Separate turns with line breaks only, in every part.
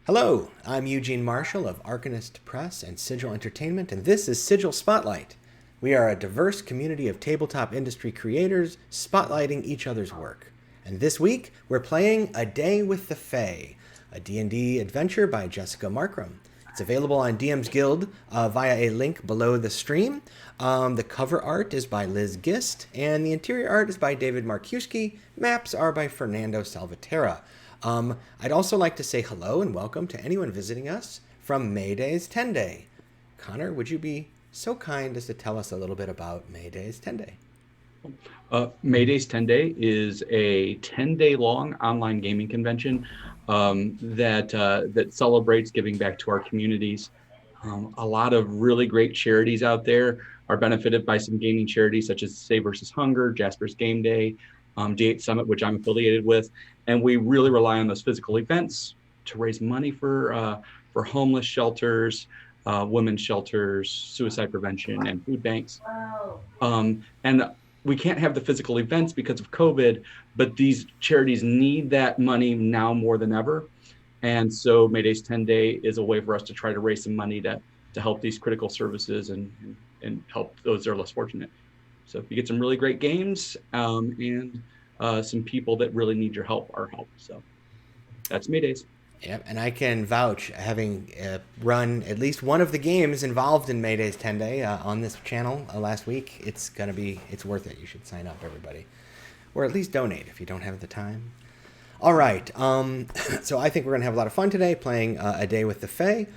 Hello, I'm Eugene Marshall of Arcanist Press and Sigil Entertainment, and this is Sigil Spotlight. We are a diverse community of tabletop industry creators spotlighting each other's work. And this week, we're playing A Day with the Fae, a D&D adventure by Jessica Marcrum. It's available on DM's Guild via a link below the stream. The cover art is by Liz Gist, and the interior art is by David Markuski. Maps are by Fernando Salvatierra. I'd also like to say hello and welcome to anyone visiting us from Mayday's 10 Day. Connor, would you be so kind as to tell us a little bit about Mayday's 10 Day?
Mayday's 10 Day is a 10-day long online gaming convention that celebrates giving back to our communities. A lot of really great charities out there are benefited by some gaming charities such as Save vs. Hunger, Jasper's Game Day, D8 Summit, which I'm affiliated with. And we really rely on those physical events to raise money for homeless shelters, women's shelters, suicide prevention, and food banks. And we can't have the physical events because of COVID, but these charities need that money now more than ever. And so Mayday's 10 Day is a way for us to try to raise some money to help these critical services and help those that are less fortunate. So you get some really great games and some people that really need your help, our help. So that's Mayday's.
Yep, and I can vouch, having run at least one of the games involved in Mayday's 10 Day on this channel last week. It's worth it. You should sign up, everybody. Or at least donate if you don't have the time. All right, so I think we're going to have a lot of fun today playing A Day with the Fae.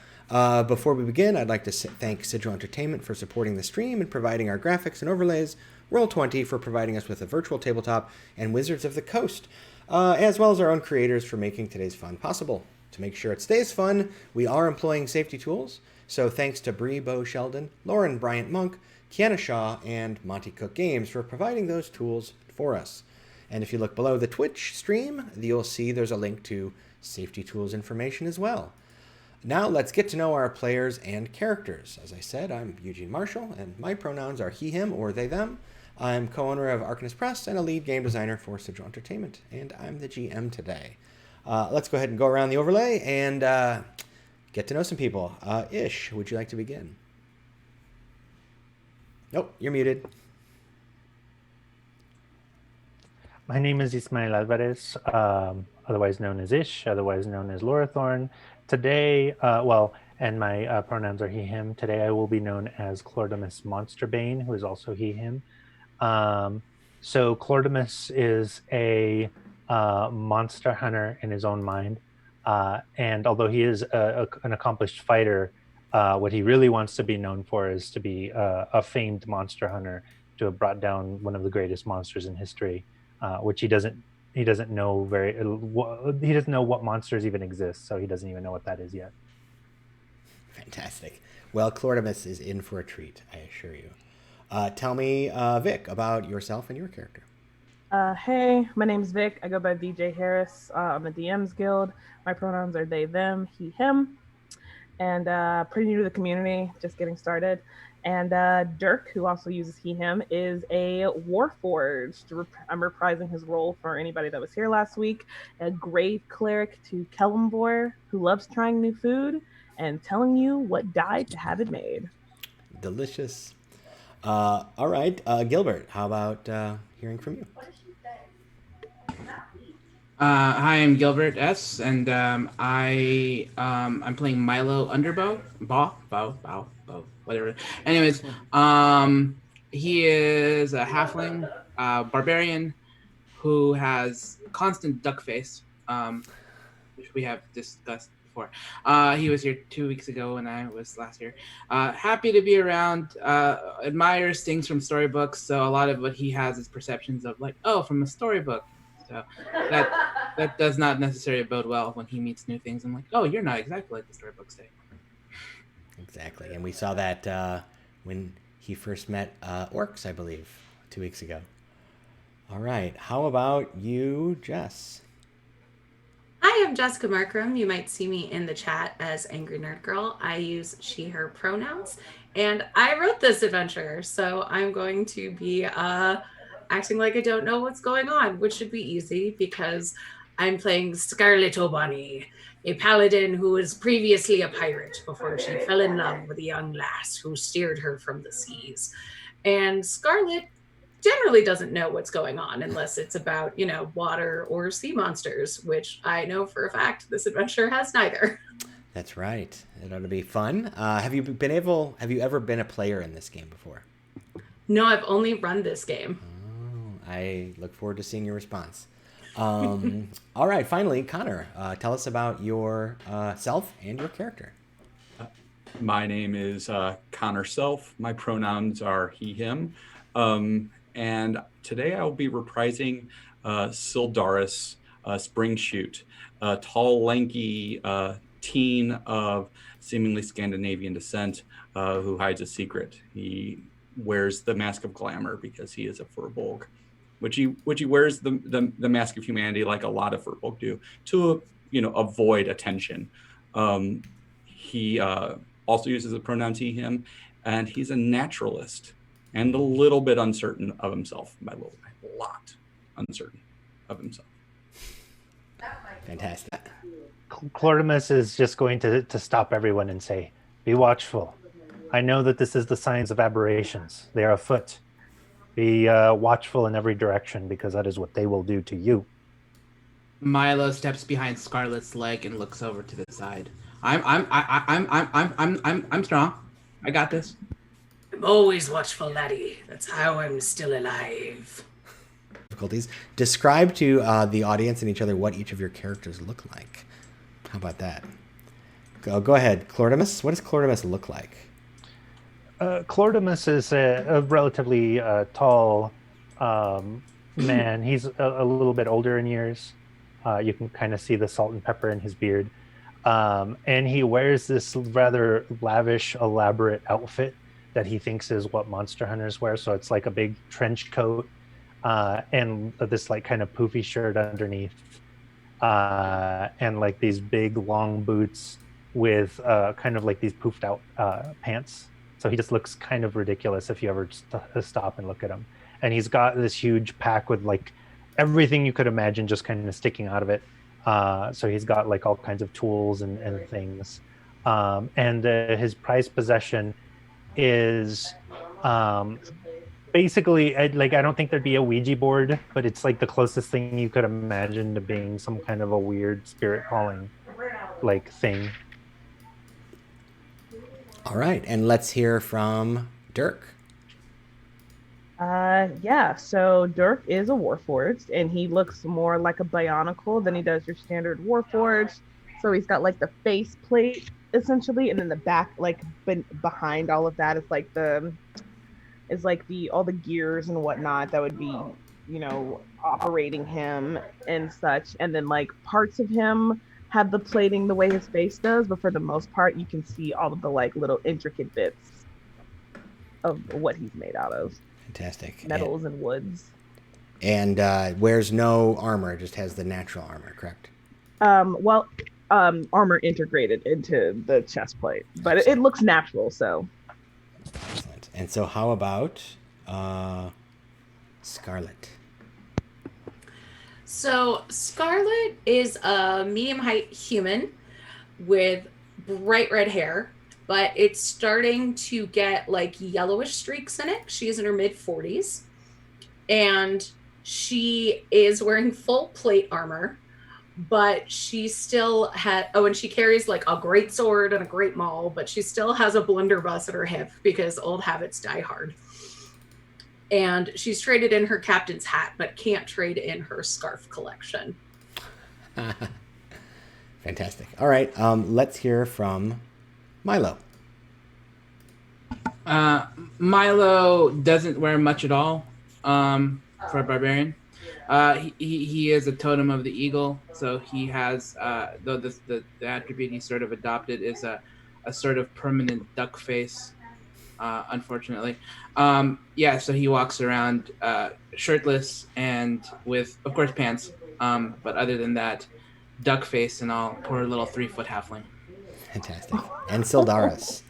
Before we begin, I'd like to thank Sigil Entertainment for supporting the stream and providing our graphics and overlays, Roll20 for providing us with a virtual tabletop, and Wizards of the Coast, as well as our own creators for making today's fun possible. To make sure it stays fun, we are employing safety tools, so thanks to Bree Bo Sheldon, Lauren Bryant Monk, Kiana Shaw, and Monty Cook Games for providing those tools for us. And if you look below the Twitch stream, you'll see there's a link to safety tools information as well. Now let's get to know our players and characters. As I said, I'm Eugene Marshall, and my pronouns are he, him, or they, them. I'm co-owner of Arcanist Press and a lead game designer for Sigil Entertainment, and I'm the GM today. Let's go ahead and go around the overlay and get to know some people. Ish, would you like to begin? Nope, you're muted.
My name is Ismael Alvarez, otherwise known as Ish, otherwise known as Lorathorn. Today, and my pronouns are he, him. Today I will be known as Clordamus Monsterbane, who is also he, him. So Clordamus is a monster hunter in his own mind. And although he is an accomplished fighter, what he really wants to be known for is to be a famed monster hunter, to have brought down one of the greatest monsters in history, which he doesn't know he doesn't know what monsters even exist, so he doesn't even know what that is yet.
Fantastic. Well, Clordamus is in for a treat, I assure you. Tell me, Vic, about yourself and your character.
Hey, my name's Vic. I go by VJ Harris on the DM's Guild. My pronouns are they, them, he, him. And pretty new to the community, just getting started. And Dirk, who also uses he, him, is a Warforged. I'm reprising his role for anybody that was here last week. A grave cleric to Kellumbor, who loves trying new food and telling you what died to have it made.
Delicious. All right, Gilbert, how about hearing from you?
Hi, I'm Gilbert S, and I'm playing Milo Underbow, bow, whatever. Anyways, he is a halfling barbarian who has constant duck face, which we have discussed before. He was here 2 weeks ago, and I was last year. Happy to be around. Admires things from storybooks, so a lot of what he has is perceptions of from a storybook. So that does not necessarily bode well when he meets new things. I'm like, oh, you're not exactly like the storybooks say.
Exactly, and we saw that when he first met orcs, I believe, 2 weeks ago. All right, how about you, Jess?
Hi, I'm Jessica Marcrum. You might see me in the chat as Angry Nerd Girl. I use she, her pronouns, and I wrote this adventure, so I'm going to be acting like I don't know what's going on, which should be easy because I'm playing Scarlet O'Bunny, a paladin who was previously a pirate before she fell in love with a young lass who steered her from the seas. And Scarlet generally doesn't know what's going on unless it's about, water or sea monsters, which I know for a fact this adventure has neither.
That's right. It ought to be fun. Have you ever been a player in this game before?
No, I've only run this game.
Oh, I look forward to seeing your response. All right, finally, Connor, tell us about your self and your character.
My name is Connor Self. My pronouns are he, him. And today I will be reprising Sildaris Spring Shoot, a tall, lanky teen of seemingly Scandinavian descent who hides a secret. He wears the mask of glamour because he is a furbolg, which he wears the mask of humanity like a lot of furbolg do to avoid attention. He also uses the pronouns he, him, and he's a naturalist and a little bit uncertain of himself. By a lot uncertain of himself.
Fantastic.
Clortimus is just going to stop everyone and say, "Be watchful. I know that this is the signs of aberrations. They are afoot. Be watchful in every direction, because that is what they will do to you."
Milo steps behind Scarlet's leg and looks over to the side. I'm strong. I got this.
I'm always watchful, laddie. That's how I'm still alive.
Difficulties. Describe to the audience and each other what each of your characters look like. How about that? Go ahead, Clortimus. What does Clortimus look like?
Clortimus is a relatively tall man. He's a little bit older in years. You can kind of see the salt and pepper in his beard. And he wears this rather lavish, elaborate outfit that he thinks is what monster hunters wear. So it's like a big trench coat and this like kind of poofy shirt underneath, and like these big long boots with kind of like these poofed out pants. So he just looks kind of ridiculous if you ever stop and look at him. And he's got this huge pack with like everything you could imagine just kind of sticking out of it. So he's got like all kinds of tools and things. And his prized possession is basically, I don't think there'd be a Ouija board, but it's like the closest thing you could imagine to being some kind of a weird spirit calling like thing.
All right, and let's hear from Dirk.
So Dirk is a Warforged, and he looks more like a Bionicle than he does your standard Warforged. So he's got like the face plate essentially, and then the back, like behind all of that, is like all the gears and whatnot that would be, operating him and such. And then like parts of him have the plating the way his face does, but for the most part, you can see all of the like little intricate bits of what he's made out of.
Fantastic.
Metals and woods.
And wears no armor, just has the natural armor, correct?
Armor integrated into the chest plate, but it looks natural, so.
Excellent. And so how about Scarlet?
So Scarlet is a medium height human with bright red hair, but it's starting to get like yellowish streaks in it. She's in her mid 40s, and she is wearing full plate armor, but she still and she carries like a great sword and a great maul, but she still has a blunderbuss at her hip because old habits die hard. And she's traded in her captain's hat, but can't trade in her scarf collection.
Fantastic. All right, let's hear from Milo.
Milo doesn't wear much at all for a barbarian. He is a totem of the eagle, so he has, though the attribute he sort of adopted is a sort of permanent duck face, unfortunately. So he walks around shirtless and with, of course, pants, but other than that, duck face and all. Poor little 3-foot halfling.
Fantastic. And Sildaris.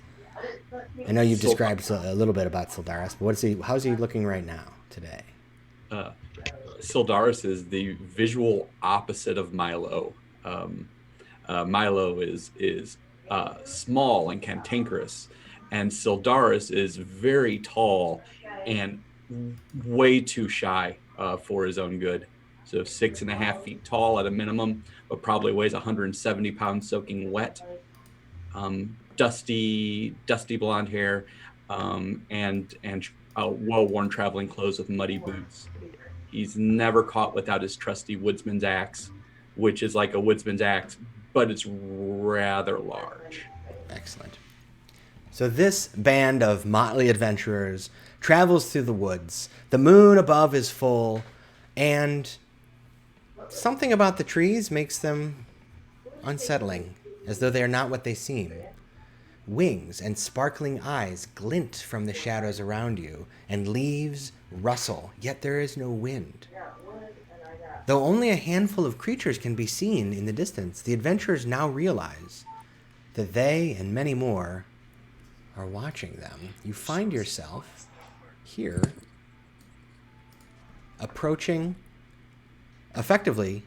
I know you've described a little bit about Sildaris, but how's he looking right now, today?
Sildaris is the visual opposite of Milo. Milo is small and cantankerous, and Sildaris is very tall and way too shy for his own good. So 6.5 feet tall at a minimum, but probably weighs 170 pounds soaking wet. Dusty blonde hair, and well-worn traveling clothes with muddy boots. He's never caught without his trusty woodsman's axe, which is like a woodsman's axe, but it's rather large.
Excellent. So this band of motley adventurers travels through the woods. The moon above is full, and something about the trees makes them unsettling, as though they are not what they seem. Wings and sparkling eyes glint from the shadows around you, and leaves rustle, yet there is no wind. Though only a handful of creatures can be seen in the distance, the adventurers now realize that they and many more are watching them. You find yourself here approaching, effectively,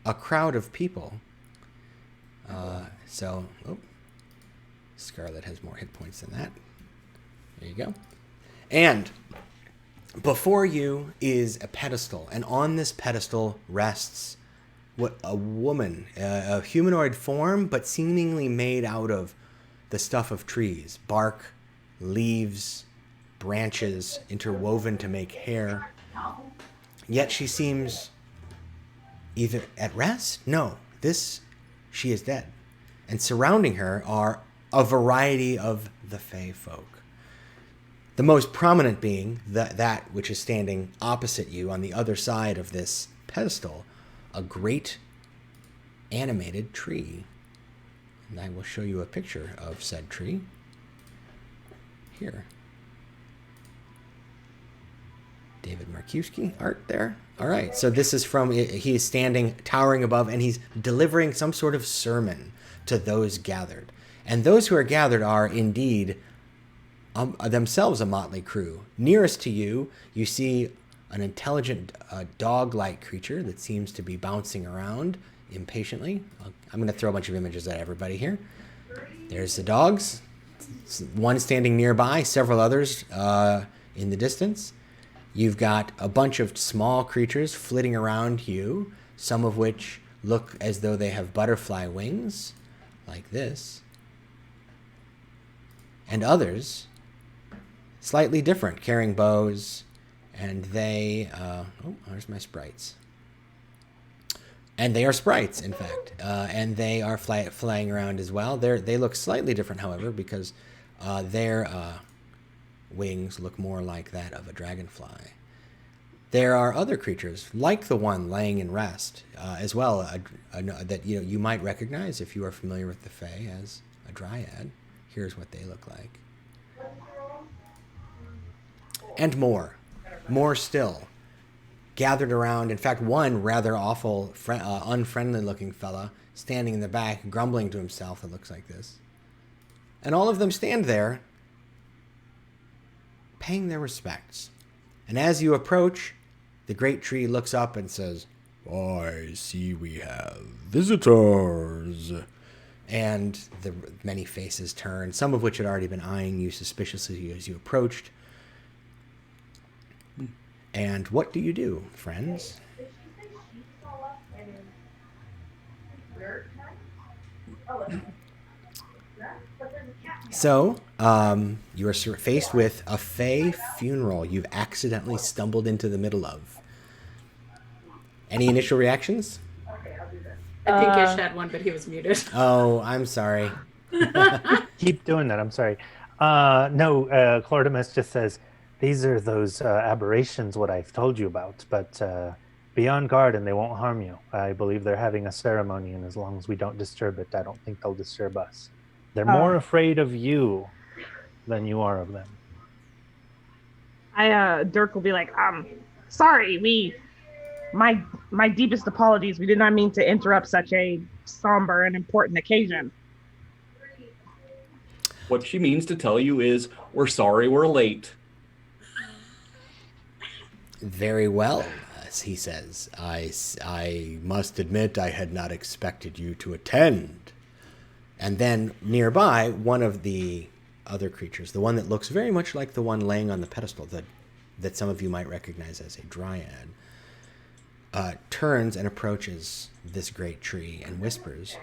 a crowd of people. Scarlet has more hit points than that. There you go. And before you is a pedestal, and on this pedestal rests what a woman, a humanoid form, but seemingly made out of the stuff of trees, bark, leaves, branches interwoven to make hair. Yet she seems either at rest? No, she is dead. And surrounding her are a variety of the Fey folk. The most prominent being that which is standing opposite you on the other side of this pedestal, a great animated tree. And I will show you a picture of said tree here. David Markowski art there. All right, so this is he is standing towering above, and he's delivering some sort of sermon to those gathered. And those who are gathered are indeed themselves a motley crew. Nearest to you, you see an intelligent dog-like creature that seems to be bouncing around impatiently. I'm going to throw a bunch of images at everybody here. There's the dogs, one standing nearby, several others in the distance. You've got a bunch of small creatures flitting around you, some of which look as though they have butterfly wings, like this. And others, slightly different, carrying bows, and they... there's my sprites. And they are sprites, in fact, and they are flying around as well. They look slightly different, however, because their wings look more like that of a dragonfly. There are other creatures, like the one laying in rest, as well, that you might recognize if you are familiar with the Fae as a dryad. Here's what they look like. And more still, gathered around. In fact, one rather awful, unfriendly-looking fella standing in the back, grumbling to himself. It looks like this. And all of them stand there, paying their respects. And as you approach, the great tree looks up and says, "I see we have visitors." And the many faces turn, some of which had already been eyeing you suspiciously as you approached. And what do you do, friends? So, you are faced with a Fey funeral you've accidentally stumbled into the middle of. Any initial reactions?
I think Ish had one, but he was muted.
Oh, I'm sorry.
Keep doing that. I'm sorry. No, Clordimus just says, these are those aberrations, what I've told you about, but be on guard and they won't harm you. I believe they're having a ceremony, and as long as we don't disturb it, I don't think they'll disturb us. They're more afraid of you than you are of them.
Dirk will be like, sorry, my deepest apologies. We did not mean to interrupt such a somber and important occasion.
What she means to tell you is, we're sorry we're late.
Very well. he says, I must admit I had not expected you to attend. And then nearby, one of the other creatures, the one that looks very much like the one laying on the pedestal that some of you might recognize as a dryad, turns and approaches this great tree and whispers.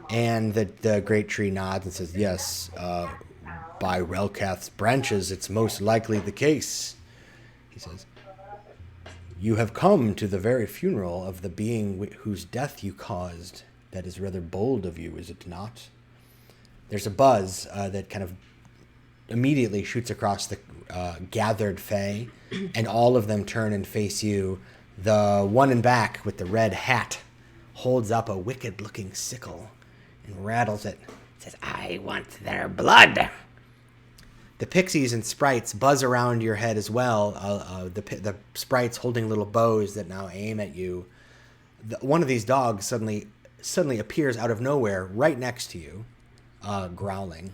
And the great tree nods and says, yes, by Relkath's branches, it's most likely the case. He says, you have come to the very funeral of the being whose death you caused. That is rather bold of you, is it not? There's a buzz that kind of immediately shoots across the gathered fae, and all of them turn and face you. The one in back with the red hat holds up a wicked-looking sickle and rattles it. Says, I want their blood. The pixies and sprites buzz around your head as well. The sprites holding little bows that now aim at you. One of these dogs suddenly appears out of nowhere right next to you, growling.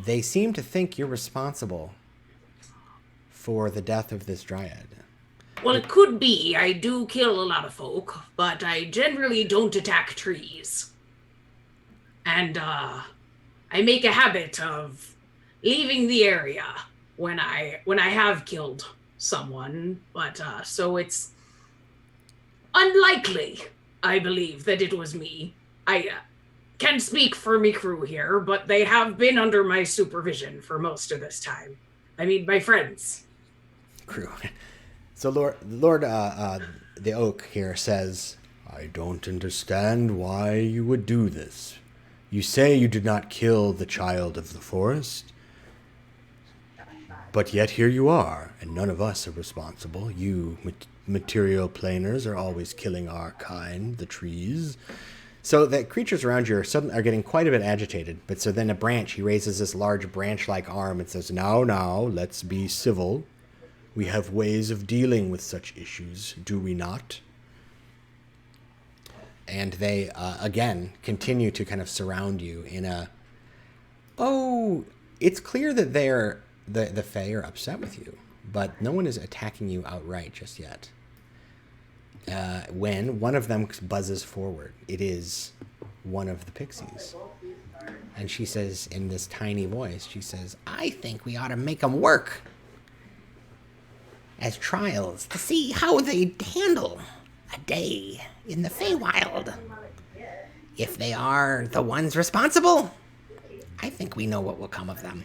They seem to think you're responsible for the death of this dryad.
Well, it could be. I do kill a lot of folk, but I generally don't attack trees. And I make a habit of leaving the area when I have killed someone, but so it's unlikely, I believe, that it was me. I can't speak for me crew here, but they have been under my supervision for most of this time. I mean, my friends.
Crew. So Lord the Oak here says, I don't understand why you would do this. You say you did not kill the child of the forest, but yet here you are, and none of us are responsible. You material planers are always killing our kind, the trees. So the creatures around you are getting quite a bit agitated. But so then he raises this large branch-like arm and says, now, let's be civil. We have ways of dealing with such issues, do we not? And they, again, continue to kind of surround you in it's clear that the Fae are upset with you, but no one is attacking you outright just yet. When one of them buzzes forward, it is one of the pixies. And she says in this tiny voice, she says, I think we ought to make them work as trials to see how they handle a day in the Feywild. If they are the ones responsible, I think we know what will come of them.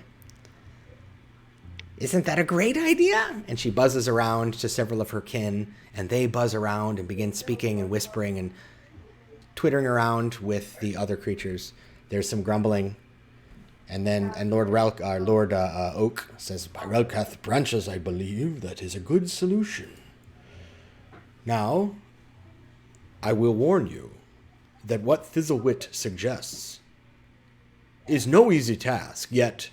Isn't that a great idea? And she buzzes around to several of her kin, and they buzz around and begin speaking and whispering and twittering around with the other creatures. There's some grumbling. And Lord Oak says, by Relkath branches, I believe that is a good solution. Now, I will warn you that what Thizzlewit suggests is no easy task, yet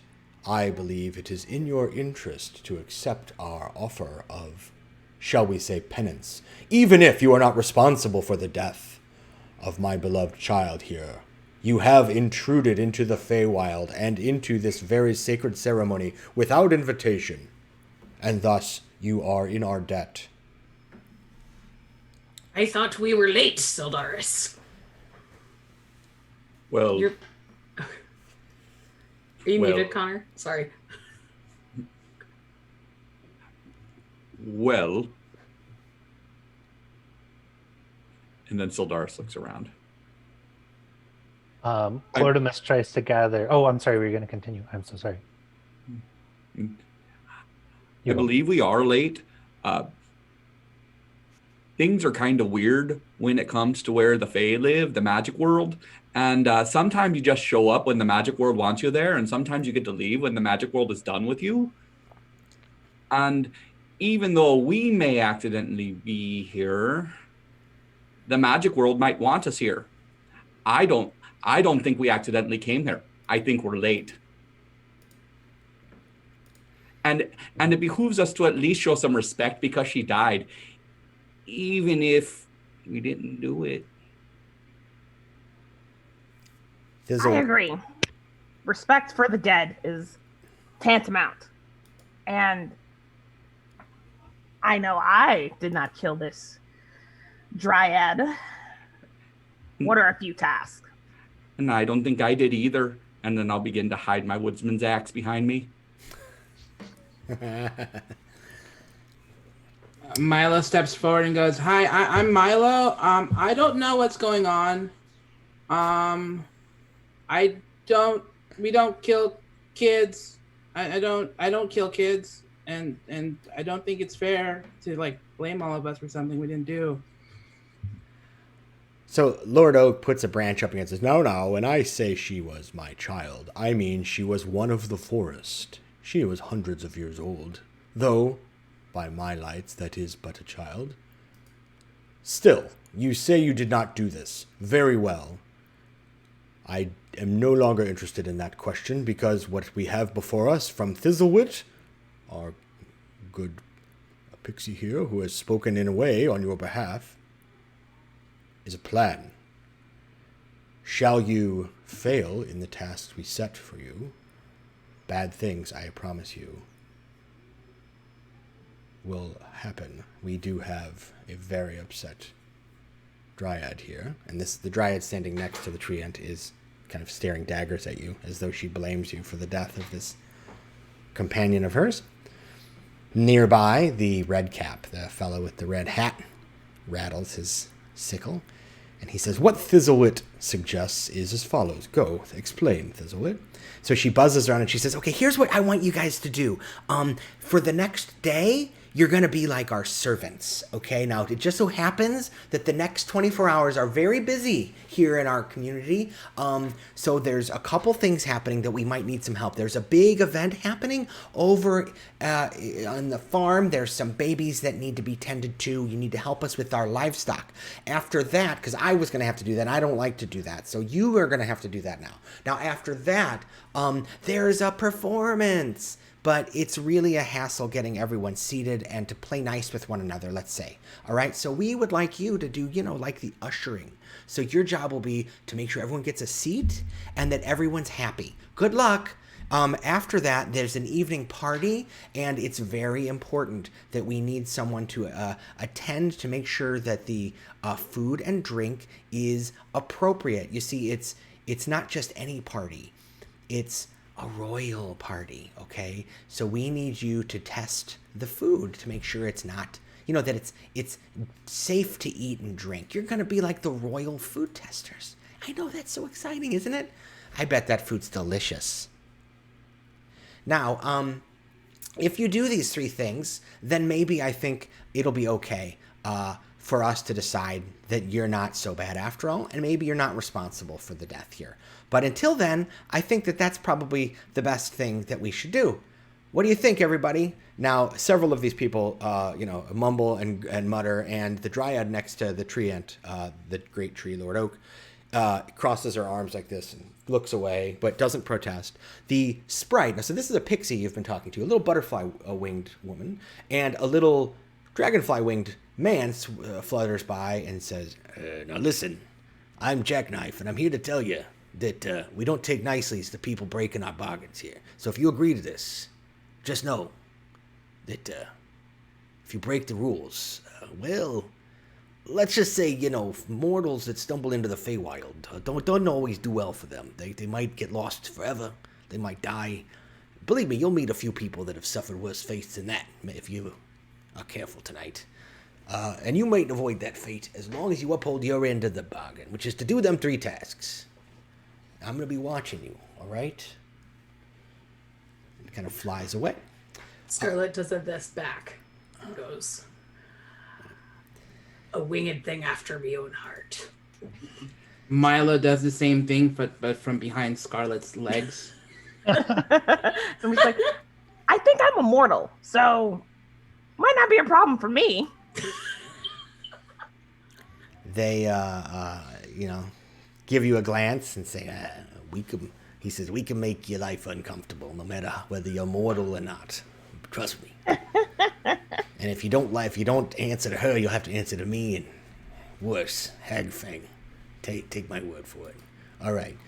I believe it is in your interest to accept our offer of, shall we say, penance, even if you are not responsible for the death of my beloved child here. You have intruded into the Feywild and into this very sacred ceremony without invitation, and thus you are in our debt.
I thought we were late, Sildaris.
Well...
Are you muted, Connor? Sorry.
Well... And then Sildaris looks around.
Clordimus tries to gather... Oh, I'm sorry, we're going to continue. I'm so sorry.
I believe we are late. Things are kind of weird when it comes to where the Fae live, the magic world. And sometimes you just show up when the magic world wants you there, and sometimes you get to leave when the magic world is done with you. And even though we may accidentally be here, the magic world might want us here. I don't think we accidentally came here. I think we're late. And it behooves us to at least show some respect because she died, even if we didn't do it.
I agree. Respect for the dead is tantamount. And I know I did not kill this dryad. What are a few tasks?
And I don't think I did either. And then I'll begin to hide my woodsman's axe behind me.
Milo steps forward and goes, "Hi, I'm Milo. I don't know what's going on. We don't kill kids. I don't kill kids, and I don't think it's fair to like blame all of us for something we didn't do."
So Lord Oak puts a branch up against us. No, when I say she was my child, I mean she was one of the forest. She was hundreds of years old, though, by my lights, that is but a child. Still, you say you did not do this. Very well. I am no longer interested in that question, because what we have before us from Thizzlewit, our good pixie here, who has spoken in a way on your behalf, is a plan. Shall you fail in the tasks we set for you, bad things, I promise you, will happen. We do have a very upset dryad here, and the dryad standing next to the tree ant is kind of staring daggers at you, as though she blames you for the death of this companion of hers. Nearby, the red cap, the fellow with the red hat, rattles his sickle, and he says, "What Thizzlewit suggests is as follows. Go, explain, Thizzlewit." So she buzzes around and she says, "Okay, here's what I want you guys to do. For the next day, you're going to be like our servants, okay? Now, it just so happens that the next 24 hours are very busy here in our community. So there's a couple things happening that we might need some help. There's a big event happening over on the farm. There's some babies that need to be tended to. You need to help us with our livestock. After that, because I was going to have to do that, I don't like to do that. So you are going to have to do that now. Now, after that, there's a performance. But it's really a hassle getting everyone seated and to play nice with one another, let's say. All right, so we would like you to do, like the ushering. So your job will be to make sure everyone gets a seat and that everyone's happy. Good luck. After that, there's an evening party, and it's very important that we need someone to attend to make sure that the food and drink is appropriate. You see, it's not just any party. It's a royal party, okay? So we need you to test the food to make sure it's not, that it's safe to eat and drink. You're going to be like the royal food testers. I know, that's so exciting, isn't it? I bet that food's delicious. Now, if you do these three things, then maybe I think it'll be okay for us to decide that you're not so bad after all, and maybe you're not responsible for the death here. But until then, I think that that's probably the best thing that we should do. What do you think, everybody? Now, several of these people, mumble and mutter, and the dryad next to the tree ant, the great tree, Lord Oak, crosses her arms like this and looks away, but doesn't protest. The sprite, so this is a pixie you've been talking to, a little butterfly-winged woman, and a little dragonfly-winged man flutters by and says, "Now listen, I'm Jackknife, and I'm here to tell you that we don't take nicely to people breaking our bargains here. So if you agree to this, just know that if you break the rules, let's just say, mortals that stumble into the Feywild don't always do well for them. They might get lost forever. They might die. Believe me, you'll meet a few people that have suffered worse fates than that if you are careful tonight. And you might avoid that fate as long as you uphold your end of the bargain, which is to do them three tasks. I'm going to be watching you, all right?" It kind of flies away.
Scarlet does this back and goes, "A winged thing after me own heart."
Milo does the same thing, but from behind Scarlet's legs.
And he's like, "I think I'm immortal, so might not be a problem for me."
They, give you a glance and say, he says, "We can make your life uncomfortable no matter whether you're mortal or not. Trust me. And if you don't answer to her, you'll have to answer to me, and worse, Hagfang. Take my word for it. All right."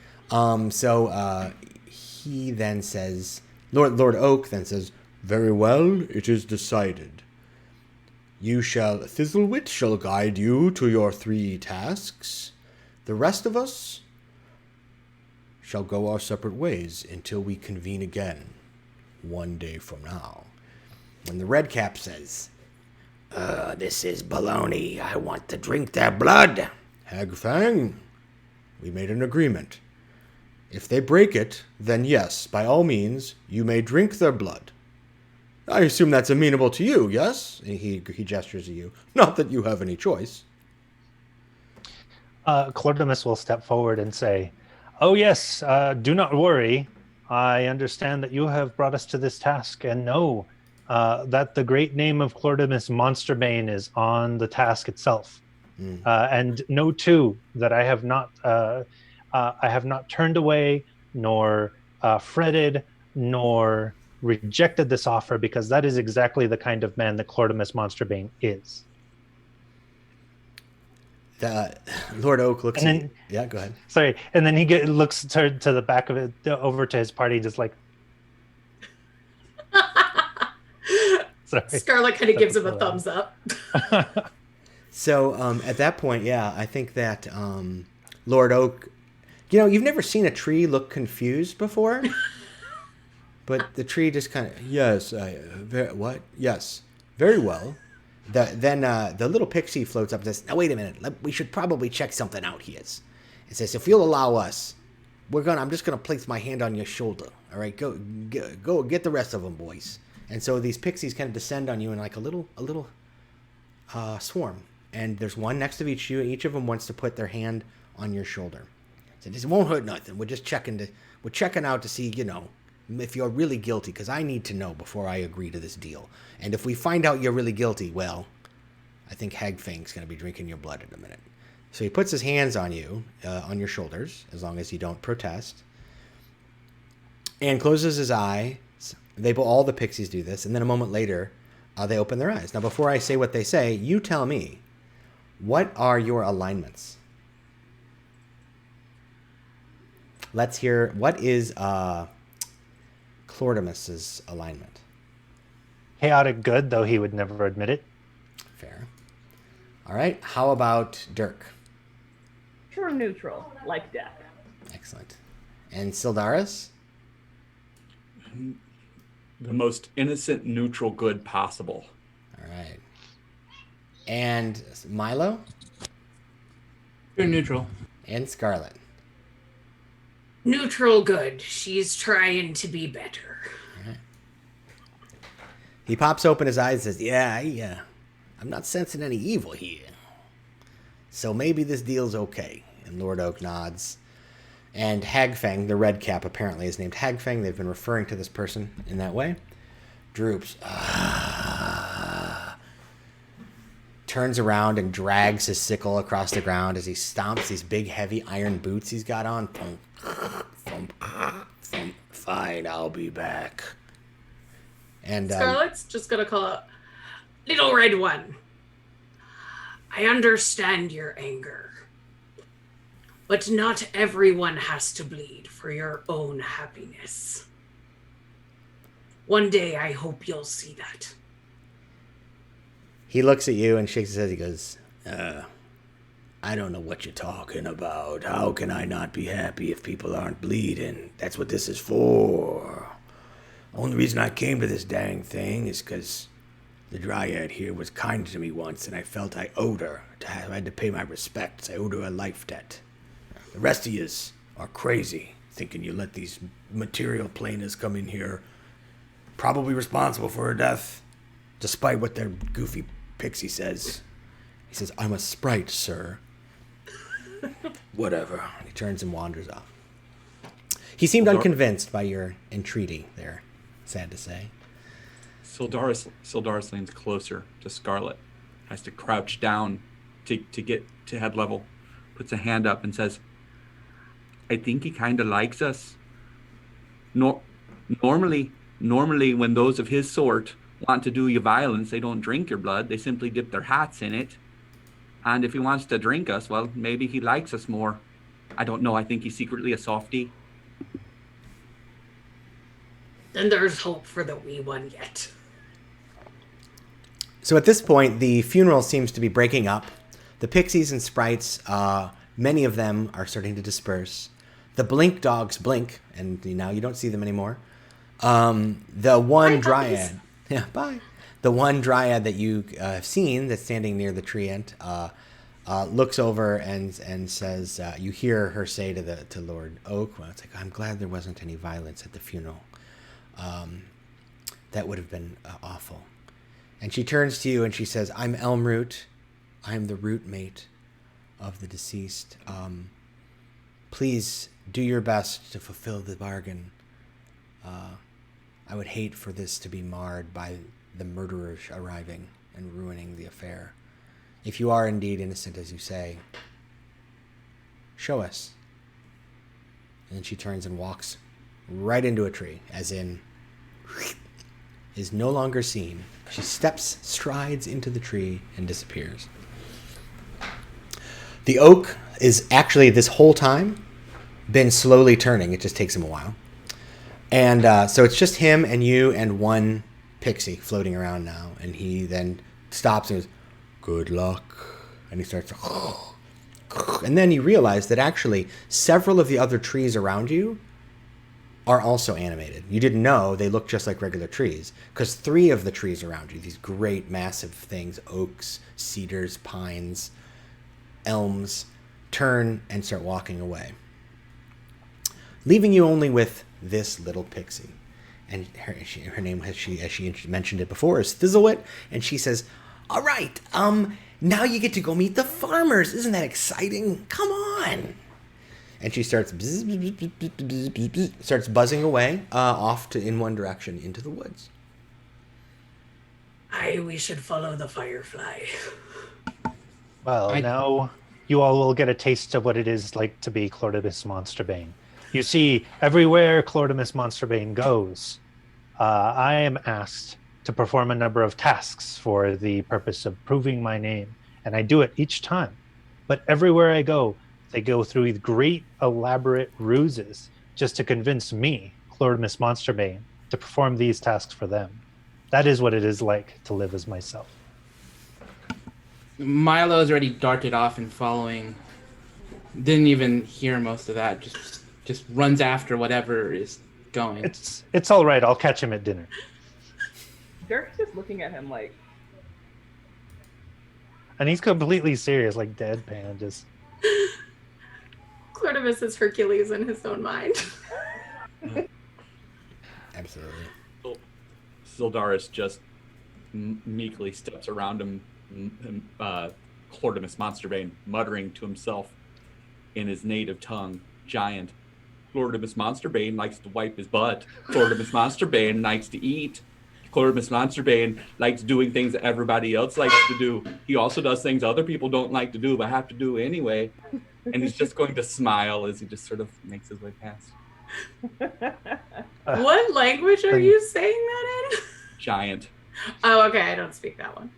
So he then says, Lord Oak then says, "Very well, it is decided. Thizzlewit shall guide you to your 3 tasks. The rest of us shall go our separate ways until we convene again 1 day from now. And the red cap says, this is baloney. I want to drink their blood. Hagfang, we made an agreement. If they break it, then yes, by all means, you may drink their blood. I assume that's amenable to you, yes? He gestures at you. Not that you have any choice.
Clordimus will step forward and say, "Oh yes, do not worry. I understand that you have brought us to this task and know that the great name of Clordimus Monsterbane is on the task itself. And know too that I have not turned away, nor fretted, nor rejected this offer, because that is exactly the kind of man that Clordimus Monsterbane is."
Lord Oak looks
and
at
then,
Yeah, go ahead.
Sorry, and then he looks to the back of it, over to his party, just like. Sorry.
Scarlet kind of gives him a thumbs up.
So at that point, yeah, I think that Lord Oak, you've never seen a tree look confused before, but the tree just kind of, yes, what? Yes, very well. Then the little pixie floats up and says, "Now wait a minute, we should probably check something out here." It says, "If you'll allow us, I'm just gonna place my hand on your shoulder. All right, go get the rest of them, boys." And so these pixies kind of descend on you in like a little swarm, and there's one next to each of you. Each of them wants to put their hand on your shoulder. So this won't hurt nothing. We're just checking out to see, if you're really guilty, because I need to know before I agree to this deal. And if we find out you're really guilty, well, I think Hagfang's going to be drinking your blood in a minute. So he puts his hands on you, on your shoulders, as long as you don't protest, and closes his eye. All the pixies do this, and then a moment later, they open their eyes. Now, before I say what they say, you tell me, what are your alignments? Let's hear, what is Clordimus's alignment?
Chaotic good, though he would never admit it.
Fair. All right, how about Dirk?
True neutral, like death.
Excellent. And Sildaris?
The most innocent, neutral good possible.
All right. And Milo?
You're neutral.
And Scarlet?
Neutral good. She's trying to be better.
All right. He pops open his eyes and says, "Yeah, I'm not sensing any evil here. So maybe this deal's okay." And Lord Oak nods. And Hagfang, the red cap, apparently is named Hagfang. They've been referring to this person in that way. Droops. Turns around and drags his sickle across the ground as he stomps these big, heavy iron boots he's got on. Fine, I'll be back. And
Scarlet's just gonna call out, "Little Red One, I understand your anger, but not everyone has to bleed for your own happiness. One day I hope you'll see that."
he looks at you and shakes his head. He goes, "I don't know what you're talking about. How can I not be happy if people aren't bleeding? That's what this is for. Only reason I came to this dang thing is because the Dryad here was kind to me once, and I felt I owed her. I had to pay my respects. I owed her a life debt. The rest of yous are crazy, thinking you let these material planers come in here, probably responsible for her death, despite what their goofy pixie says." He says, "I'm a sprite, sir." Whatever. He turns and wanders off. He seemed unconvinced by your entreaty there, sad to say.
Sildaris leans closer to Scarlet, has to crouch down to get to head level, puts a hand up and says, "I think he kind of likes us. Normally when those of his sort want to do you violence, they don't drink your blood, they simply dip their hats in it. And if he wants to drink us, well, maybe he likes us more. I don't know, I think he's secretly a softie."
Then there's hope for the wee one yet.
So at this point, the funeral seems to be breaking up. The pixies and sprites, many of them are starting to disperse. The blink dogs blink, and now you don't see them anymore. The one dryad, bye. The one dryad that you have seen that's standing near the tree end looks over and says, you hear her say to Lord Oak, well, it's like, I'm glad there wasn't any violence at the funeral. That would have been awful. And she turns to you and she says, I'm Elmroot. I'm the root mate of the deceased. Please do your best to fulfill the bargain. I would hate for this to be marred by the murderers arriving and ruining the affair. If you are indeed innocent, as you say, show us. And then she turns and walks right into a tree, as in, is no longer seen. She strides into the tree and disappears. The oak is actually, this whole time, been slowly turning. It just takes him a while. And so it's just him and you and one pixie floating around now. And he then stops and goes, good luck. And he starts to... And then you realize that actually several of the other trees around you are also animated. You didn't know they look just like regular trees, because 3 of the trees around you, these great massive things, oaks, cedars, pines, elms, turn and start walking away, leaving you only with this little pixie. And her name, as she mentioned it before, is Thizzlewit, and she says, all right, now you get to go meet the farmers. Isn't that exciting? Come on. And she starts starts buzzing away off in one direction into the woods.
We should follow the firefly.
Well, now you all will get a taste of what it is like to be Clordimus Monsterbane. You see, everywhere Clordimus Monsterbane goes, I am asked to perform a number of tasks for the purpose of proving my name, and I do it each time. But everywhere I go, they go through great elaborate ruses just to convince me, Clordimus Monsterbane, to perform these tasks for them. That is what it is like to live as myself.
Milo's already darted off and following. Didn't even hear most of that. Just runs after whatever is going.
It's all right. I'll catch him at dinner.
Derek's just looking at him like...
And he's completely serious, like deadpan, just...
Clordimus is Hercules in his own mind.
Absolutely.
Sildaris just meekly steps around him, Clordimus Monsterbane, muttering to himself in his native tongue, giant. Clordimus Monsterbane likes to wipe his butt. Clordimus Monsterbane likes to eat. Clordimus Monsterbane likes doing things that everybody else likes to do. He also does things other people don't like to do but have to do anyway. And he's just going to smile as he just sort of makes his way past.
What language are you saying that in?
Giant.
Oh, okay. I don't speak that one.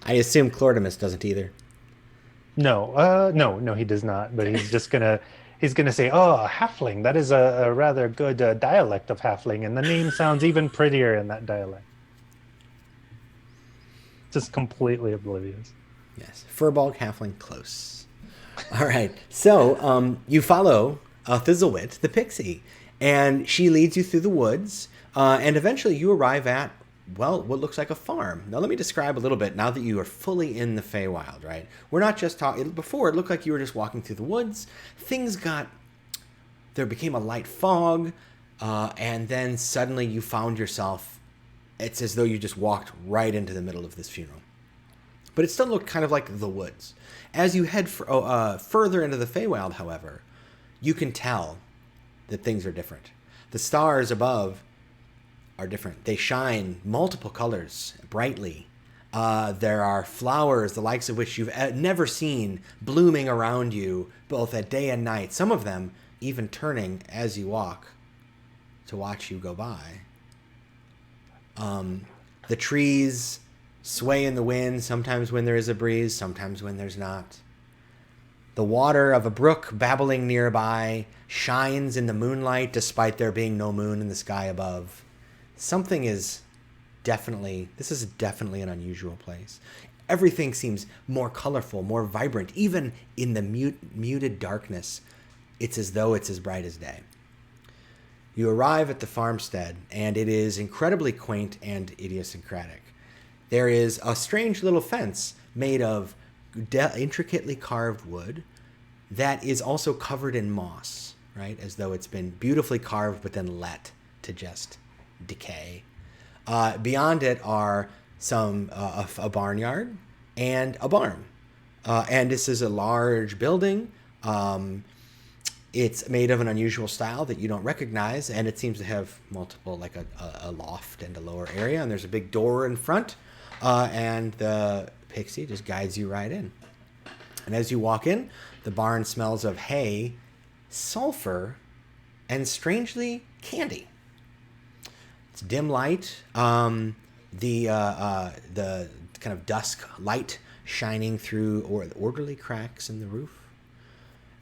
I assume Clordimus doesn't either.
No, he does not. But he's just gonna say, "Oh, halfling. That is a rather good dialect of halfling, and the name sounds even prettier in that dialect." Just completely oblivious.
Yes, Furbolg, halfling, close. All right, so you follow Thizzlewit, the pixie, and she leads you through the woods, and eventually you arrive at, well, what looks like a farm. Now let me describe a little bit now that you are fully in the Feywild, right? We're not just talking, before it looked like you were just walking through the woods. There became a light fog, and then suddenly you found yourself, it's as though you just walked right into the middle of this funeral. But it still looked kind of like the woods. As you head further into the Feywild, however, you can tell that things are different. The stars above are different. They shine multiple colors brightly. There are flowers, the likes of which you've never seen, blooming around you, both at day and night. Some of them even turning as you walk to watch you go by. The trees sway in the wind, sometimes when there is a breeze, sometimes when there's not. The water of a brook babbling nearby shines in the moonlight despite there being no moon in the sky above. Something is this is definitely an unusual place. Everything seems more colorful, more vibrant. Even in the muted darkness, it's as though it's as bright as day. You arrive at the farmstead, and it is incredibly quaint and idiosyncratic. There is a strange little fence made of intricately carved wood that is also covered in moss, right? As though it's been beautifully carved but then let to just decay. Beyond it are a barnyard and a barn. And this is a large building. It's made of an unusual style that you don't recognize, and it seems to have multiple, like a loft and a lower area, and there's a big door in front, and the pixie just guides you right in. And as you walk in, the barn smells of hay, sulfur, and strangely candy. It's dim light, the kind of dusk light shining through orderly cracks in the roof.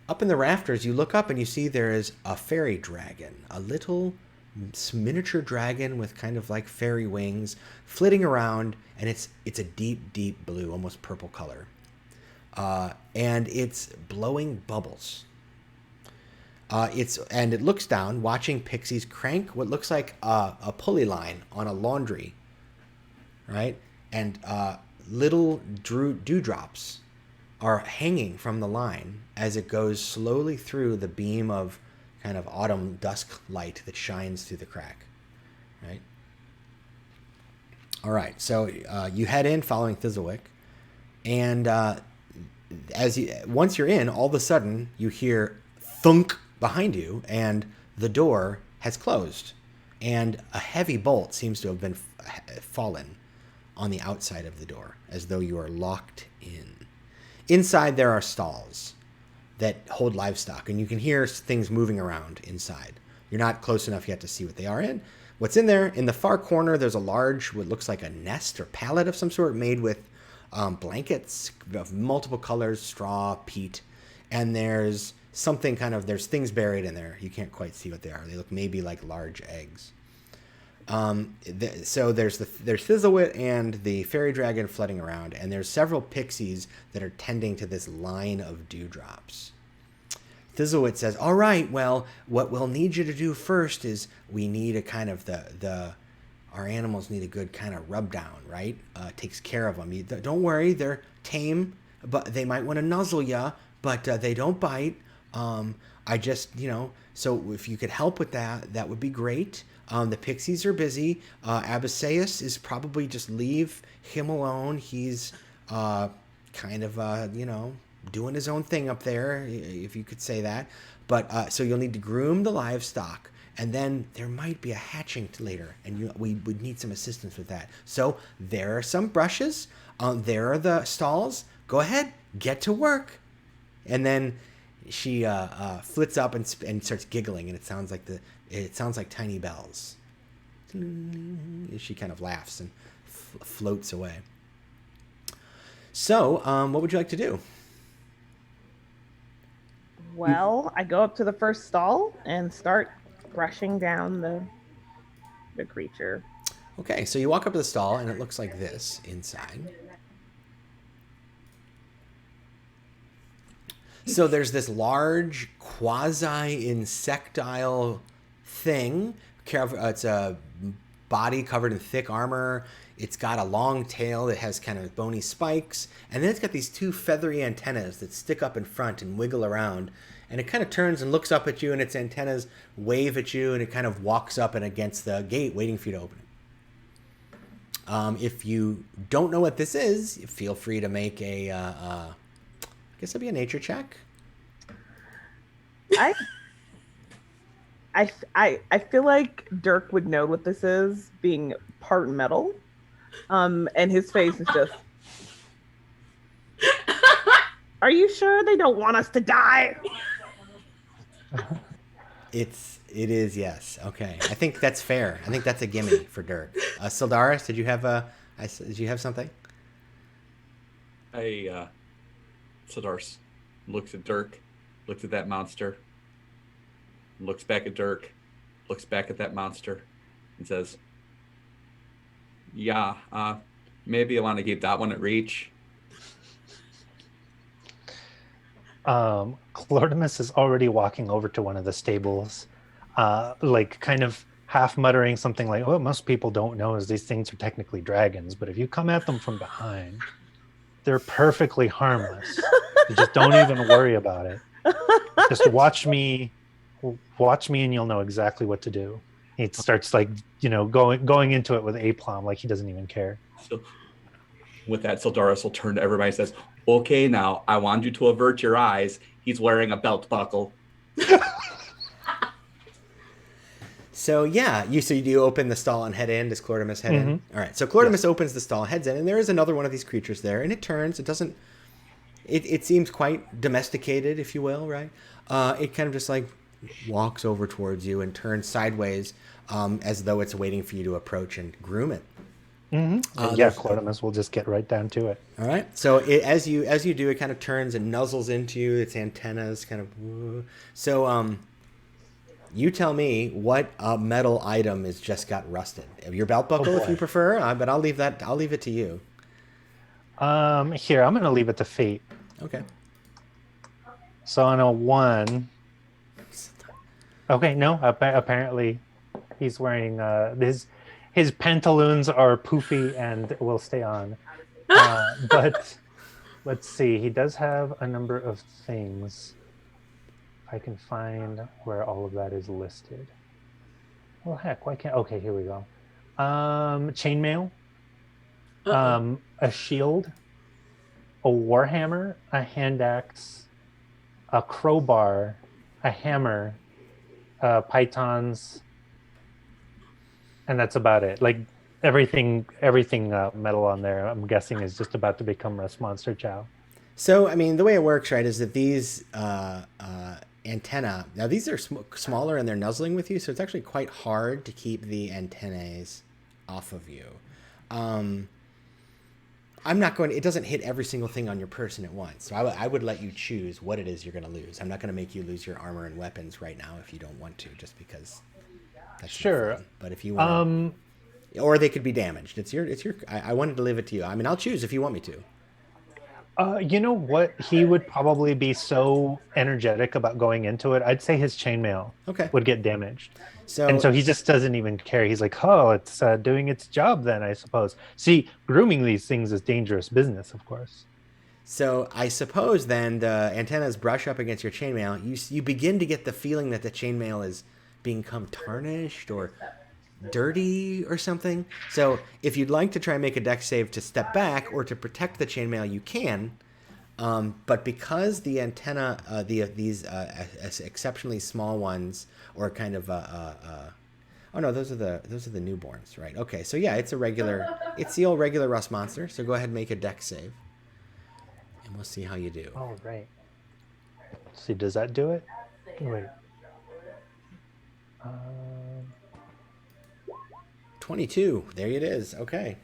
Up in the rafters, you look up and you see there is a fairy dragon, a little miniature dragon with kind of like fairy wings flitting around, and it's a deep, deep blue, almost purple color. And it's blowing bubbles. And it looks down, watching pixies crank what looks like a pulley line on a laundry, right? And little dewdrops are hanging from the line as it goes slowly through the beam of kind of autumn dusk light that shines through the crack, right? All right, so you head in following Thistlewick, and once you're in, all of a sudden you hear thunk behind you, and the door has closed, and a heavy bolt seems to have been fallen on the outside of the door, as though you are locked in. Inside there are stalls that hold livestock, and you can hear things moving around inside. You're not close enough yet to see what they are in. What's in there? In the far corner, there's a large, what looks like a nest or pallet of some sort made with blankets of multiple colors, straw, peat, and there's there's things buried in there. You can't quite see what they are. They look maybe like large eggs. So there's Thistlewick and the fairy dragon flooding around, and there's several pixies that are tending to this line of dewdrops. Thistlewick says, "All right, well, what we'll need you to do first is we need a kind of our animals need a good kind of rub down, right? Takes care of them. Don't worry, they're tame, but they might want to nuzzle you, but they don't bite. I just, so if you could help with that, that would be great. The pixies are busy. Abysseus is probably just leave him alone. He's kind of, doing his own thing up there, if you could say that. But so you'll need to groom the livestock, and then there might be a hatching later, and we would need some assistance with that. So there are some brushes. There are the stalls. Go ahead, get to work." And then she flits up and starts giggling, and it sounds like tiny bells. She kind of laughs and floats away. So, what would you like to do?
Well, I go up to the first stall and start brushing down the creature.
Okay, so you walk up to the stall, and it looks like this inside. So there's this large quasi-insectile thing. It's a body covered in thick armor. It's got a long tail that has kind of bony spikes. And then it's got these two feathery antennas that stick up in front and wiggle around. And it kind of turns and looks up at you, and its antennas wave at you, and it kind of walks up and against the gate waiting for you to open it. If you don't know what this is, feel free to make I guess it'd be a nature check.
I feel like Dirk would know what this is, being part metal, and his face is just. Are you sure they don't want us to die?
It is, yes. Okay, I think that's fair. I think that's a gimme for Dirk. Sildaris, did you have something?
Sildaris looks at Dirk, looks at that monster, looks back at Dirk, looks back at that monster, and says, Yeah, maybe I want to keep that one at reach.
Clortimus is already walking over to one of the stables, like kind of half muttering something like, "Oh, most people don't know is these things are technically dragons, but if you come at them from behind, they're perfectly harmless. So just don't even worry about it. Just watch me, and you'll know exactly what to do." He starts like, going into it with aplomb, like he doesn't even care.
So with that, Sildaris will turn to everybody and says, "Okay, now I want you to avert your eyes. He's wearing a belt buckle."
So yeah, you do open the stall and head in. Does Clortimus head in? All right. So Clortimus opens the stall, heads in, and there is another one of these creatures there, and it turns. It doesn't. It seems quite domesticated, if you will, right? It kind of just like walks over towards you and turns sideways, as though it's waiting for you to approach and groom it.
Clortimus will just get right down to it.
All right. So as you do, it kind of turns and nuzzles into you. Its antennas kind of. So you tell me what metal item is just got rusted. Your belt buckle, if you prefer, but I'll leave it to you.
Here, I'm going to leave it to fate.
Okay.
So on a 1. Okay, no. Apparently, he's wearing his pantaloons are poofy and will stay on. But let's see. He does have a number of things. I can find where all of that is listed. Well, heck, why can't? Okay, here we go. Chainmail, a shield, a warhammer, a hand axe, a crowbar, a hammer, pythons, and that's about it. Like everything metal on there, I'm guessing, is just about to become Rust Monster Chow.
So, I mean, the way it works, right, is that these antenna, now these are smaller and they're nuzzling with you, so it's actually quite hard to keep the antennae off of you. I'm not going to, it doesn't hit every single thing on your person at once. So I would let you choose what it is you're going to lose. I'm not going to make you lose your armor and weapons right now if you don't want to, just because that's
sure.
But if you want or they could be damaged. It's your, I wanted to leave it to you. I mean, I'll choose if you want me to.
You know what? He would probably be so energetic about going into it. I'd say his chainmail would get damaged. So he just doesn't even care. He's like, oh, it's doing its job then, I suppose. See, grooming these things is dangerous business, of course.
So I suppose then the antennas brush up against your chainmail. You begin to get the feeling that the chainmail is become tarnished or dirty or something. So if you'd like to try and make a dex save to step back or to protect the chainmail, you can. But because the antenna, these exceptionally small ones, or kind of oh no, those are the newborns, right? Okay, so yeah, it's the old regular rust monster. So go ahead and make a dex save, and we'll see how you do.
All right. See, does that do it? Wait.
22. There it is. Okay.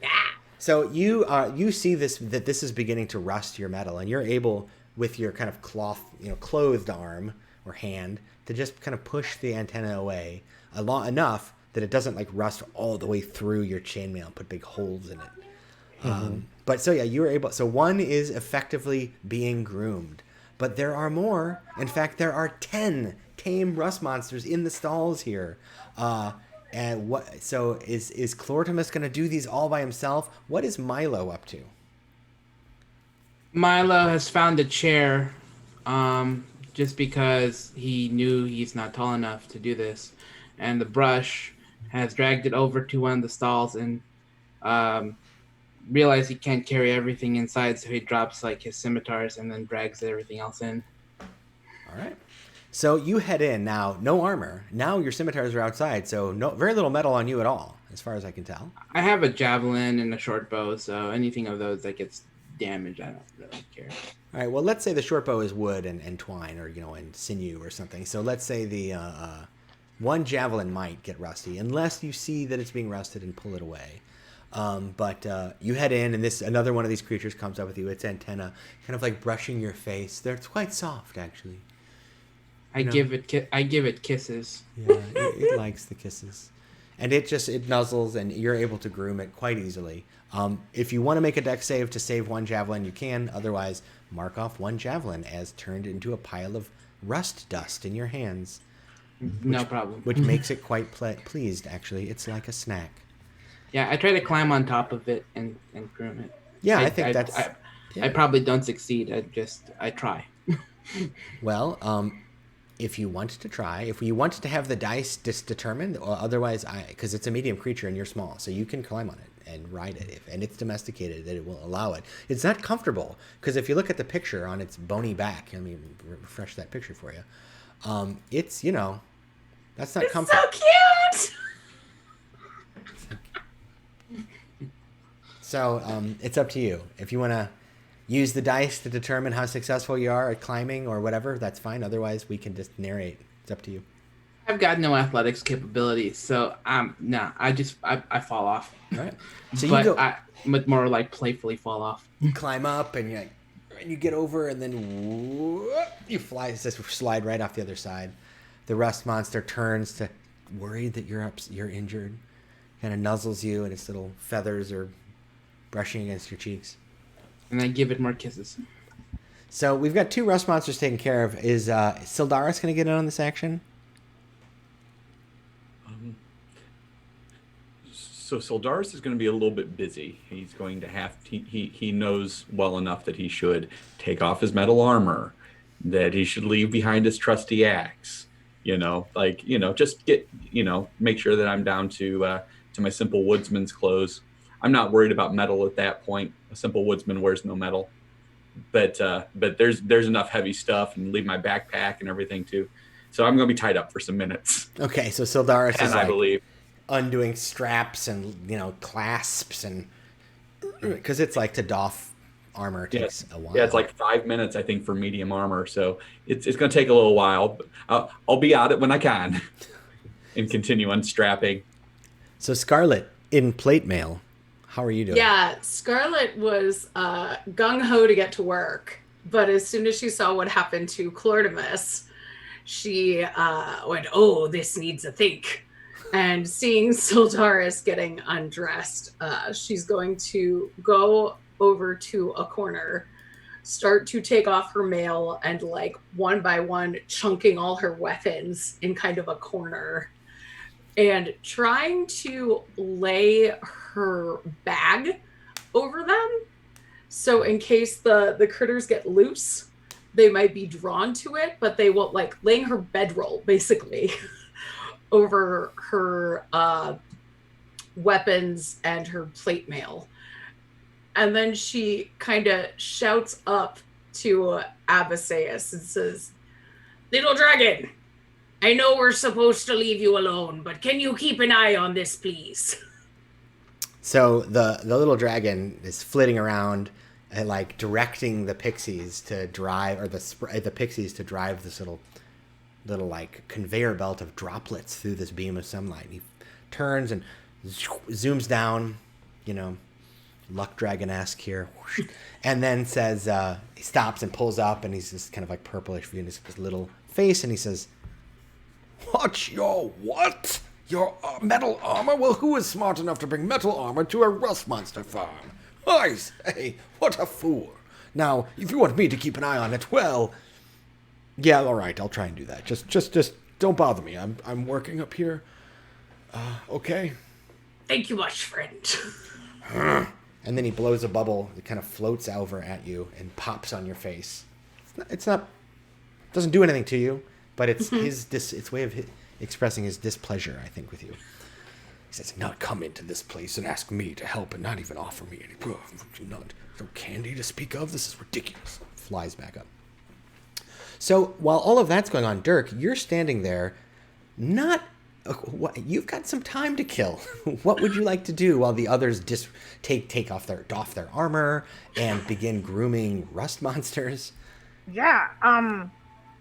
So you see that this is beginning to rust your metal, and you're able, with your kind of clothed arm or hand, to just kind of push the antenna away enough that it doesn't like rust all the way through your chainmail and put big holes in it. But so yeah, you were able. So one is effectively being groomed, but there are more. In fact, there are 10 tame rust monsters in the stalls here. And what? So is Clortimus going to do these all by himself? What is Milo up to?
Milo has found a chair, just because he knew he's not tall enough to do this, and the brush has dragged it over to one of the stalls and realized he can't carry everything inside, so he drops like his scimitars and then drags everything else in.
All right. So you head in now, no armor. Now your scimitars are outside, so very little metal on you at all, as far as I can tell.
I have a javelin and a short bow, so anything of those that gets damaged, I don't really care.
All right, well, let's say the short bow is wood and twine, or and sinew or something. So let's say the one javelin might get rusty, unless you see that it's being rusted and pull it away. But you head in, and another one of these creatures comes up with you. Its antenna kind of like brushing your face. It's quite soft, actually.
I give it kisses.
Yeah, it likes the kisses. and it nuzzles, and you're able to groom it quite easily. If you want to make a dex save to save one javelin, you can. Otherwise, mark off one javelin as turned into a pile of rust dust in your hands.
No problem.
Which makes it quite pleased, actually. It's like a snack.
Yeah, I try to climb on top of it and groom it.
Yeah, I think that's...
I probably don't succeed. I try.
Well, if you want to try, if you want to have the dice determined, or otherwise, because it's a medium creature and you're small, so you can climb on it and ride it, and it's domesticated, that it will allow it. It's not comfortable, because if you look at the picture on its bony back, let me refresh that picture for you. It's, that's not comfortable.
So cute!
So it's up to you. If you want to use the dice to determine how successful you are at climbing or whatever, that's fine. Otherwise, we can just narrate. It's up to you.
I've got no athletics capabilities, so no, I fall off.
All right. So
but
you go.
I would more like playfully fall off.
You climb up and you get over, and then whoop, you just slide right off the other side. The rust monster turns to worried that you're injured, kind of nuzzles you, and its little feathers are brushing against your cheeks.
And I give it more kisses.
So we've got 2 rust monsters taken care of. Is Sildaris going to get in on this action?
So Sildaris is going to be a little bit busy. He's going to he knows well enough that he should take off his metal armor, that he should leave behind his trusty axe. Just get, make sure that I'm down to my simple woodsman's clothes. I'm not worried about metal at that point. A simple woodsman wears no metal. But there's enough heavy stuff, and leave my backpack and everything too. So I'm going to be tied up for some minutes.
Okay, so Sildaris is
I believe
undoing straps and clasps, and because it's like to doff armor takes a while.
Yeah, it's like 5 minutes I think for medium armor, so it's going to take a little while. But I'll be at it when I can, and continue unstrapping.
So Scarlet in plate mail, how are you doing?
Yeah, Scarlet was gung-ho to get to work, but as soon as she saw what happened to Clortimus, she went, "Oh, this needs a think." And seeing Sildaris getting undressed, she's going to go over to a corner, start to take off her mail, and one by one chunking all her weapons in kind of a corner, and trying to lay her bag over them. So in case the critters get loose, they might be drawn to it, but they won't, laying her bedroll basically over her weapons and her plate mail. And then she kind of shouts up to Abysseus and says, "Little dragon, I know we're supposed to leave you alone, but can you keep an eye on this, please?"
So the little dragon is flitting around and directing the pixies to drive, or the pixies to drive this little conveyor belt of droplets through this beam of sunlight. He turns and zooms down, luck dragon-esque here, and then says, he stops and pulls up, and he's just kind of purplish view in his little face, and he says, "What's your what? Your metal armor? Well, who is smart enough to bring metal armor to a rust monster farm? I say, what a fool. Now, if you want me to keep an eye on it, well, yeah, all right, I'll try and do that. Just don't bother me. I'm working up here. Okay."
"Thank you much, friend."
And then he blows a bubble that kind of floats over at you and pops on your face. It's not doesn't do anything to you, but it's it's way of expressing his displeasure, I think, with you. He says, "Not come into this place and ask me to help and not even offer me any no candy to speak of. This is ridiculous." Flies back up. So while all of that's going on, Dirk, you're standing there, you've got some time to kill. What would you like to do while the others doff their armor and begin grooming rust monsters?
Yeah.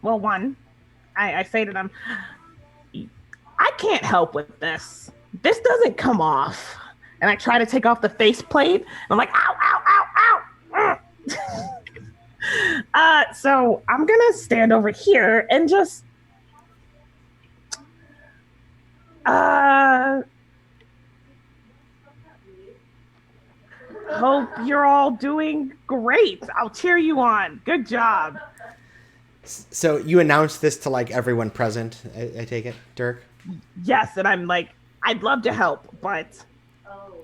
Well, one, I say to them, "I can't help with this. This doesn't come off." And I try to take off the faceplate. I'm like, "Ow, ow, ow, ow." So I'm gonna stand over here and just Hope you're all doing great. I'll cheer you on. Good job.
So you announced this to like everyone present, I take it, Dirk?
Yes, and I'm like, I'd love to help, but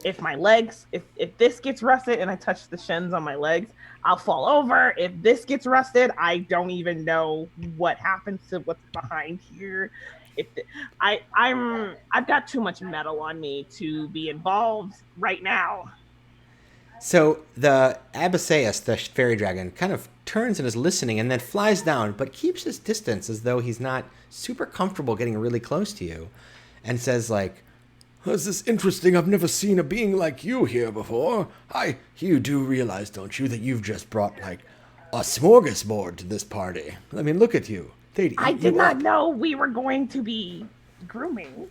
if my legs, if this gets rusted and I touch the shins on my legs, I'll fall over. If this gets rusted, I don't even know what happens to what's behind here. I've got too much metal on me to be involved right now.
So the Abysseus, the fairy dragon, kind of turns and is listening and then flies down, but keeps his distance as though he's not super comfortable getting really close to you, and says like,
"This is interesting. I've never seen a being like you here before. You do realize, don't you, that you've just brought, like, a smorgasbord to this party? I mean, look at you.
I did not know we were going to be grooming.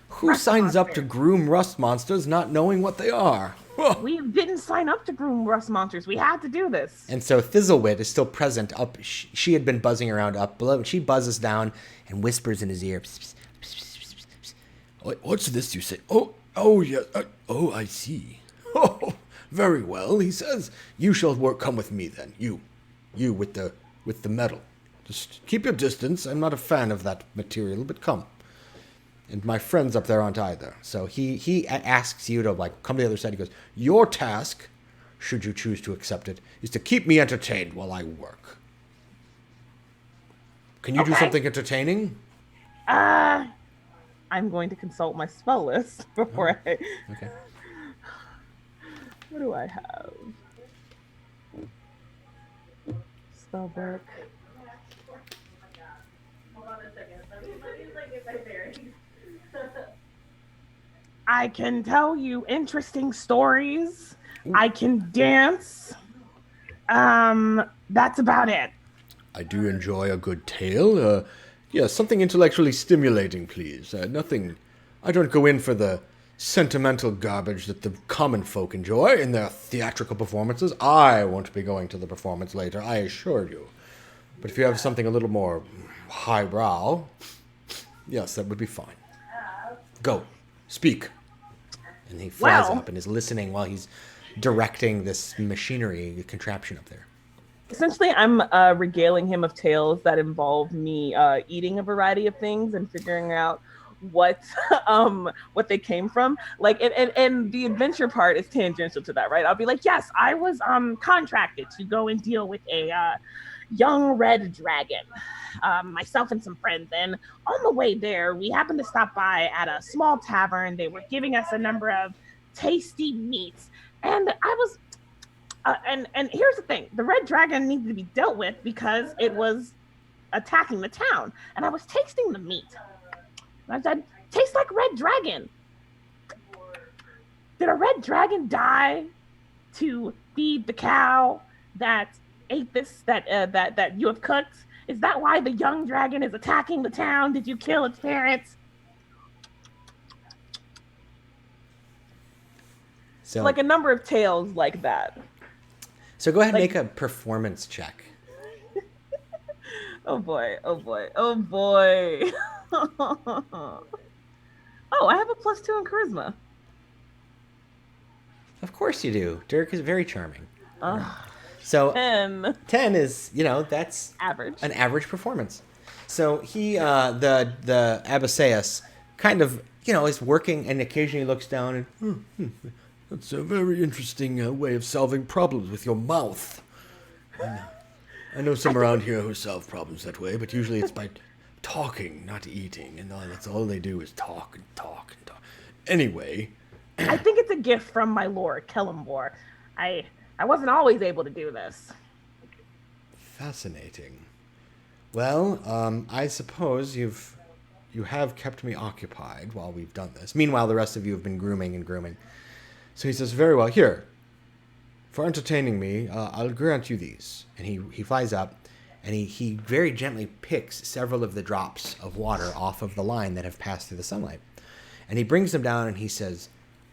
Who signs up to groom rust monsters not knowing what they are?
We didn't sign up to groom rust monsters. We had to do this.
And so Thizzlewit is still present up. She had been buzzing around up below. She buzzes down and whispers in his ear. Psst, psst, psst, psst.
What's this you say? Oh, yes. I see. Oh, very well. He says, you shall come with me then. You with the metal. Just keep your distance. I'm not a fan of that material, but come. And my friends up there aren't either. So he asks you to like come to the other side. He goes, your task, should you choose to accept it, is to keep me entertained while I work. Can you do something entertaining?
I'm going to consult my spell list before I...
Okay.
What do I have? Spellbook. Hold on a second. I can tell you interesting stories. I can dance. That's about it.
I do enjoy a good tale. Something intellectually stimulating, please. Nothing. I don't go in for the sentimental garbage that the common folk enjoy in their theatrical performances. I won't be going to the performance later, I assure you. But if you have something a little more highbrow, yes, that would be fine. Go. Speak. And he flies up and is listening while he's directing this machinery contraption up there.
Essentially, I'm regaling him of tales that involve me eating a variety of things and figuring out what they came from. Like, and the adventure part is tangential to that, right? I'll be like, yes, I was contracted to go and deal with a young red dragon, myself and some friends. And on the way there, we happened to stop by at a small tavern. They were giving us a number of tasty meats, and I was. And here's the thing: the red dragon needed to be dealt with because it was attacking the town. And I was tasting the meat. And I said, "Tastes like red dragon." Did a red dragon die to feed the cow that ate this that you have cooked? Is that why the young dragon is attacking the town? Did you kill its parents? So, like a number of tales like that.
So go ahead and make a performance check.
Oh boy, oh boy, oh boy. Oh, I have a +2 in charisma.
Of course you do. Dirk is very charming. So
10.
10 is, that's
average.
An average performance. So he, the Abysseus, kind of, is working and occasionally looks down and,
that's a very interesting way of solving problems with your mouth. I know some around here who solve problems that way, but usually it's by talking, not eating. And that's all they do is talk and talk and talk. Anyway.
I think it's a gift from my lord, Kellumbor. I wasn't always able to do this.
Fascinating. Well, I suppose you have kept me occupied while we've done this. Meanwhile, the rest of you have been grooming and grooming. So he says, very well, here, for entertaining me, I'll grant you these. And he flies up, and he very gently picks several of the drops of water off of the line that have passed through the sunlight. And he brings them down, and he says,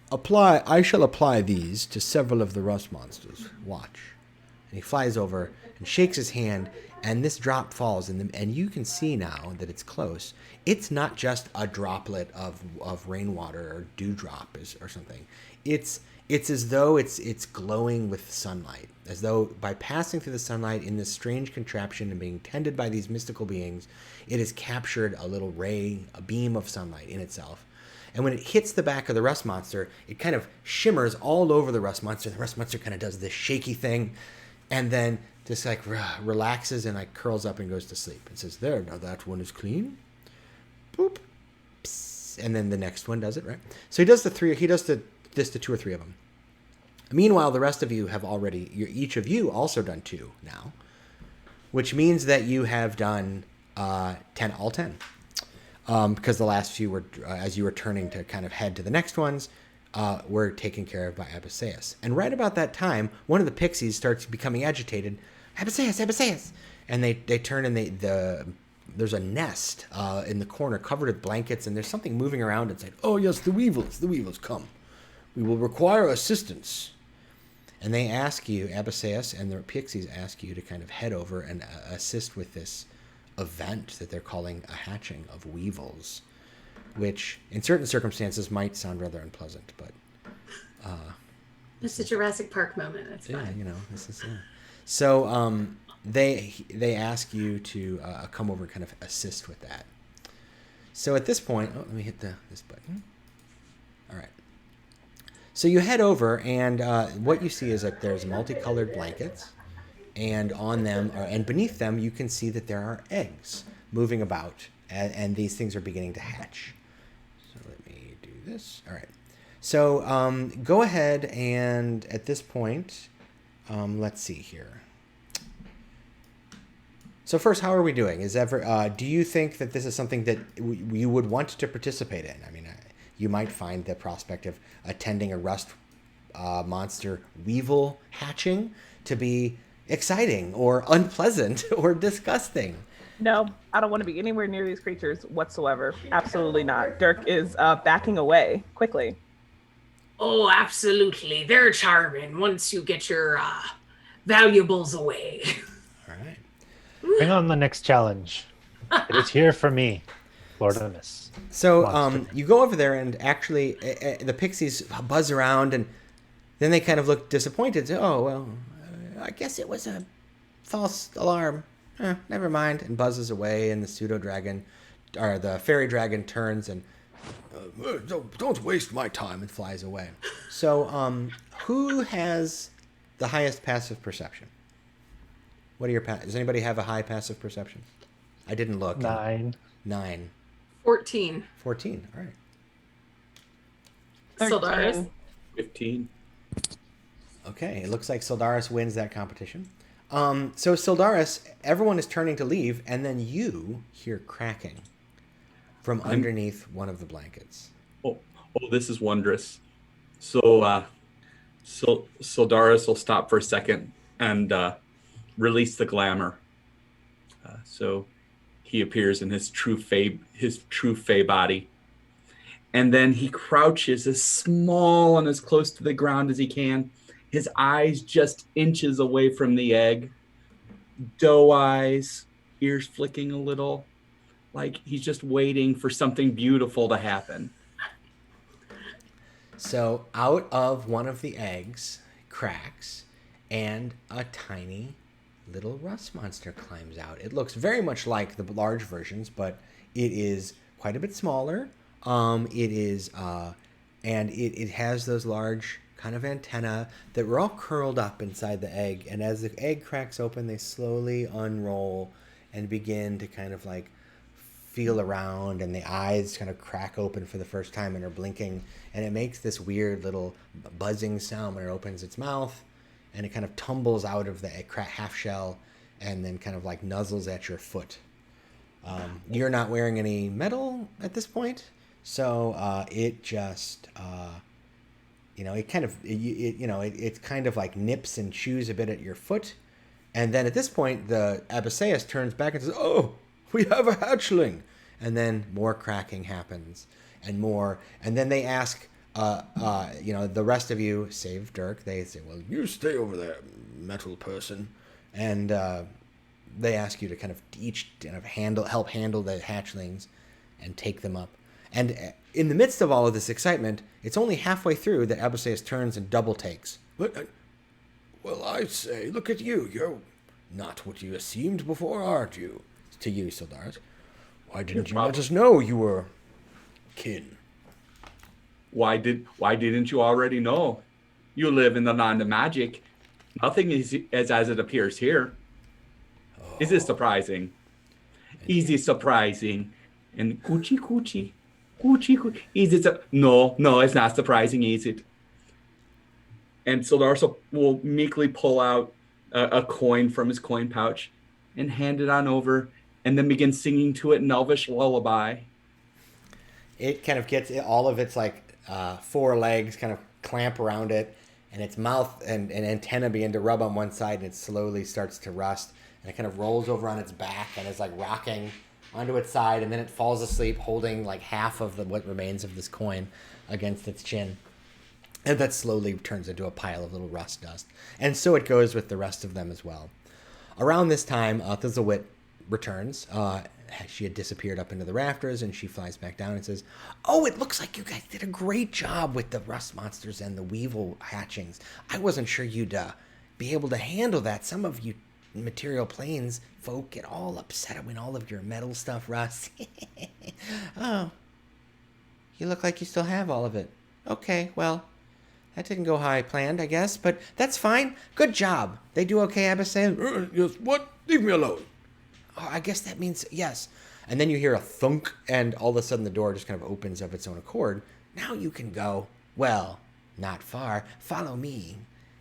I shall apply these to several of the rust monsters. Watch. And he flies over and shakes his hand, and this drop falls, and you can see now that it's close. It's not just a droplet of rainwater or dewdrop or something. It's It's as though it's glowing with sunlight, as though by passing through the sunlight in this strange contraption and being tended by these mystical beings, it has captured a little ray, a beam of sunlight in itself. And when it hits the back of the rust monster, it kind of shimmers all over the rust monster. The rust monster kind of does this shaky thing, and then just like relaxes and like curls up and goes to sleep. It says, "There, now that one is clean." Boop. Psst. And then the next one does it, right? So he does this to 2 or 3 of them. Meanwhile, the rest of you have already, each of you also done 2 now, which means that you have done 10, all 10. Because the last few were, as you were turning to kind of head to the next ones, were taken care of by Abysseus. And right about that time, one of the pixies starts becoming agitated. Abysseus, Abysseus! And they turn and there's a nest in the corner covered with blankets, and there's something moving around and said, "Oh yes, the weevils, come. We will require assistance." And they ask you, Abysseus and the pixies ask you to kind of head over and assist with this event that they're calling a hatching of weevils, which in certain circumstances might sound rather unpleasant, but
it's a Jurassic Park moment. That's
yeah,
fine.
this is so they ask you to come over and kind of assist with that. So at this point, let me hit this button. All right. So you head over, and what you see is that there's multicolored blankets, and on them, and beneath them, you can see that there are eggs moving about, and these things are beginning to hatch. So let me do this. All right. So go ahead, and at this point, let's see here. So first, how are we doing? Do you think that this is something that you would want to participate in? I mean, you might find the prospect of attending a rust monster weevil hatching to be exciting or unpleasant or disgusting.
No, I don't want to be anywhere near these creatures whatsoever. Absolutely not. Dirk is backing away quickly.
Oh, absolutely. They're charming once you get your valuables away.
All right.
Bring on the next challenge. It is here for me, Lord Amos.
So you go over there, and actually the pixies buzz around, and then they kind of look disappointed. Say, "Oh, well, I guess it was a false alarm. Never mind," and buzzes away, and the pseudo-dragon, or the fairy dragon, turns and, don't waste my time, and flies away. So who has the highest passive perception? What are your does anybody have a high passive perception? I didn't look.
9.
9.
14.
14. All right.
Sildaris.
15.
Okay, it looks like Sildaris wins that competition. So Sildaris, everyone is turning to leave, and then you hear cracking from underneath one of the blankets.
Oh, this is wondrous. So, Sildaris will stop for a second and release the glamour. So he appears in his true fey body, and then he crouches as small and as close to the ground as he can. His eyes just inches away from the egg. Doe eyes, ears flicking a little, like he's just waiting for something beautiful to happen.
So out of one of the eggs cracks, and a tiny little rust monster climbs out. It looks very much like the large versions, but it is quite a bit smaller. It has those large kind of antennae that were all curled up inside the egg. And as the egg cracks open, they slowly unroll and begin to kind of like feel around, and the eyes kind of crack open for the first time and are blinking. And it makes this weird little buzzing sound when it opens its mouth, and it kind of tumbles out of the half shell and then kind of like nuzzles at your foot. You're not wearing any metal at this point, so it just it kind of like nips and chews a bit at your foot. And then at this point, the Abysseus turns back and says, "Oh, we have a hatchling." And then more cracking happens and more. And then they ask, the rest of you, save Dirk, they say, "Well, you stay over there, metal person." And they ask you to kind of each kind of help handle the hatchlings and take them up. And in the midst of all of this excitement, it's only halfway through that Abusaeus turns and double takes.
Well, I say, look at you. You're not what you seemed before, aren't you?
To you, Sildaris.
Why didn't you let us know you were kin?
Why didn't you already know? You live in the land of magic. Nothing is as it appears here. Is it surprising? Is it surprising? And coochie coochie. Coochie coochie. Is it no, it's not surprising, is it? And Sildaris will meekly pull out a coin from his coin pouch and hand it on over, and then begin singing to it an elvish lullaby.
It kind of gets all of its like 4 legs kind of clamp around it, and its mouth and antenna begin to rub on one side, and it slowly starts to rust, and it kind of rolls over on its back and is like rocking onto its side, and then it falls asleep holding like half of what remains of this coin against its chin. And that slowly turns into a pile of little rust dust. And so it goes with the rest of them as well. Around this time, Thistlewood returns. She had disappeared up into the rafters, and she flies back down and says, "Oh, it looks like you guys did a great job with the rust monsters and the weevil hatchings. I wasn't sure you'd be able to handle that. Some of you material planes folk get all upset when all of your metal stuff rusts." "Oh, you look like you still have all of it. Okay, well, that didn't go how I planned, I guess, but that's fine. Good job. They do okay, Abusaeus?"
Yes, what? Leave me alone.
"Oh, I guess that means yes." And then you hear a thunk, and all of a sudden the door just kind of opens of its own accord. "Now you can go. Well, not far. Follow me."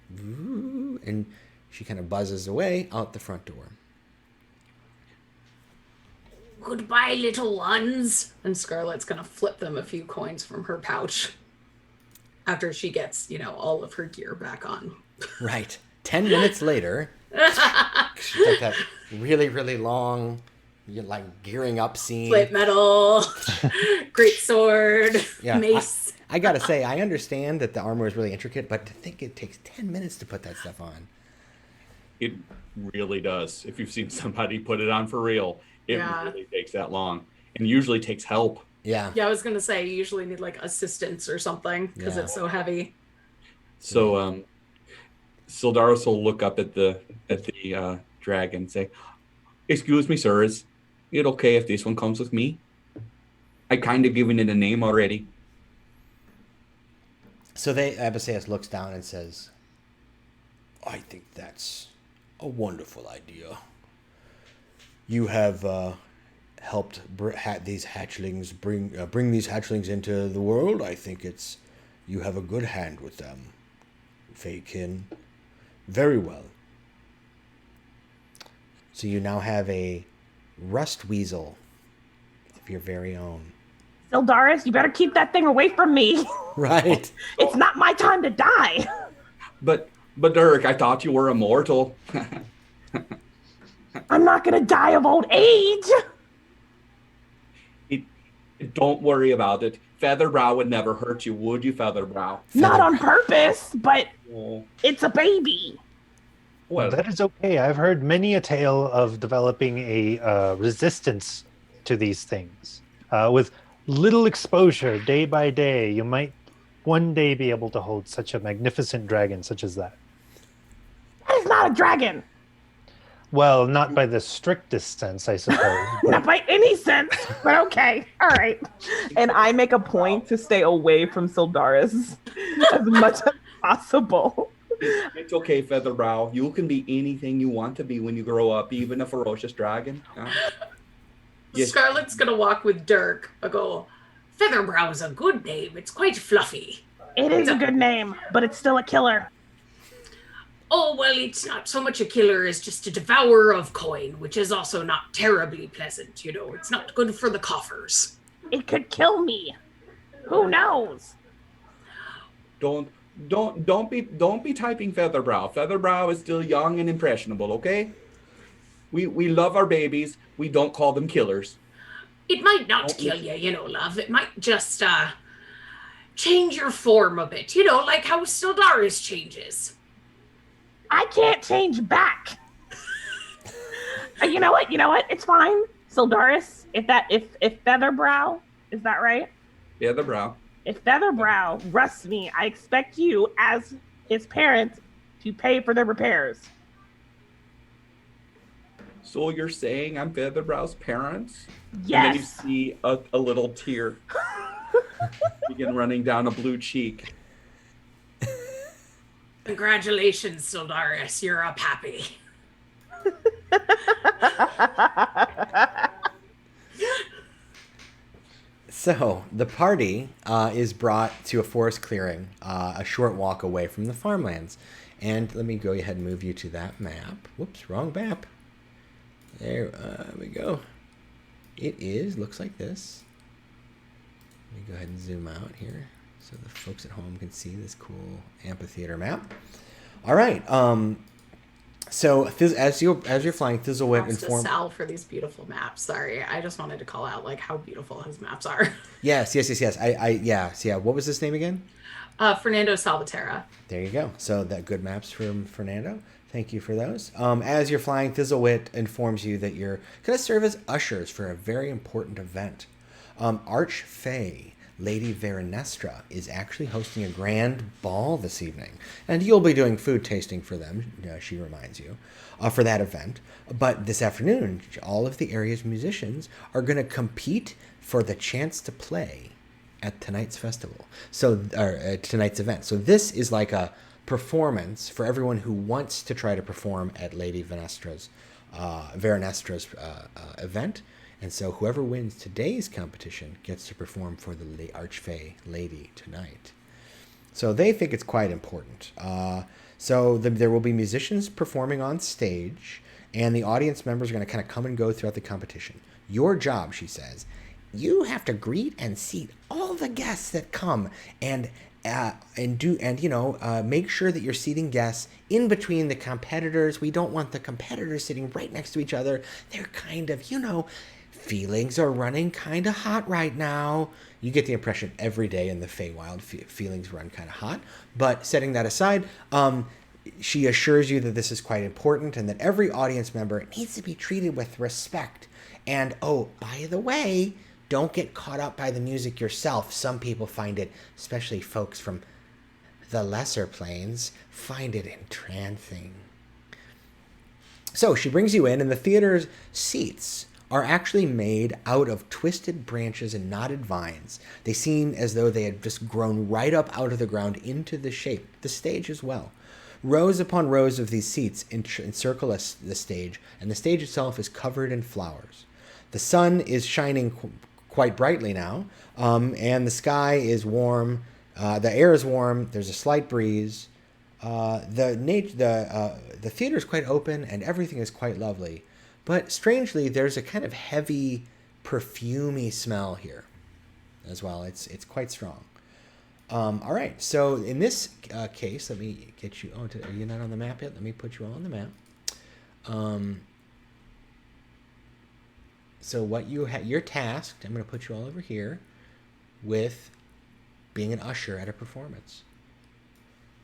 And she kind of buzzes away out the front door.
"Goodbye, little ones." And Scarlet's going to flip them a few coins from her pouch after she gets, all of her gear back on.
Right. 10 minutes later, she's like that really, really long, like gearing up scene.
Plate metal, great sword,
Yeah,
mace.
I gotta say, I understand that the armor is really intricate, but to think it takes 10 minutes to put that stuff on.
It really does. If you've seen somebody put it on for real, it really takes that long, and usually takes help.
Yeah.
Yeah, I was gonna say you usually need like assistance or something because it's so heavy.
So, Sildaris will look up at the dragon and say, "Excuse me, sir, is it okay if this one comes with me? I kind of given it a name already."
So Abusaeus looks down and says,
I think that's a wonderful idea. You have helped these hatchlings bring these hatchlings into the world. I think you have a good hand with them, Feykin. Very well.
So you now have a rust weasel of your very own.
Sildaris, you better keep that thing away from me.
Right.
It's not my time to die.
But Dirk, I thought you were immortal.
I'm not going to die of old age.
Don't worry about it. Featherbrow would never hurt you, would you, Featherbrow?
Not on purpose, but
Oh.
it's a baby.
Well,
That is okay. I've heard many a tale of developing a resistance to these things. With little exposure day by day, you might one day be able to hold such a magnificent dragon such as that.
That is not a dragon.
Well, not by the strictest sense, I suppose.
Not by any sense, but okay. All right. And I make a point to stay away from Sildaris as much as possible.
it's okay, Featherbrow. You can be anything you want to be when you grow up, even a ferocious dragon. Yes.
Scarlet's gonna walk with Dirk. I go, Featherbrow is a good name. It's quite fluffy.
It is a good name, but it's still a killer.
Oh, well, it's not so much a killer as just a devourer of coin, which is also not terribly pleasant, It's not good for the coffers.
It could kill me. Who knows?
Don't be typing Featherbrow. Featherbrow is still young and impressionable, okay? We love our babies. We don't call them killers.
It might not kill you, love. It might just change your form a bit, like how Sildaris changes.
I can't change back. You know what? It's fine. Sildaris, if Featherbrow, is that right?
Featherbrow.
If Featherbrow rusts me, I expect you, as his parent, to pay for the repairs.
So you're saying I'm Featherbrow's parents?
Yes.
And then you see a little tear begin running down a blue cheek.
Congratulations, Sildarius. You're a pappy.
So the party is brought to a forest clearing, a short walk away from the farmlands. And let me go ahead and move you to that map. Whoops, wrong map. There we go. It looks like this. Let me go ahead and zoom out here so the folks at home can see this cool amphitheater map. All right. So as you're flying, Thizzlewit
informed Sal for these beautiful maps. Sorry, I just wanted to call out like how beautiful his maps are.
Yes. Yeah. What was his name again?
Fernando Salvatierra.
There you go. So that good maps from Fernando. Thank you for those. As you're flying, Thizzlewit informs you that you're going to serve as ushers for a very important event. Archfey Lady Veronestra is actually hosting a grand ball this evening, and you'll be doing food tasting for them, she reminds you, for that event. But this afternoon, all of the area's musicians are going to compete for the chance to play at tonight's festival. Tonight's event. So this is like a performance for everyone who wants to try to perform at Lady Veronestra's event. And so whoever wins today's competition gets to perform for the Archfey Lady tonight. So they think it's quite important. There will be musicians performing on stage, and the audience members are going to kind of come and go throughout the competition. Your job, she says, you have to greet and seat all the guests that come, and make sure that you're seating guests in between the competitors. We don't want the competitors sitting right next to each other. They're kind of, feelings are running kind of hot right now. You get the impression every day in the Feywild feelings run kind of hot. But setting that aside, she assures you that this is quite important and that every audience member needs to be treated with respect. And, oh, by the way, don't get caught up by the music yourself. Some people find it, especially folks from the lesser planes, find it entrancing. So she brings you in, and the theater's seats are actually made out of twisted branches and knotted vines. They seem as though they had just grown right up out of the ground into the shape, the stage as well. Rows upon rows of these seats encircle the stage, and the stage itself is covered in flowers. The sun is shining quite brightly now, and the sky is warm. The air is warm. There's a slight breeze. The theater is quite open, and everything is quite lovely. But strangely, there's a kind of heavy, perfumey smell here as well. It's quite strong. All right. So in this case, let me get you. Oh, are you not on the map yet? Let me put you all on the map. So what you're tasked. I'm going to put you all over here with being an usher at a performance.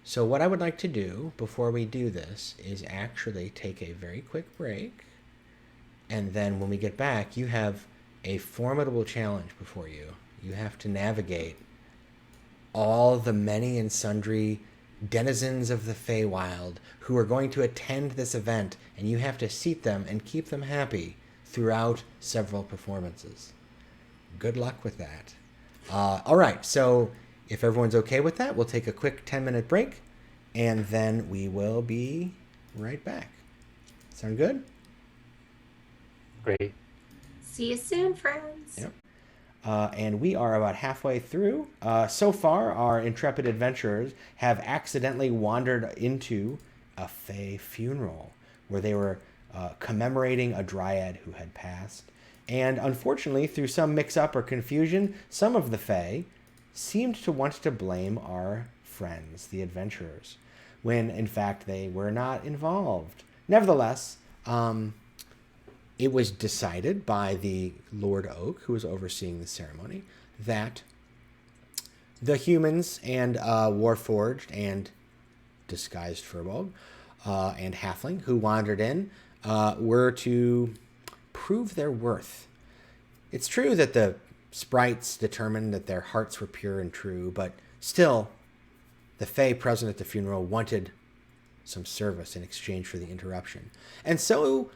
So what I would like to do before we do this is actually take a very quick break. And then when we get back, you have a formidable challenge before you. You have to navigate all the many and sundry denizens of the Feywild who are going to attend this event, and you have to seat them and keep them happy throughout several performances. Good luck with that. All right, so if everyone's okay with that, we'll take a quick 10-minute break, and then we will be right back. Sound good?
Great.
See you soon, friends.
Yep. And we are about halfway through. So far, our intrepid adventurers have accidentally wandered into a Fey funeral where they were commemorating a dryad who had passed. And unfortunately, through some mix-up or confusion, some of the Fey seemed to want to blame our friends, the adventurers, when in fact they were not involved. Nevertheless, it was decided by the Lord Oak, who was overseeing the ceremony, that the humans and Warforged and disguised Furbolg and Halfling who wandered in were to prove their worth. It's true that the sprites determined that their hearts were pure and true, but still, the Fae present at the funeral wanted some service in exchange for the interruption. And so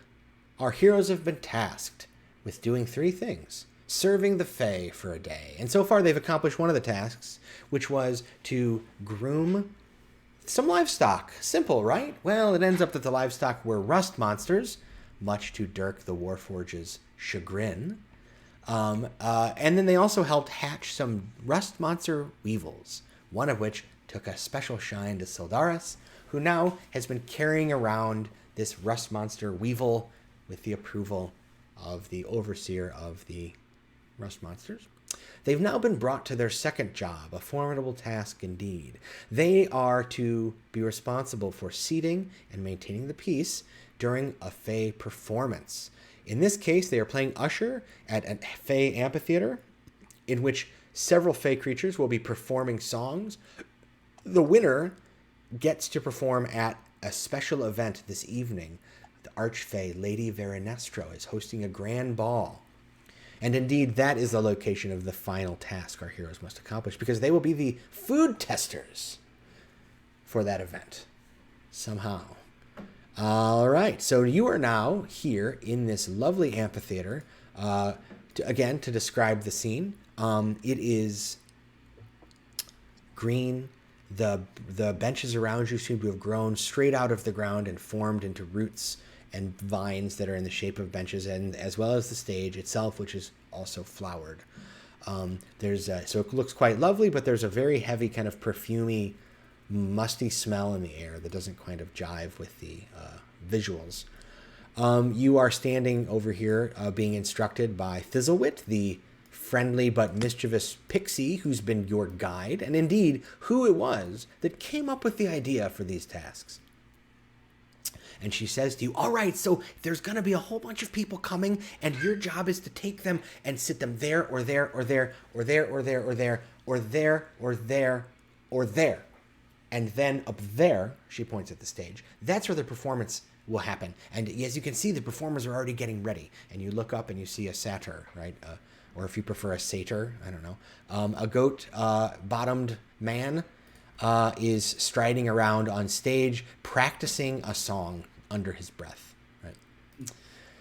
our heroes have been tasked with doing 3 things. Serving the Fae for a day. And so far they've accomplished one of the tasks, which was to groom some livestock. Simple, right? Well, it ends up that the livestock were rust monsters, much to Dirk the Warforge's chagrin. And then they also helped hatch some rust monster weevils, one of which took a special shine to Sildaris, who now has been carrying around this rust monster weevil with the approval of the overseer of the rust monsters. They've now been brought to their second job, a formidable task indeed. They are to be responsible for seating and maintaining the peace during a Fae performance. In this case, they are playing Usher at a Fae amphitheater in which several Fae creatures will be performing songs. The winner gets to perform at a special event this evening. The Archfey Lady Veronestro is hosting a grand ball. And indeed, that is the location of the final task our heroes must accomplish, because they will be the food testers for that event, somehow. All right, so you are now here in this lovely amphitheater. To describe the scene, it is green. The benches around you seem to have grown straight out of the ground and formed into roots and vines that are in the shape of benches, and as well as the stage itself, which is also flowered. So it looks quite lovely, but there's a very heavy kind of perfumey, musty smell in the air that doesn't kind of jive with the visuals. You are standing over here being instructed by Thizzlewit, the friendly but mischievous pixie who's been your guide, and indeed who it was that came up with the idea for these tasks. And she says to you, all right, so there's going to be a whole bunch of people coming, and your job is to take them and sit them there or there or there or there or there or there or there or there or there. And then up there, she points at the stage, that's where the performance will happen. And as you can see, the performers are already getting ready. And you look up and you see a satyr, right? Or if you prefer a satyr, I don't know. A goat-bottomed man is striding around on stage, practicing a song under his breath. Right.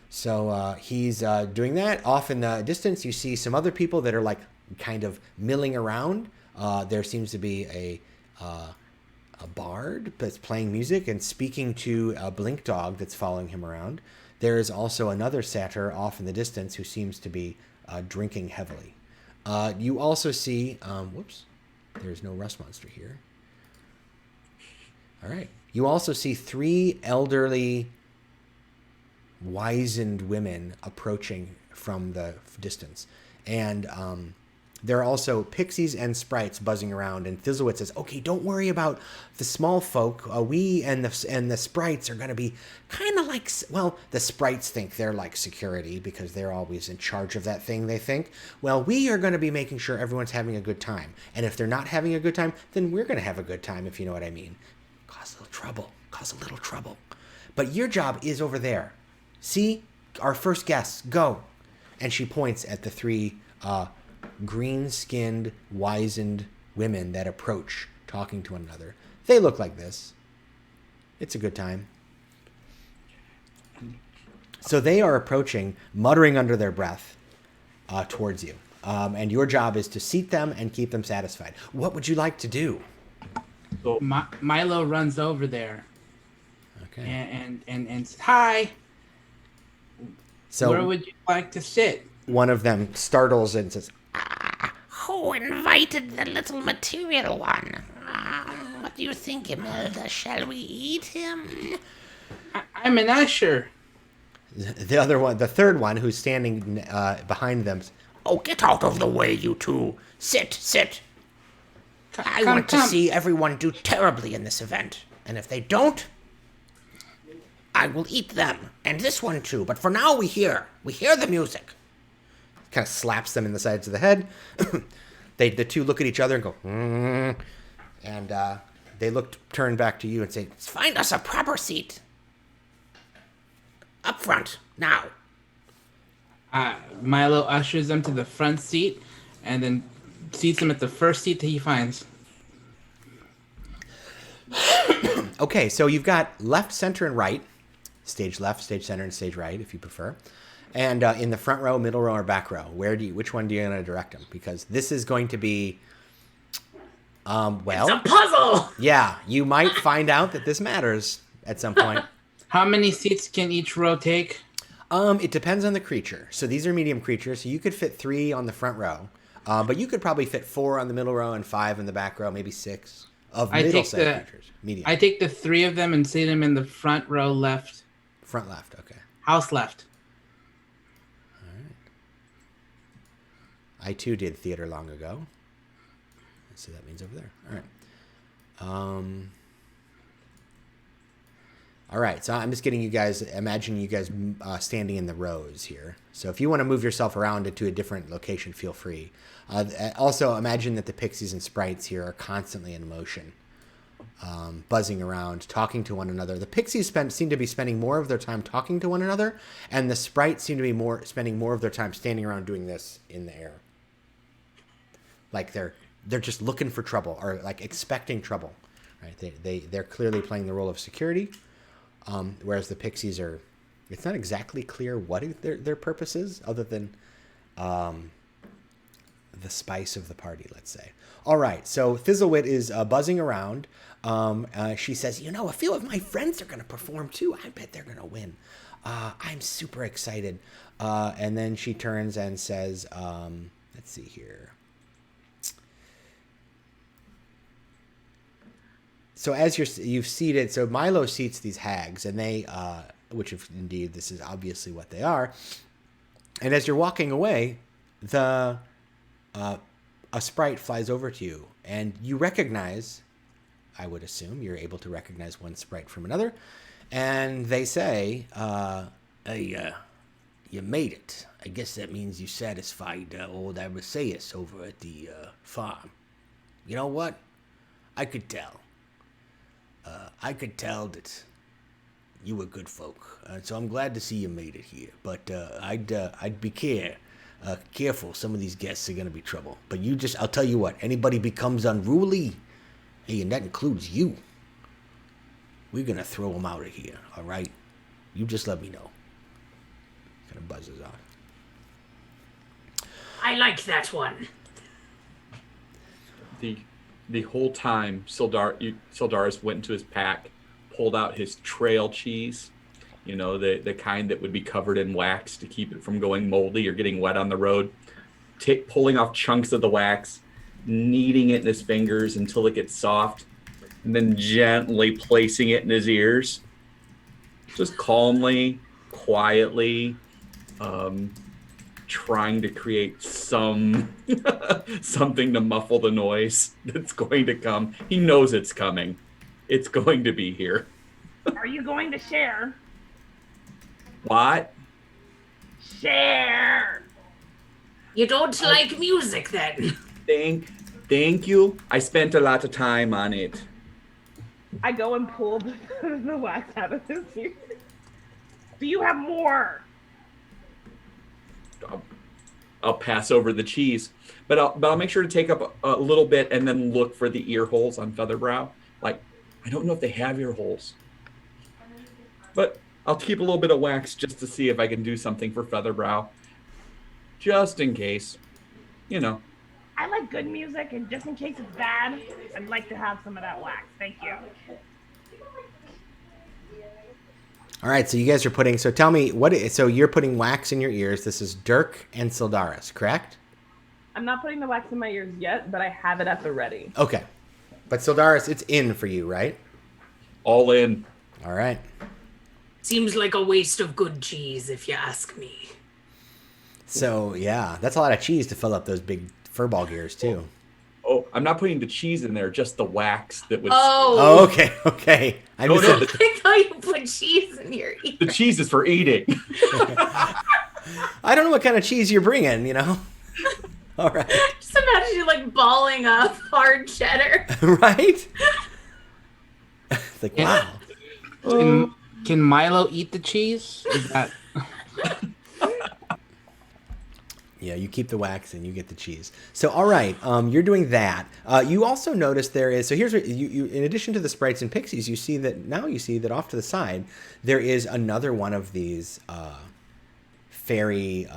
So he's doing that. Off in the distance, you see some other people that are like kind of milling around. There seems to be a bard that's playing music and speaking to a blink dog that's following him around. There is also another satyr off in the distance who seems to be drinking heavily. You also see, there's no rust monster here. All right. You also see 3 elderly, wizened women approaching from the distance. And there are also pixies and sprites buzzing around. And Thizzlewit says, okay, don't worry about the small folk. We and the sprites are going to be kind of like, well, the sprites think they're like security because they're always in charge of that thing, they think. Well, we are going to be making sure everyone's having a good time. And if they're not having a good time, then we're going to have a good time, if you know what I mean. Cause a little trouble. But your job is over there. See? Our first guests. Go. And she points at the 3 green-skinned, wizened women that approach, talking to one another. They look like this. It's a good time. So they are approaching, muttering under their breath, towards you. And your job is to seat them and keep them satisfied. What would you like to do?
So Milo runs over there.
Okay.
And says, hi.
So
where would you like to sit?
One of them startles and says,
Who invited the little material one? What do you think, Imelda? Shall we eat him?
I'm an usher.
The other one, the third one, who's standing behind them.
Oh, get out of the way, you two. Sit. I want to see everyone do terribly in this event. And if they don't, I will eat them. And this one too. But for now, we hear the music.
Kind of slaps them in the sides of the head. The 2 look at each other and go, and they turn back to you and say,
find us a proper seat. Up front, now.
Milo ushers them to the front seat. and then seats him at the first seat that he finds.
Okay, so you've got left, center, and right. Stage left, stage center, and stage right, if you prefer. And in the front row, middle row, or back row, which one do you want to direct them? Because this is going to be, well,
It's a puzzle.
yeah, you might find out that this matters at some point.
How many seats can each row take?
It depends on the creature. So these are medium creatures, so you could fit 3 on the front row, but you could probably fit 4 on the middle row and 5 in the back row, maybe 6 of middle-sized creatures. Medium.
I take the 3 of them and seat them in the front row left.
Front left, okay.
House left.
I too did theater long ago. Let's see, that means over there. All right. All right, so I'm just getting you guys, imagine you guys standing in the rows here. So if you want to move yourself around to a different location, feel free. Also, imagine that the pixies and sprites here are constantly in motion, buzzing around, talking to one another. The pixies seem to be spending more of their time talking to one another, and the sprites seem to be spending more of their time standing around doing this in the air. Like they're just looking for trouble, or like expecting trouble, right? They're clearly playing the role of security, whereas the pixies are. It's not exactly clear what their purpose is, other than the spice of the party, let's say. All right, so Fizzlewit is buzzing around. She says, a few of my friends are going to perform too. I bet they're going to win. I'm super excited. And then she turns and says, let's see here. So as you've seated, so Milo seats these hags, and they, which if indeed this is obviously what they are. And as you're walking away, a sprite flies over to you, and you recognize, I would assume, you're able to recognize one sprite from another, and they say,
Hey, you made it. I guess that means you satisfied old Arisaeus over at the farm. You know what? I could tell. I could tell that you were good folk, so I'm glad to see you made it here. But I'd be careful. Some of these guests are gonna be trouble. But I'll tell you what. Anybody becomes unruly, hey, and that includes you. We're gonna throw them out of here. All right? You just let me know. Kind of buzzes off.
I like that one.
The whole time, Sildaris went into his pack, pulled out his trail cheese, the kind that would be covered in wax to keep it from going moldy or getting wet on the road, pulling off chunks of the wax, kneading it in his fingers until it gets soft, and then gently placing it in his ears. Just calmly, quietly, trying to create something to muffle the noise that's going to come. He knows it's coming. It's going to be here.
Are you going to share?
What?
Share!
You don't like music then?
Thank you. I spent a lot of time on it.
I go and pull the wax out of his ear. Do you have more?
I'll pass over the cheese, but I'll make sure to take up a little bit and then look for the ear holes on Featherbrow. Like, I don't know if they have ear holes, but I'll keep a little bit of wax just to see if I can do something for Featherbrow, just in case,
I like good music, and just in case it's bad, I'd like to have some of that wax. Thank you.
all right, so you guys are putting, so tell me, so you're putting wax in your ears. This is Dirk and Sildaris, correct?
I'm not putting the wax in my ears yet, but I have it at the ready.
Okay. But Sildaris, it's in for you, right?
All in.
All right.
Seems like a waste of good cheese, if you ask me.
So, yeah, that's a lot of cheese to fill up those big furball gears, too.
Oh, I'm not putting the cheese in there, just the wax that would...
Oh, okay.
I thought you put cheese in your ear.
The cheese is for eating.
I don't know what kind of cheese you're bringing, All right.
Just imagine you like balling up hard cheddar.
Right? It's like, wow.
Can Milo eat the cheese? Is that...
Yeah, you keep the wax and you get the cheese. So, all right, you're doing that. You also notice there is, so here's what you in addition to the sprites and pixies, you see that off to the side, there is another one of these fairy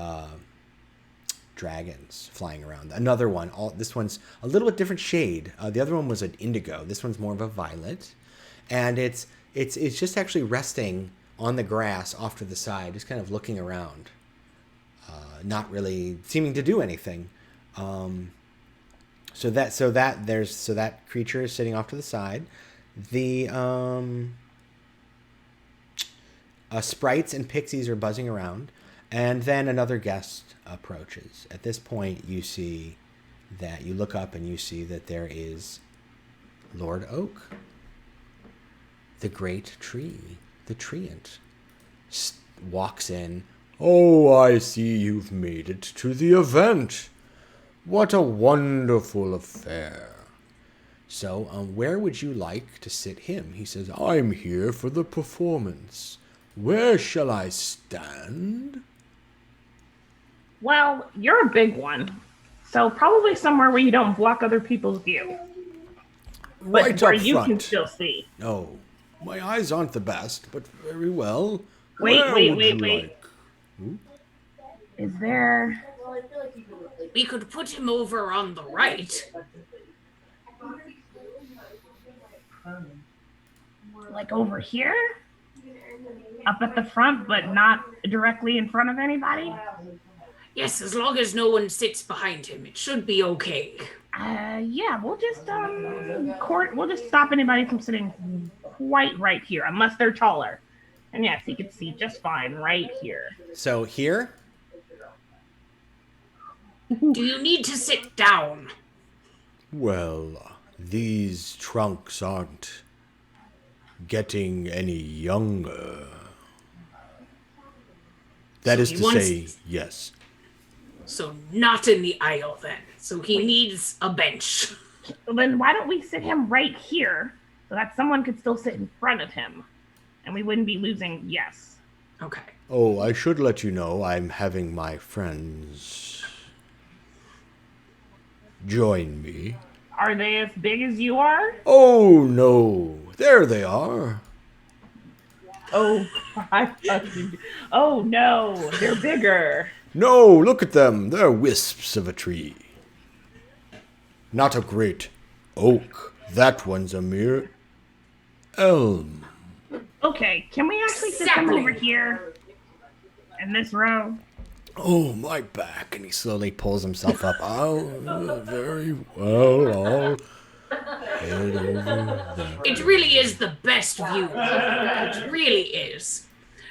dragons flying around. Another one. This one's a little bit different shade. The other one was an indigo. This one's more of a violet, and it's just actually resting on the grass off to the side, just kind of looking around, not really seeming to do anything. So that creature is sitting off to the side. The sprites and pixies are buzzing around. And then another guest approaches. At this point, you look up and you see that there is Lord Oak, the great tree, the treant, walks in.
Oh, I see you've made it to the event. What a wonderful affair.
So, where would you like to sit him? He says,
I'm here for the performance. Where shall I stand?
Well, you're a big one, so probably somewhere where you don't block other people's view. But
Right
where
up
you
front.
can still see.
Oh, my eyes aren't the best, but very well.
Wait.
Like?
Is there...
We could put him over on the right.
Like over here? Up at the front, but not directly in front of anybody?
Yes, as long as no one sits behind him, it should be okay.
Yeah, we'll just we'll just stop anybody from sitting quite right here, unless they're taller. And yes, he can see just fine right here.
so here?
Do you need to sit down?
Well, these trunks aren't getting any younger. That
So
is
he
to
wants-
say, yes.
So not in the aisle then. So he needs a bench.
Well, then why don't we sit him right here so that someone could still sit in front of him, and we wouldn't be losing yes.
Okay.
Oh, I should let you know I'm having my friends join me.
Are they as big as you are?
Oh, no. There they are.
Oh, oh no, they're bigger.
No, look at them. They're wisps of a tree. Not a great oak. That one's a mere elm.
Okay, can we actually sit them over
Sapling.
here in this row?
Oh, my back.
And he slowly pulls himself up.
Very well. I'll head over there.
It really is the best view. It really is.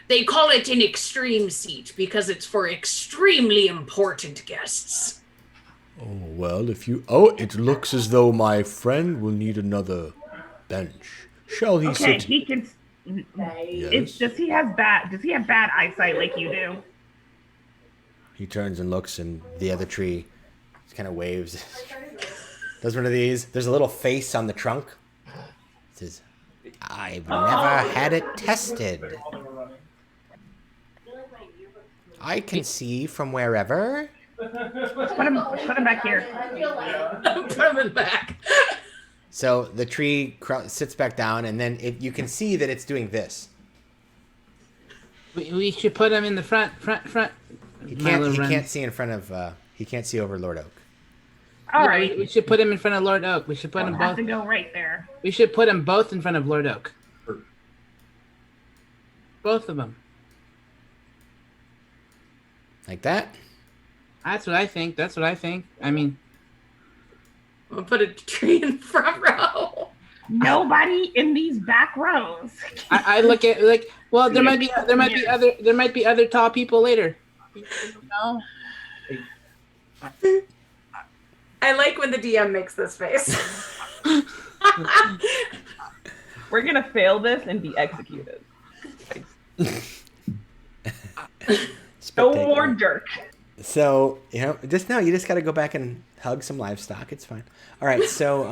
They call it an extreme seat because it's for extremely important guests.
Oh, well, if you... Oh, it looks as though my friend will need another bench. Shall he
Okay,
sit...
he can.
Yes.
Does he have bad eyesight like you do?
He turns and looks, and the other tree kind of waves. Does one of these. There's a little face on the trunk. It says, I've never had it tested. I can see from wherever.
Put him back here.
Put him in the back.
So the tree sits back down, and then you can see that it's doing this.
We should put him in the front.
He
Milo runs.
can't see in front of. He can't see over Lord Oak.
All
Yeah,
right,
we should put him in front of Lord Oak. We should put
we'll
them
have
both.
to go right there.
We should put them both in front of Lord Oak. Both of them.
Like that.
That's what I think. I mean,
We'll put a tree in front row.
Nobody in these back rows.
I look at like. Well, there might be other tall people later. No.
I like when the DM makes this face.
We're gonna fail this and be executed. No more jerk.
So you just got to go back and hug some livestock. It's fine. All right. So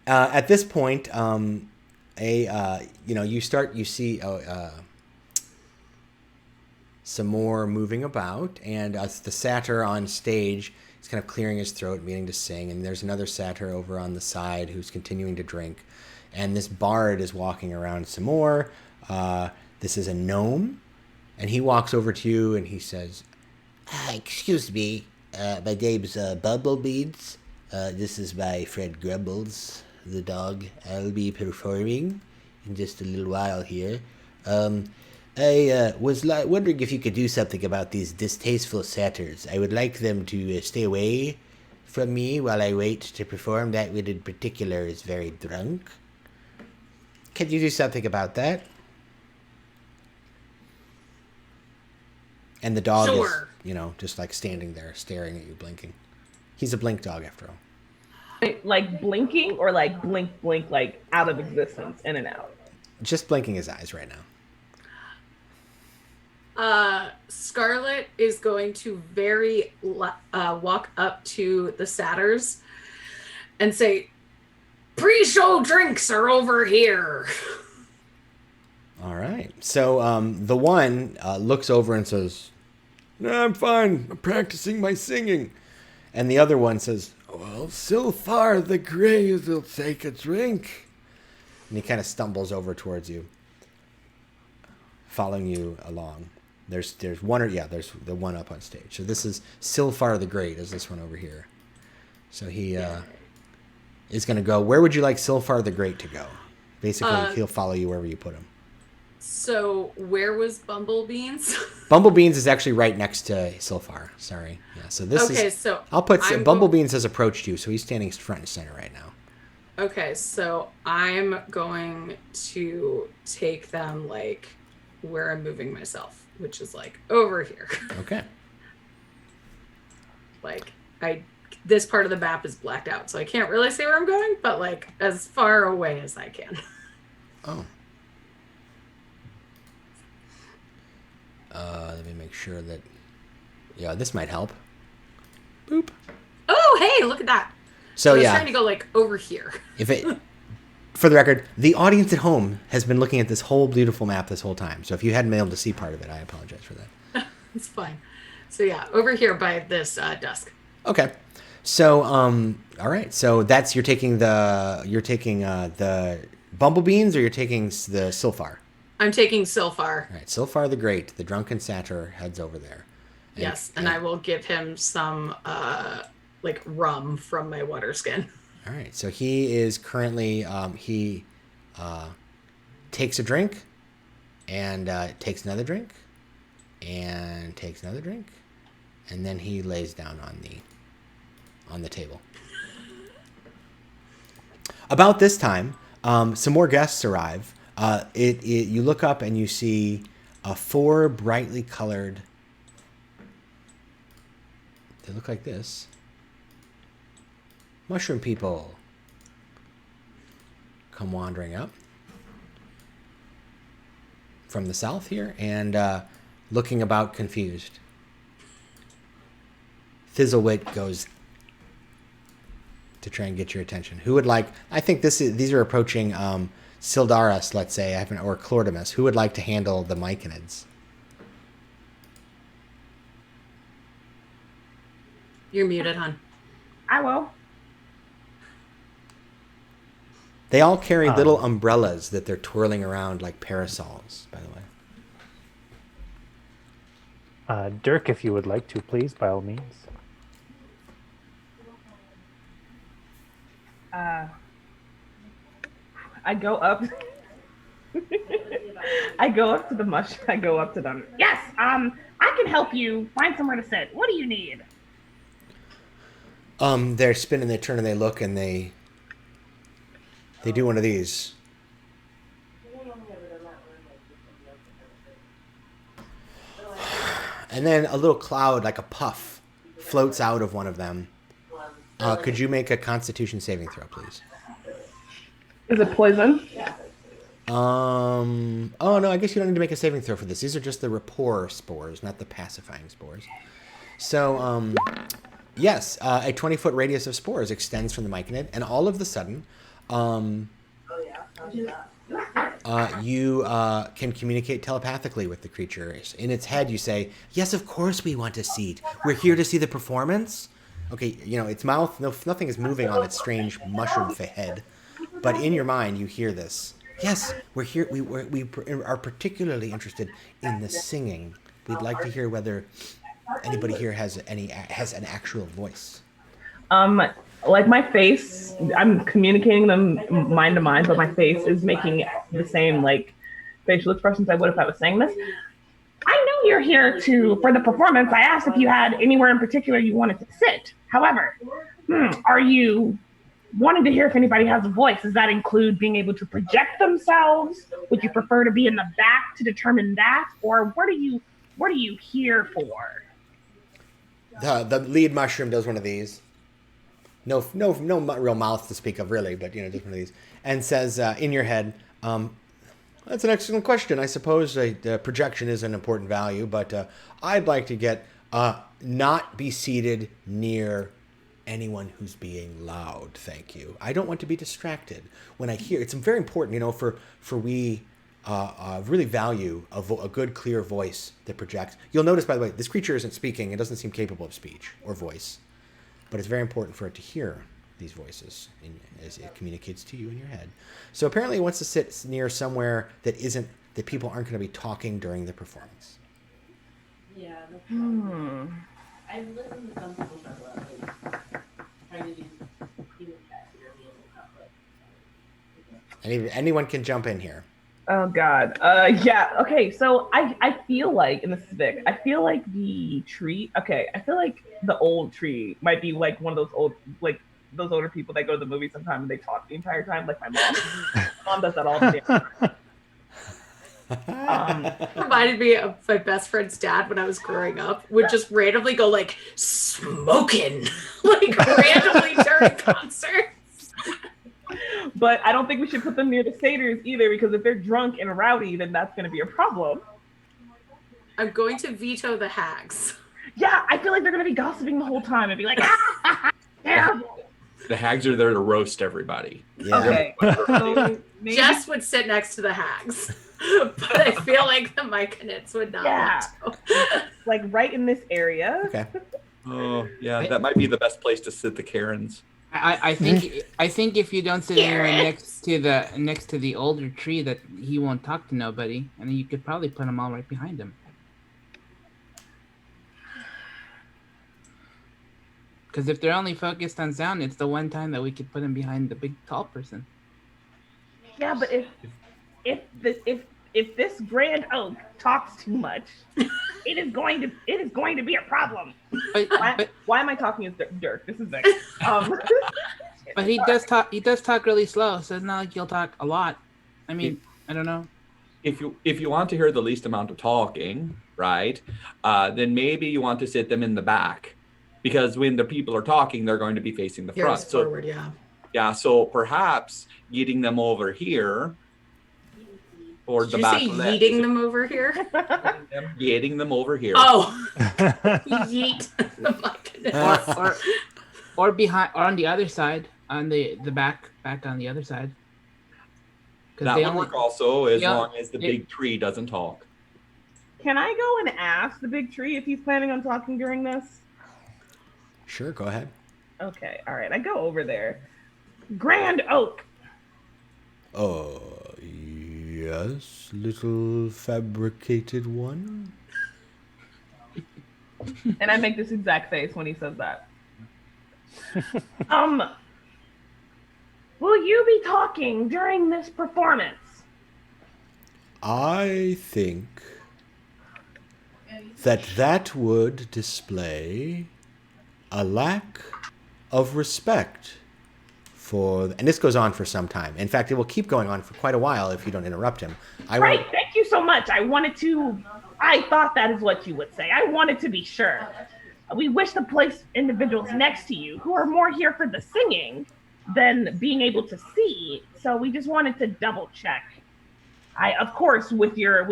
at this point, you see some more moving about, and the satyr on stage is kind of clearing his throat, meaning to sing, and there's another satyr over on the side who's continuing to drink, and this bard is walking around some more. This is a gnome, and he walks over to you and he says,
Excuse me, my name's Bumblebeans. This is my friend Grumbles, the dog. I'll be performing in just a little while here. I was wondering if you could do something about these distasteful satyrs. I would like them to stay away from me while I wait to perform. That one in particular is very drunk.
Can you do something about that? And the dog
Sure.
is, just like standing there staring at you, blinking. He's a blink dog after all.
Like blinking or like blink, like out of existence, in and out?
Just blinking his eyes right now.
Scarlet is going to walk up to the satyrs and say, pre-show drinks are over here.
All right. So the one looks over and says, "No, I'm fine. I'm practicing my singing." And the other one says, "Well, so far the Greys will take a drink." And he kind of stumbles over towards you, following you along. There's one there's the one up on stage. So this is Silfar the Great, is this one over here. So he is going to go. Where would you like Silfar the Great to go? Basically, he'll follow you wherever you put him.
So where was Bumblebeans?
Bumblebeans is actually right next to Silfar. Sorry. Yeah. So this is.
Okay, so
I'll put Bumblebeans has approached you, so he's standing front and center right now.
Okay, so I'm going to take them like where I'm moving myself, which is like over here.
Okay.
Like this part of the map is blacked out, so I can't really see where I'm going, but like as far away as I can.
Oh. Let me make sure that. Yeah, this might help. Boop.
Oh, hey, look at that.
So
I was
yeah.
trying to go like over here.
For the record, the audience at home has been looking at this whole beautiful map this whole time. So if you hadn't been able to see part of it, I apologize for that.
It's fine. So yeah, over here by this dusk.
Okay. So all right. So that's you're taking the Bumblebeans, or you're taking the Silfar.
I'm taking Silfar.
All right. Silfar the Great, the drunken satyr, heads over there.
And I will give him some like rum from my water skin.
All right. So he is currently he takes a drink, and takes another drink, and takes another drink, and then he lays down on the table. About this time, some more guests arrive. You look up and you see 4 brightly colored. They look like this. Mushroom people come wandering up from the south here and looking about confused. Thizzlewit goes to try and get your attention. Who would like? I think these are approaching Sildaris, let's say, or Chlordamus. Who would like to handle the Myconids?
You're muted, hon.
I will.
They all carry little umbrellas that they're twirling around like parasols, by the way.
Dirk, if you would like to, please, by all means.
I go up. I go up to the mush. I go up to them. Yes, I can help you find somewhere to sit. What do you need?
They're spinning, they turn and they look, and they do one of these. And then a little cloud, like a puff, floats out of one of them. Could you make a Constitution saving throw, please?
Is it poison?
Oh no, I guess you don't need to make a saving throw for this. These are just the rapport spores, not the pacifying spores. So, yes, a 20-foot radius of spores extends from the Myconid, and all of the sudden, You can communicate telepathically with the creature. In its head, you say, "Yes, of course we want a seat. We're here to see the performance." Okay, its mouth, nothing is moving on its strange mushroom head, but in your mind, you hear this. "Yes, we're here. We are particularly interested in the singing. We'd like to hear whether anybody here has an actual voice."
Like my face, I'm communicating them mind to mind, but my face is making the same like facial expressions I would if I was saying this. "I know you're here for the performance. I asked if you had anywhere in particular you wanted to sit. However, are you wanting to hear if anybody has a voice? Does that include being able to project themselves? Would you prefer to be in the back to determine that? Or what are you here for?"
The lead mushroom does one of these. No real mouth to speak of, really, but just one of these, and says in your head, "That's an excellent question. I suppose the projection is an important value, but I'd like to get not be seated near anyone who's being loud. Thank you. I don't want to be distracted when I hear. It's very important, for we really value a good, clear voice that projects. You'll notice, by the way, this creature isn't speaking. It doesn't seem capable of speech or voice. But it's very important for it to hear these voices as it communicates to you in your head. So apparently it wants to sit near somewhere that people aren't going to be talking during the performance.
Yeah. I've listened to some people talk about trying to do human cat here.
Anyone can jump in here.
Oh God. Yeah. Okay. So I feel like, and this is Vic, I feel like the tree. Okay. I feel like the old tree might be like one of those those older people that go to the movie sometime and they talk the entire time, like my mom. My mom does that all the time.
Reminded me of my best friend's dad when I was growing up. Would just randomly go like smoking, like randomly during concerts.
But I don't think we should put them near the satyrs either, because if they're drunk and rowdy, then that's going to be a problem.
I'm going to veto the hags.
Yeah, I feel like they're going to be gossiping the whole time and be like, terrible.
The hags are there to roast everybody.
Yeah.
Okay. So maybe...
Jess would sit next to the hags, but I feel like the Myconids would not.
Yeah. Like right in this area.
Okay.
Oh, yeah, that might be the best place to sit the Karens.
I think if you don't sit anywhere next to the older tree, that he won't talk to nobody, and then you could probably put them all right behind him. Because if they're only focused on sound, it's the one time that we could put them behind the big tall person.
Yeah, but if this grand oak talks too much, it is going to be a problem. Why am I talking as Dirk? This is Vic.
But he does talk. He does talk really slow, so it's not like he'll talk a lot. I mean, I don't know.
If you want to hear the least amount of talking, right, then maybe you want to sit them in the back, because when the people are talking, they're going to be facing the front.
Forward, yeah.
Yeah, so perhaps getting them over here, or the back.
Did you say yeeting them over here?
Yeeting them over here.
Oh, yeet. Oh my goodness.
Or behind, or on the other side, on the back on the other side.
That would work also, as long as the big tree doesn't talk.
Can I go and ask the big tree if he's planning on talking during this?
Sure, go ahead.
Okay, all right. I go over there. Grand Oak.
Oh, yes, little fabricated one.
And I make this exact face when he says that. Will you be talking during this performance?
I think that would display a lack of respect for, and this goes on for some time. In fact, it will keep going on for quite a while if you don't interrupt him.
Right, thank you so much. I thought that is what you would say. I wanted to be sure. We wish to place individuals next to you who are more here for the singing than being able to see. So we just wanted to double check. Of course, with your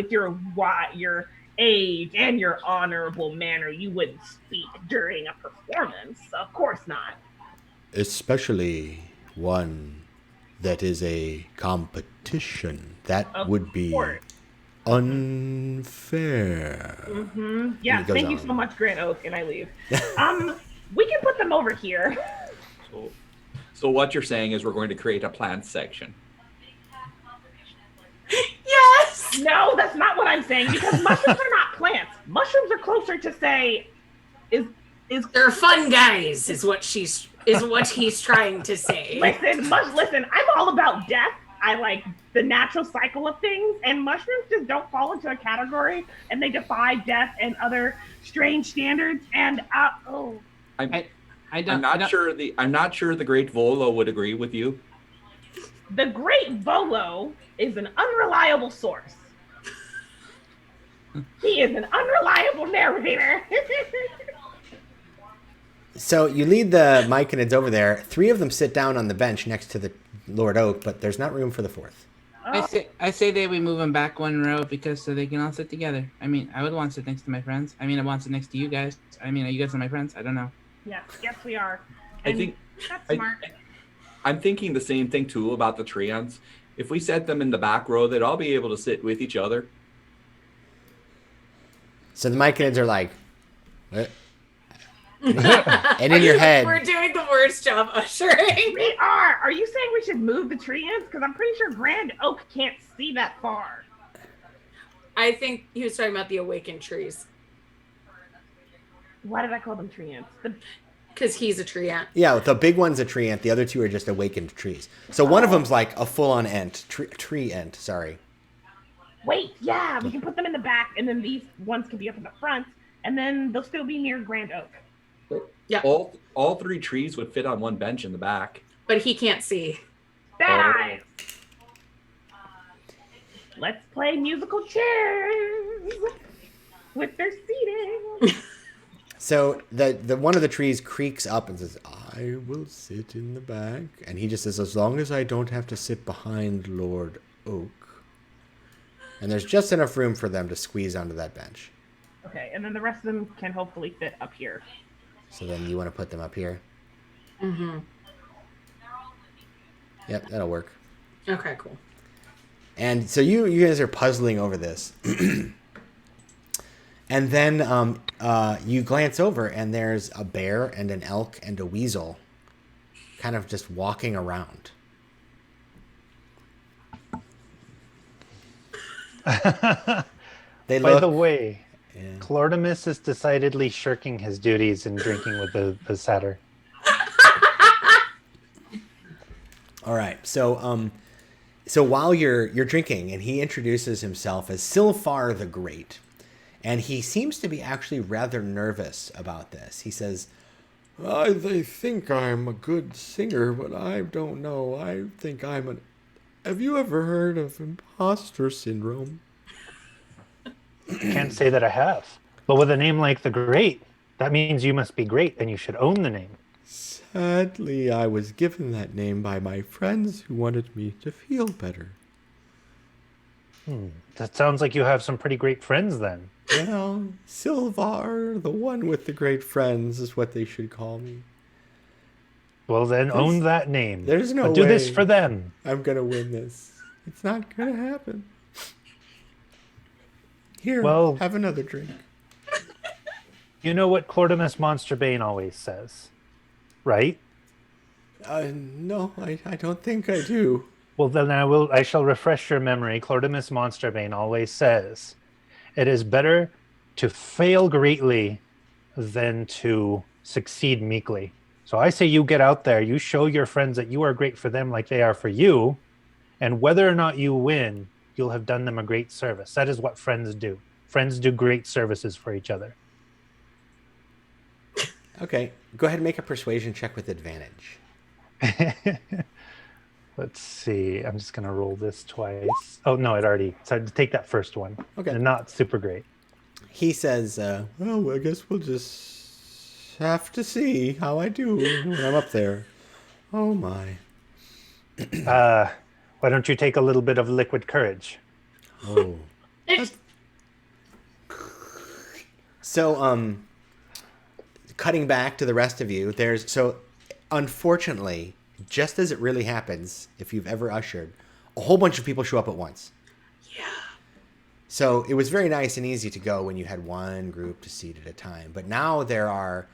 age and your honorable manner, you wouldn't speak during a performance. Of course not.
Especially one that is a competition. That
Of
would be
course.
unfair.
Yeah,
And he goes
thank you
on.
so much, Grant Oak, and I leave. We can put them over here.
So what you're saying is we're going to create a plants section.
Yes.
No, that's not what I'm saying, because mushrooms are not plants. Mushrooms are closer to say is
They're fun guys, is what he's trying to say.
listen, I'm all about death. I like the natural cycle of things, and mushrooms just don't fall into a category, and they defy death and other strange standards. And
I'm not sure the Great Volo would agree with you.
the Great Volo is an unreliable source. He is an unreliable narrator.
So you lead the Myconids over there. 3 of them sit down on the bench next to the Lord Oak, but there's not room for the 4th.
I say that we move them back 1 row because so they can all sit together. I mean, I would want to sit next to my friends. I mean, I want to sit next to you guys. I mean, are you guys are my friends? I don't know.
Yes, we are.
I think
That's smart.
I'm thinking the same thing too about the Treants. If we set them in the back row, they'd all be able to sit with each other.
So the Myconids are like, what? And in your head,
We're doing the worst job ushering.
We are. Are you saying we should move the treants? Because I'm pretty sure Grand Oak can't see that far.
I think he was talking about the awakened trees.
Why did I call them treants?
Because he's a treant.
yeah, the big one's a tree ant. The other 2 are just awakened trees. So one of them's like a full-on ant, tree ant. Sorry.
Wait, yeah, we can put them in the back, and then these ones can be up in the front, and then they'll still be near Grand Oak.
Yeah.
All 3 trees would fit on one bench in the back.
But he can't see.
Bad eyes. Let's play musical chairs with their seating.
So the one of the trees creaks up and says, I will sit in the back. And he just says, as long as I don't have to sit behind Lord Oak. And there's just enough room for them to squeeze onto that bench.
Okay, and then the rest of them can hopefully fit up here.
So then you want to put them up here?
Mm-hmm.
Yep, that'll work.
Okay, cool.
And so you guys are puzzling over this. And then you glance over and there's a bear and an elk and a weasel kind of just walking around. They
By
look,
the way,
yeah.
Clortimus is decidedly shirking his duties and drinking with the satyr.
All right. So while you're drinking, and he introduces himself as Silfar the Great, and he seems to be actually rather nervous about this. He says,
They think I'm a good singer, but I don't know. I think I'm an... Have you ever heard of imposter syndrome?
Can't say that I have. But with a name like the Great, that means you must be great and you should own the name.
Sadly, I was given that name by my friends who wanted me to feel better.
That sounds like you have some pretty great friends then.
Well, Silvar, the one with the great friends, is what they should call me.
Well, then own that name.
There's no
But do this
way
for them.
I'm gonna win this. It's not gonna happen. Here,
Well-
have another drink.
You know what Clortimus Monsterbane always says, right?
No, I don't think I do.
Well, then I shall refresh your memory. Clortimus Monsterbane always says, it is better to fail greatly than to succeed meekly. So I say you get out there, you show your friends that you are great for them like they are for you, and whether or not you win, you'll have done them a great service. That is what friends do. Friends do great services for each other.
okay, go ahead and make a persuasion check with advantage.
Let's see. I'm just going to roll this twice. Oh, no, it already. So I'd take that first one.
Okay.
And not super great.
He says,
Well, I guess we'll just have to see how I do when I'm up there. Oh, my.
Why don't you take a little bit of liquid courage?
Oh.
So, cutting back to the rest of you, unfortunately, just as it really happens, if you've ever ushered, a whole bunch of people show up at once.
Yeah.
So it was very nice and easy to go when you had one group to seat at a time. But now there are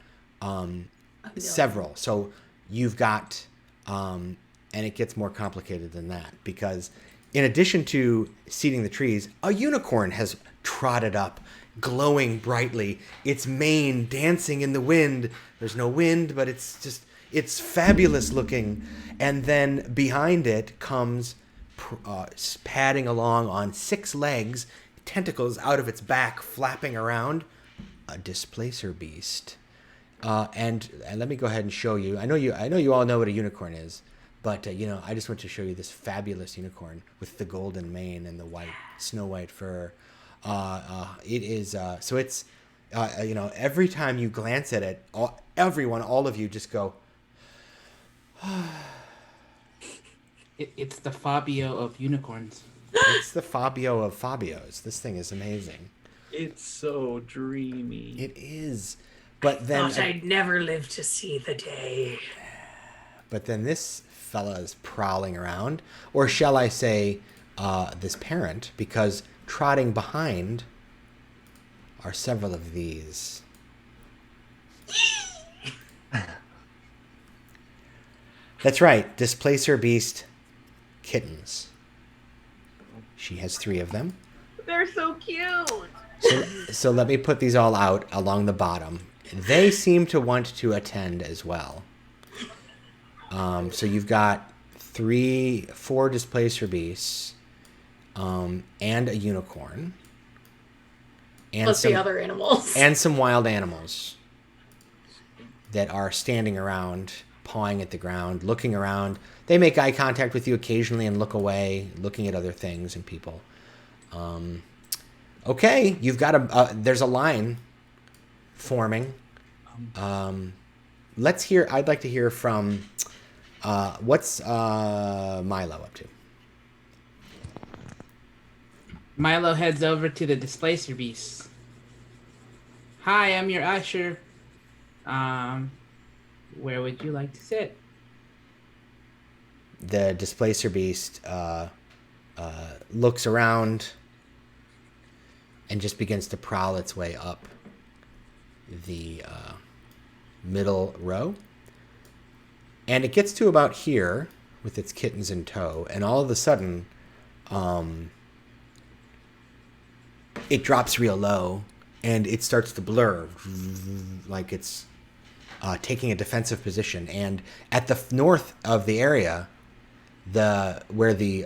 several. So you've got, and it gets more complicated than that, because in addition to seating the trees, a unicorn has trotted up, glowing brightly, its mane dancing in the wind. There's no wind, but it's fabulous looking. And then behind it comes padding along on 6 legs, tentacles out of its back, flapping around, a displacer beast. And let me go ahead and show you. I know you all know what a unicorn is, but I just want to show you this fabulous unicorn with the golden mane and the white, snow white fur. It is so it's every time you glance at it, all of you just go.
It's the Fabio of unicorns.
It's the Fabio of Fabios. This thing is amazing.
It's so dreamy.
It is. But then
Thought I'd never live to see the day.
But then this fella is prowling around, or shall I say, this parent, because trotting behind are several of these. That's right, displacer beast kittens. She has 3 of them.
They're so cute.
So let me put these all out along the bottom. They seem to want to attend as well. So you've got 4 displacer beasts, and a unicorn, and
Plus the other animals.
and some wild animals that are standing around, pawing at the ground, looking around. They make eye contact with you occasionally and look away, looking at other things and people. Okay, you've got there's a line forming. Let's hear. I'd like to hear from. What's Milo up to?
Milo heads over to the displacer beast. Hi, I'm your usher. Where would you like to sit?
The displacer beast looks around and just begins to prowl its way up the middle row. And it gets to about here with its kittens in tow, and all of a sudden, it drops real low, and it starts to blur, like it's taking a defensive position. And at the north of the area, where the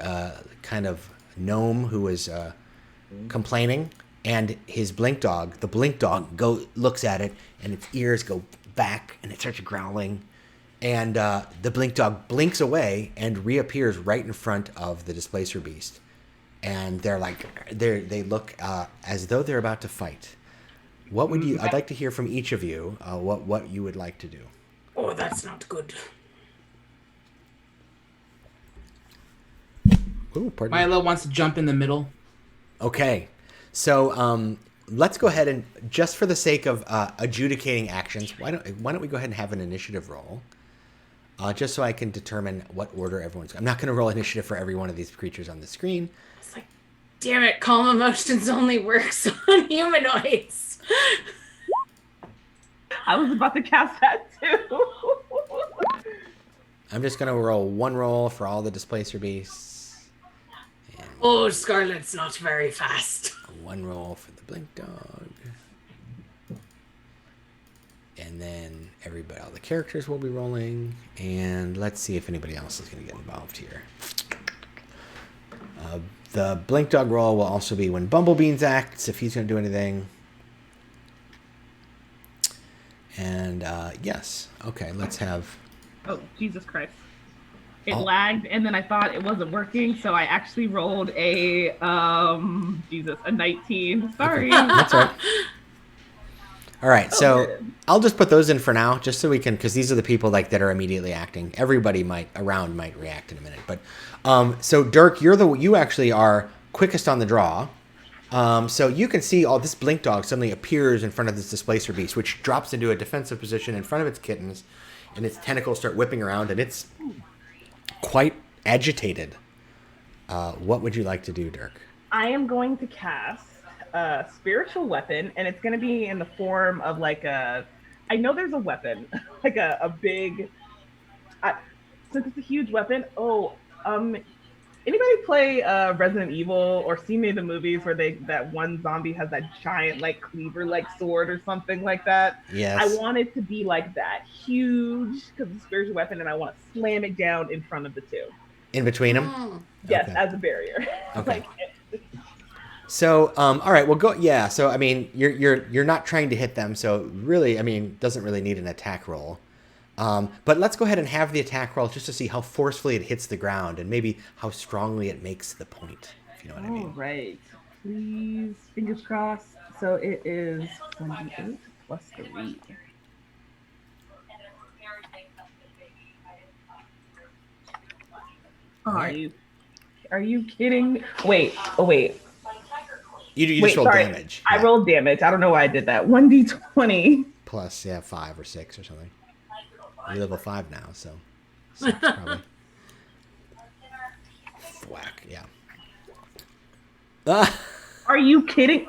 kind of gnome who was complaining, and his blink dog, the blink dog looks at it, and its ears go back, and it starts growling. And the blink dog blinks away and reappears right in front of the displacer beast. And they look as though they're about to fight. What would you? I'd like to hear from each of you what you would like to do.
Oh, that's not good.
Ooh, pardon me.
Milo wants to jump in the middle.
Okay, so let's go ahead and, just for the sake of adjudicating actions, why don't we go ahead and have an initiative roll? Just so I can determine what order everyone's. I'm not going to roll initiative for every one of these creatures on the screen.
It's like, damn it, calm emotions only works on humanoids.
I was about to cast that too.
I'm just going to roll one roll for all the displacer beasts. And
Oh, Scarlet's not very fast.
one roll for the blink dog. And then all the characters will be rolling. And let's see if anybody else is going to get involved here. The blink dog roll will also be when Bumblebeans acts, if he's going to do anything. And yes. Okay, let's have...
Oh, Jesus Christ. It lagged, and then I thought it wasn't working, so I actually rolled a 19. Sorry.
Okay, that's all right. All right, so I'll just put those in for now, just so we can, because these are the people that are immediately acting. Everybody might react in a minute, but so Dirk, you actually are quickest on the draw. So you can see all this blink dog suddenly appears in front of this displacer beast, which drops into a defensive position in front of its kittens, and its tentacles start whipping around, and it's quite agitated. What would you like to do, Dirk?
I am going to cast a spiritual weapon, and it's going to be in the form of like a. I know there's a weapon, like a big. Since it's a huge weapon. Anybody play Resident Evil or seen any of the movies where that one zombie has that giant like cleaver like sword or something like that?
Yes.
I want it to be like that, huge, because it's a spiritual weapon, and I want to slam it down in front of the two.
In between them?
Oh.
Yes,
Okay.
as a barrier.
Okay. So, all right, well, go. Yeah. So, I mean, you're not trying to hit them, so really, I mean, doesn't really need an attack roll. But let's go ahead and have the attack roll just to see how forcefully it hits the ground and maybe how strongly it makes the point, if you know what I
All
mean.
right. Please, fingers crossed. So it is 1d8 plus 3. Are you kidding? Wait. Oh, wait.
You just roll
sorry.
damage.
I
Yeah.
rolled damage. I don't know why I did that. 1d20.
Plus, 5 or 6 or something. You're level 5 now, so 6 probably. Whack, yeah.
Are you kidding?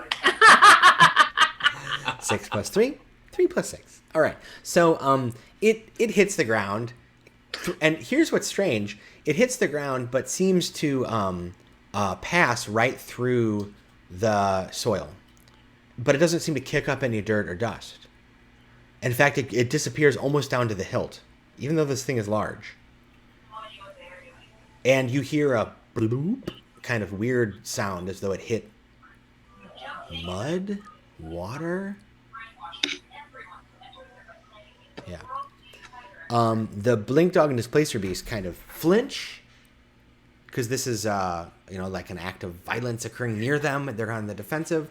6 plus 3, 3 plus 6. All right. So it hits the ground, and here's what's strange: it hits the ground, but seems to pass right through the soil, but it doesn't seem to kick up any dirt or dust. In fact, it disappears almost down to the hilt, even though this thing is large. And you hear a bloop kind of weird sound as though it hit mud, water. Yeah. The Blink Dog and Displacer Beast kind of flinch because this is, like an act of violence occurring near them. They're on the defensive.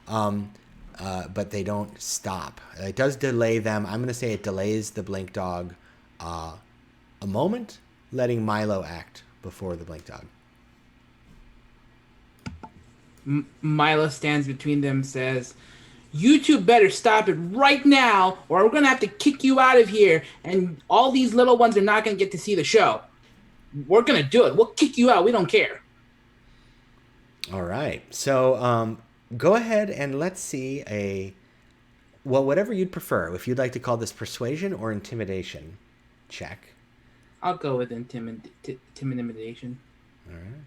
But they don't stop. It does delay them. I'm going to say it delays the Blink Dog a moment, letting Milo act before the Blink Dog.
Milo stands between them, says, "You two better stop it right now, or we're going to have to kick you out of here, and all these little ones are not going to get to see the show. We're going to do it. We'll kick you out. We don't care."
All right. So go ahead and let's see whatever you'd prefer. If you'd like to call this persuasion or intimidation check.
I'll go with intimidation.
All right.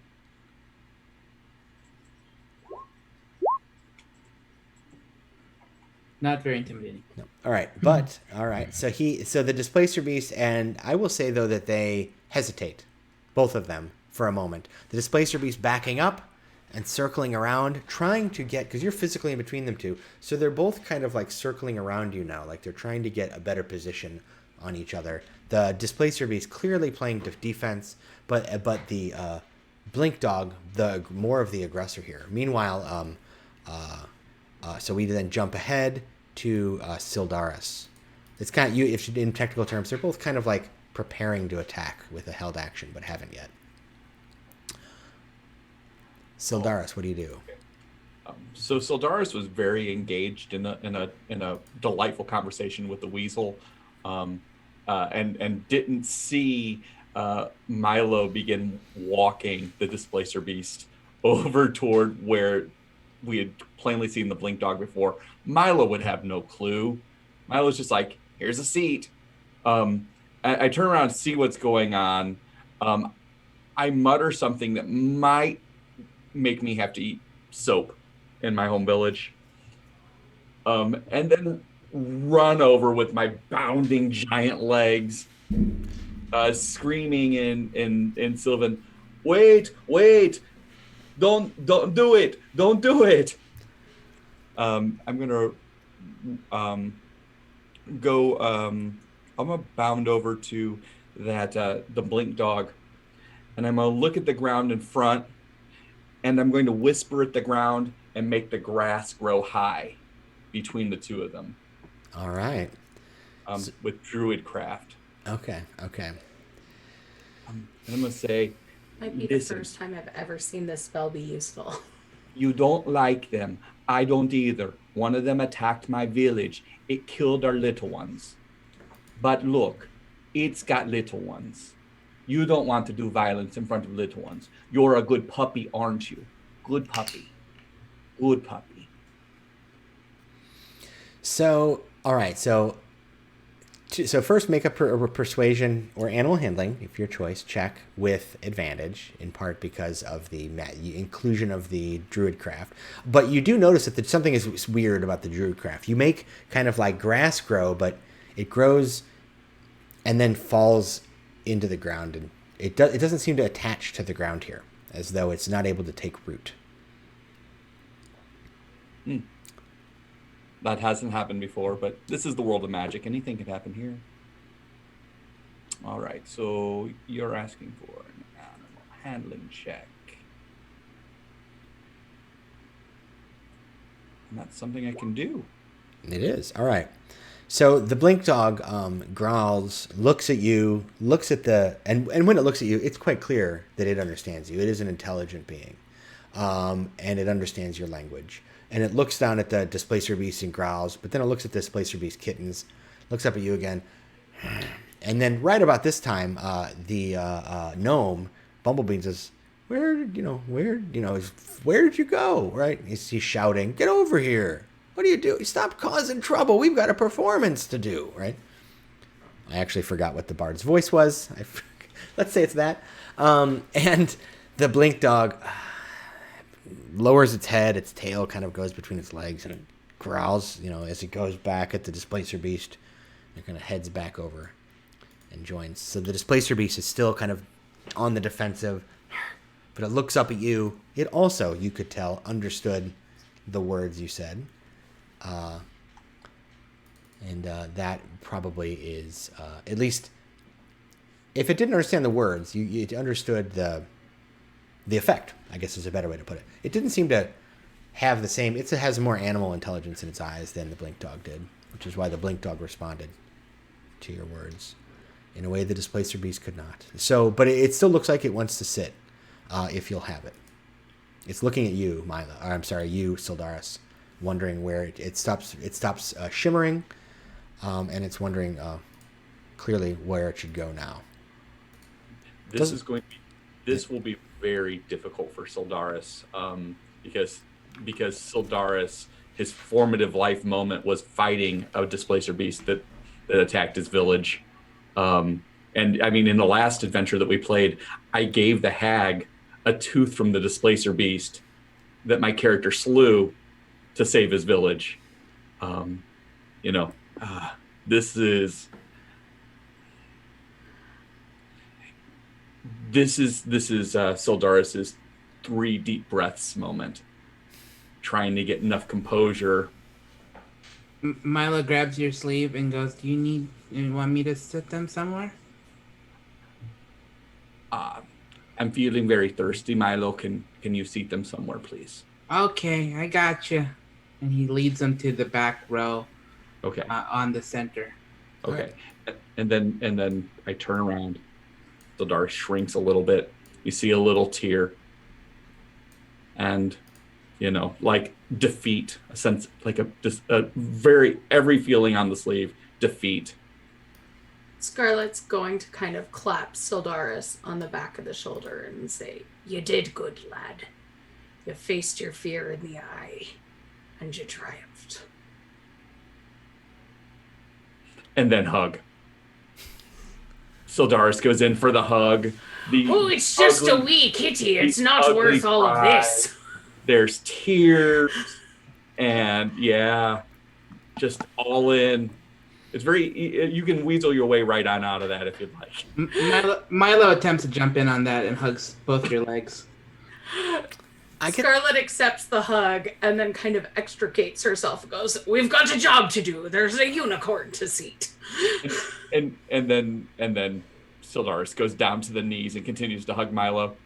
Not very intimidating.
No. All right. But all right. So the Displacer Beast, and I will say though that they hesitate, both of them, for a moment. The Displacer Beast backing up and circling around, trying to get, because you're physically in between them two, so they're both kind of like circling around you now, like they're trying to get a better position on each other. The Displacer Beast clearly playing defense, but the Blink Dog, the more of the aggressor here. Meanwhile, so we then jump ahead to Sildaris. It's kind of, if in technical terms, they're both kind of like preparing to attack with a held action, but haven't yet. Sildaris, what do you do?
So Sildaris was very engaged in a delightful conversation with the weasel, and didn't see Milo begin walking the Displacer Beast over toward where we had plainly seen the Blink Dog before. Milo would have no clue. Milo's just like, "Here's a seat." I turn around and see what's going on. I mutter something that might make me have to eat soap in my home village. And then run over with my bounding giant legs, screaming in Sylvan, wait, don't do it, don't do it. I'm gonna I'm gonna bound over to that the Blink Dog, and I'm gonna look at the ground in front, and I'm going to whisper at the ground and make the grass grow high between the two of them.
All right.
With druid craft.
Okay.
And I'm going to say,
Might be
listen,
the first time I've ever seen this spell be useful.
You don't like them. I don't either. One of them attacked my village. It killed our little ones. But look, it's got little ones. You don't want to do violence in front of little ones. You're a good puppy, aren't you? Good puppy. Good puppy.
So, all right. So first make a persuasion or animal handling, if your choice, check with advantage, in part because of the inclusion of the druid craft. But you do notice that something is weird about the druid craft. You make kind of like grass grow, but it grows and then falls into the ground, and it doesn't seem to attach to the ground here, as though it's not able to take root.
That hasn't happened before, but this is the world of magic. Anything can happen here. All right, so you're asking for an animal handling check. And that's something I can do.
It is. All right. So the blink dog growls, looks at you, looks at and when it looks at you, it's quite clear that it understands you. It is an intelligent being, and it understands your language. And it looks down at the displacer beast and growls, but then it looks at the displacer beast kittens, looks up at you again. And then right about this time, the gnome, Bumblebee, says, where did you go? Right? He's shouting, get over here. What are you doing? Stop causing trouble. We've got a performance to do, right? I actually forgot what the bard's voice was. Let's say it's that. And the blink dog lowers its head, its tail kind of goes between its legs, and it growls, as it goes back at the displacer beast. It kind of heads back over and joins. So the displacer beast is still kind of on the defensive, but it looks up at you. It also, you could tell, understood the words you said. And that probably is, at least, if it didn't understand the words, it understood the effect, I guess is a better way to put it. It didn't seem to have the same, it has more animal intelligence in its eyes than the blink dog did, which is why the blink dog responded to your words in a way the displacer beast could not. So, but it still looks like it wants to sit, if you'll have it. It's looking at you, you, Sildaris, wondering where it stops shimmering, and it's wondering clearly where it should go now.
This will be very difficult for Sildaris, because Sildaris, his formative life moment was fighting a displacer beast that attacked his village. And I mean, in the last adventure that we played, I gave the hag a tooth from the displacer beast that my character slew to save his village. This is Sildaris's 3 deep breaths moment, trying to get enough composure.
Milo grabs your sleeve and goes, "Do you want me to sit them somewhere?"
I'm feeling very thirsty, Milo. Can you seat them somewhere, please?
Okay, I got you. And he leads them to the back row.
Okay.
On the center.
Okay. Right. And then I turn around. Sildaris shrinks a little bit. You see a little tear. And, like defeat, a sense, like every feeling on the sleeve, defeat.
Scarlet's going to kind of clap Sildaris on the back of the shoulder and say, "You did good, lad. You faced your fear in the eye, and you triumphed."
And then hug. Sildaris goes in for the hug.
It's just a wee kitty. It's not worth all of this.
There's tears, and just all in. It's very, you can weasel your way right on out of that if you'd like.
Milo attempts to jump in on that and hugs both your legs.
Scarlet accepts the hug and then kind of extricates herself and goes, "We've got a job to do. There's a unicorn to seat."
And then Sildaris goes down to the knees and continues to hug Milo.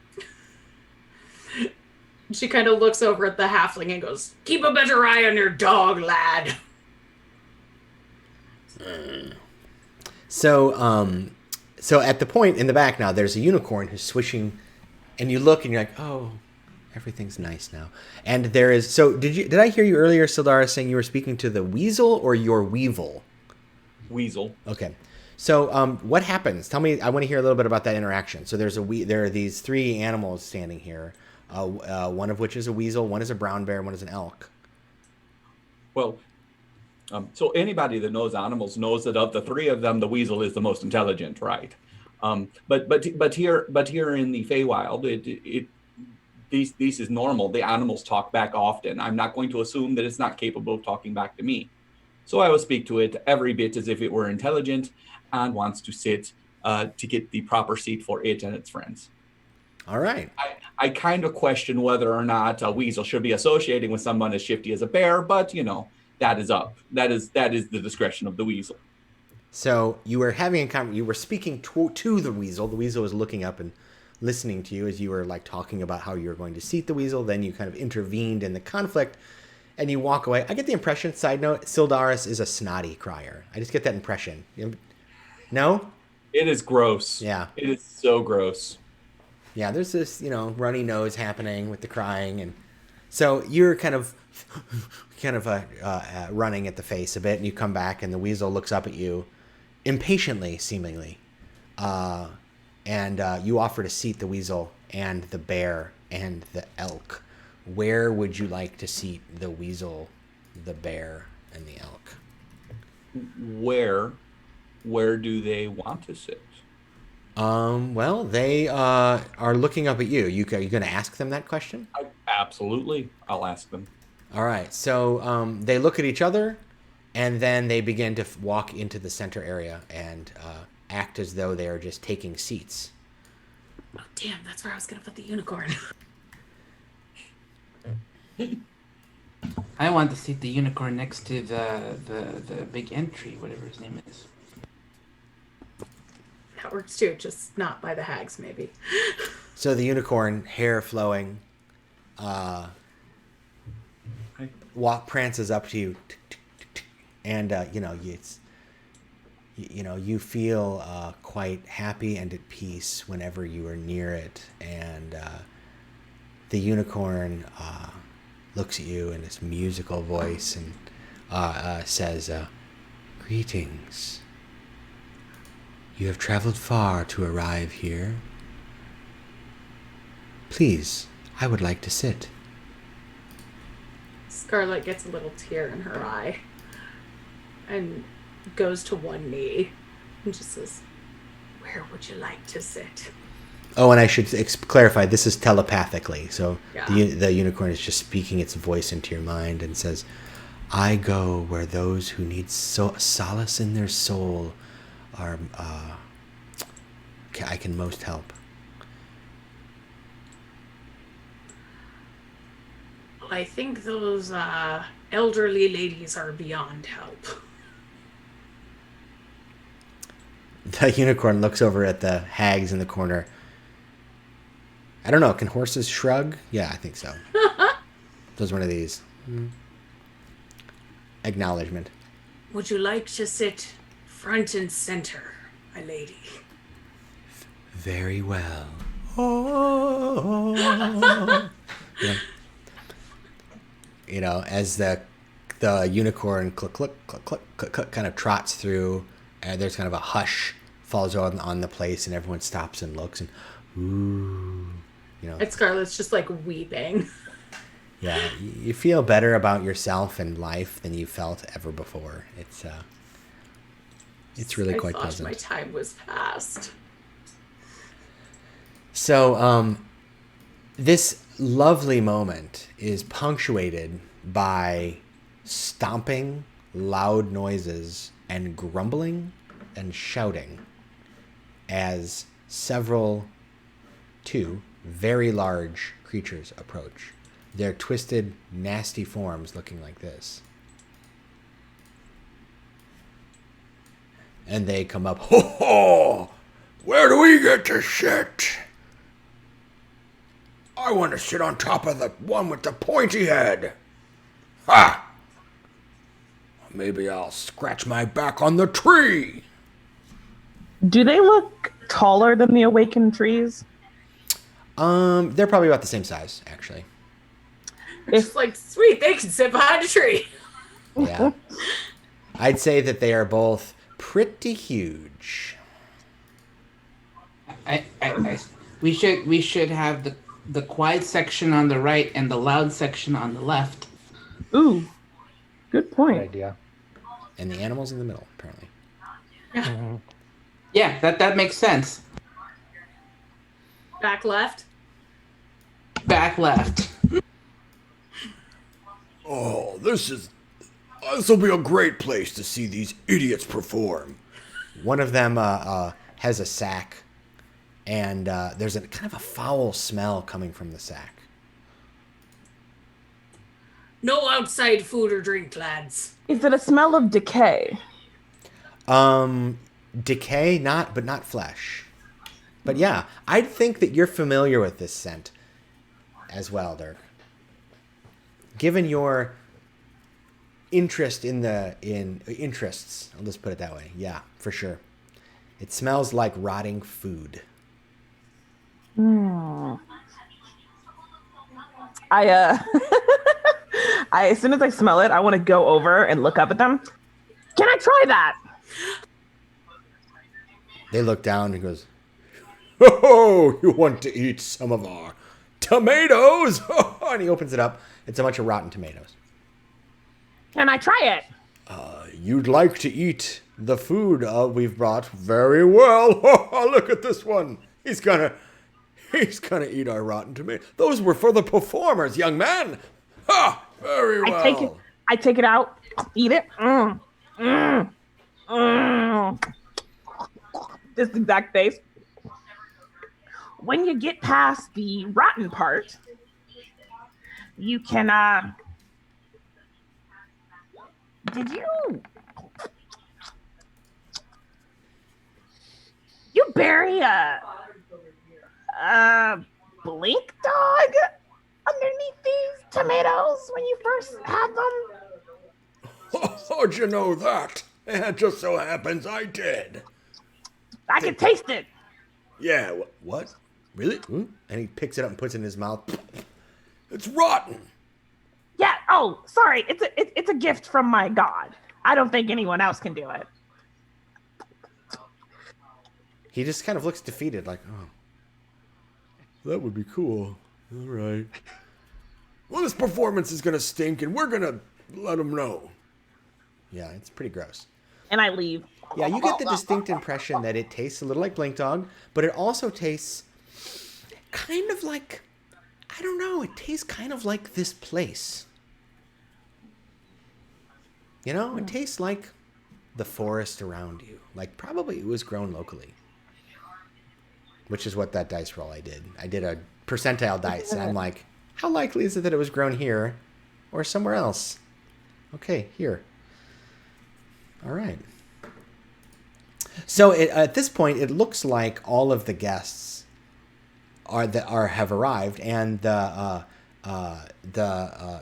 She kind of looks over at the halfling and goes, "Keep a better eye on your dog, lad."
So at the point in the back now, there's a unicorn who's swishing, and you look and you're like, "Oh, everything's nice now." And there is. So did I hear you earlier, Sildaris, saying you were speaking to the weasel or your weevil?
Weasel.
Okay. So, what happens? Tell me. I want to hear a little bit about that interaction. So, there are these three animals standing here. One of which is a weasel, one is a brown bear, one is an elk.
Well, so anybody that knows animals knows that of the three of them, the weasel is the most intelligent, right? But here in the Feywild, this is normal. The animals talk back often. I'm not going to assume that it's not capable of talking back to me. So I will speak to it every bit as if it were intelligent and wants to sit to get the proper seat for it and its friends.
All right.
I kind of question whether or not a weasel should be associating with someone as shifty as a bear, but that is up. That is the discretion of the weasel.
So you were having you were speaking to the weasel. The weasel was looking up and listening to you as you were like talking about how you were going to seat the weasel. Then you kind of intervened in the conflict, and you walk away. I get the impression. Side note: Sildaris is a snotty crier. I just get that impression. No.
It is gross.
Yeah. It
is so gross.
Yeah, there's this, runny nose happening with the crying, and so you're kind of running at the face a bit, and you come back, and the weasel looks up at you, impatiently, seemingly, and you offer to seat the weasel and the bear and the elk. Where would you like to seat the weasel, the bear, and the elk?
Where do they want to sit?
Well, they are looking up at you. Are you going to ask them that question?
Absolutely. I'll ask them.
All right. So they look at each other, and then they begin to walk into the center area and act as though they are just taking seats.
Oh, damn. That's where I was going to put the unicorn.
I want to see the unicorn next to the big entry, whatever his name is.
That works too, just not by the hags, maybe.
So the unicorn, hair flowing, prances up to you, and you feel quite happy and at peace whenever you are near it, and the unicorn looks at you in this musical voice and says, "Greetings. You have traveled far to arrive here. Please, I would like to sit."
Scarlet gets a little tear in her eye and goes to one knee and just says, "Where would you like to sit?"
Oh, and I should clarify, this is telepathically. So
yeah.
The unicorn is just speaking its voice into your mind and says, "I go where those who need solace in their soul are I can most help."
Well, I think those elderly ladies are beyond help.
The unicorn looks over at the hags in the corner. I don't know, can horses shrug? Yeah, I think so. Does one of these. Acknowledgement.
Would you like to sit front and center, my lady?
Very well. Oh. As the unicorn click kind of trots through, and there's kind of a hush falls on the place, and everyone stops and looks, and ooh,
And Scarlet's just like weeping.
Yeah, you feel better about yourself and life than you felt ever before. It's really quite pleasant.
I thought my time was past.
So, this lovely moment is punctuated by stomping, loud noises, and grumbling and shouting as two very large creatures approach. Their twisted, nasty forms looking like this. And they come up, "Ho ho! Where do we get to sit? I want to sit on top of the one with the pointy head. Ha! Maybe I'll scratch my back on the tree."
Do they look taller than the awakened trees?
They're probably about the same size, actually.
It's like, sweet, they can sit behind a tree.
Yeah. I'd say that they are both pretty huge.
We should have the quiet section on the right and the loud section on the left.
Ooh, good
Good
point.
idea.
And the animals in the middle, apparently.
Mhm.
Yeah, that makes sense.
Back left.
Back left.
Oh, this will be a great place to see these idiots perform.
One of them has a sack, and there's a kind of a foul smell coming from the sack.
No outside food or drink, lads.
Is it a smell of decay?
Decay, but not flesh. But yeah, I'd think that you're familiar with this scent as well, Dirk. Given your interest in interests, I'll just put it that way. Yeah, for sure. It smells like rotting food.
I as soon as I smell it, I want to go over and look up at them. Can I try that?
They look down and goes, "Oh, you want to eat some of our tomatoes?" And he opens it up. It's a bunch of rotten tomatoes.
Can I try it?
You'd like to eat the food we've brought? Very well. Look at this one. He's gonna eat our rotten tomatoes. Those were for the performers, young man. Ha! Very well.
I take it out, eat it. This exact face. When you get past the rotten part, you can did you bury a blink dog underneath these tomatoes when you first had them?
How'd you know that? It just so happens I did.
I can taste it.
Yeah,
What? Really? And he picks it up and puts it in his mouth.
it's rotten.
Yeah. Oh, sorry. It's a gift from my god. I don't think anyone else can do it.
He just kind of looks defeated, like, oh.
That would be cool. All right. Well, this performance is going to stink, and we're going to let them know.
Yeah, it's pretty gross.
And I leave.
Yeah, you get the distinct impression that it tastes a little like Blink Dog, but it also tastes kind of like, I don't know, it tastes kind of like this place. You know, it tastes like the forest around you. Like probably it was grown locally. Which is what that dice roll I did. I did a percentile dice, and I'm like, how likely is it that it was grown here or somewhere else? Okay, here. All right. So at this point, it looks like all of the guests have arrived, and the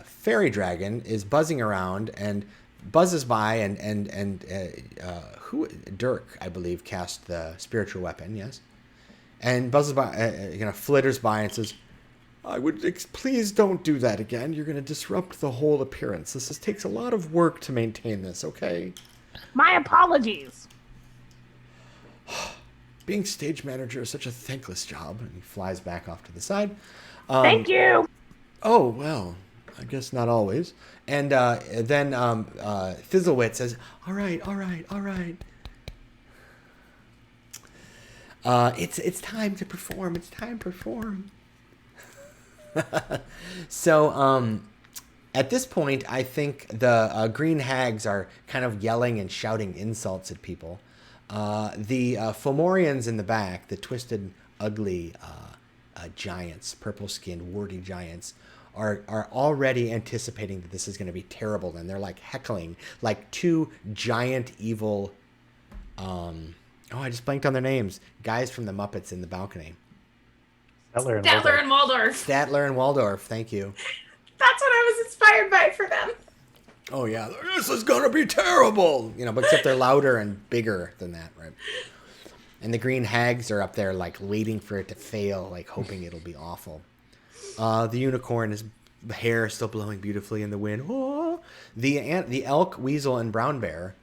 fairy dragon is buzzing around and buzzes by, and who Dirk, I believe, cast the spiritual weapon, yes, and buzzes by, flitters by and says, please don't do that again. You're going to disrupt the whole appearance. This takes a lot of work to maintain this, okay?
My apologies.
Being stage manager is such a thankless job. And he flies back off to the side.
Thank you.
Oh, well, I guess not always. And then Fizzlewit says, all right. It's time to perform. It's time to perform. So, at this point, I think the green hags are kind of yelling and shouting insults at people. The Fomorians in the back, the twisted, ugly giants, purple-skinned, warty giants, are already anticipating that this is going to be terrible, and they're like heckling, like two giant evil. I just blanked on their names. Guys from the Muppets in the balcony.
Statler
Statler and Waldorf.
Statler and Waldorf. Thank you.
That's what I was inspired by for them.
Oh, yeah, this is going to be terrible.
But except they're louder and bigger than that, right? And the green hags are up there, like, waiting for it to fail, like, hoping it'll be awful. The unicorn, his hair still blowing beautifully in the wind. Oh! The elk, weasel, and brown bear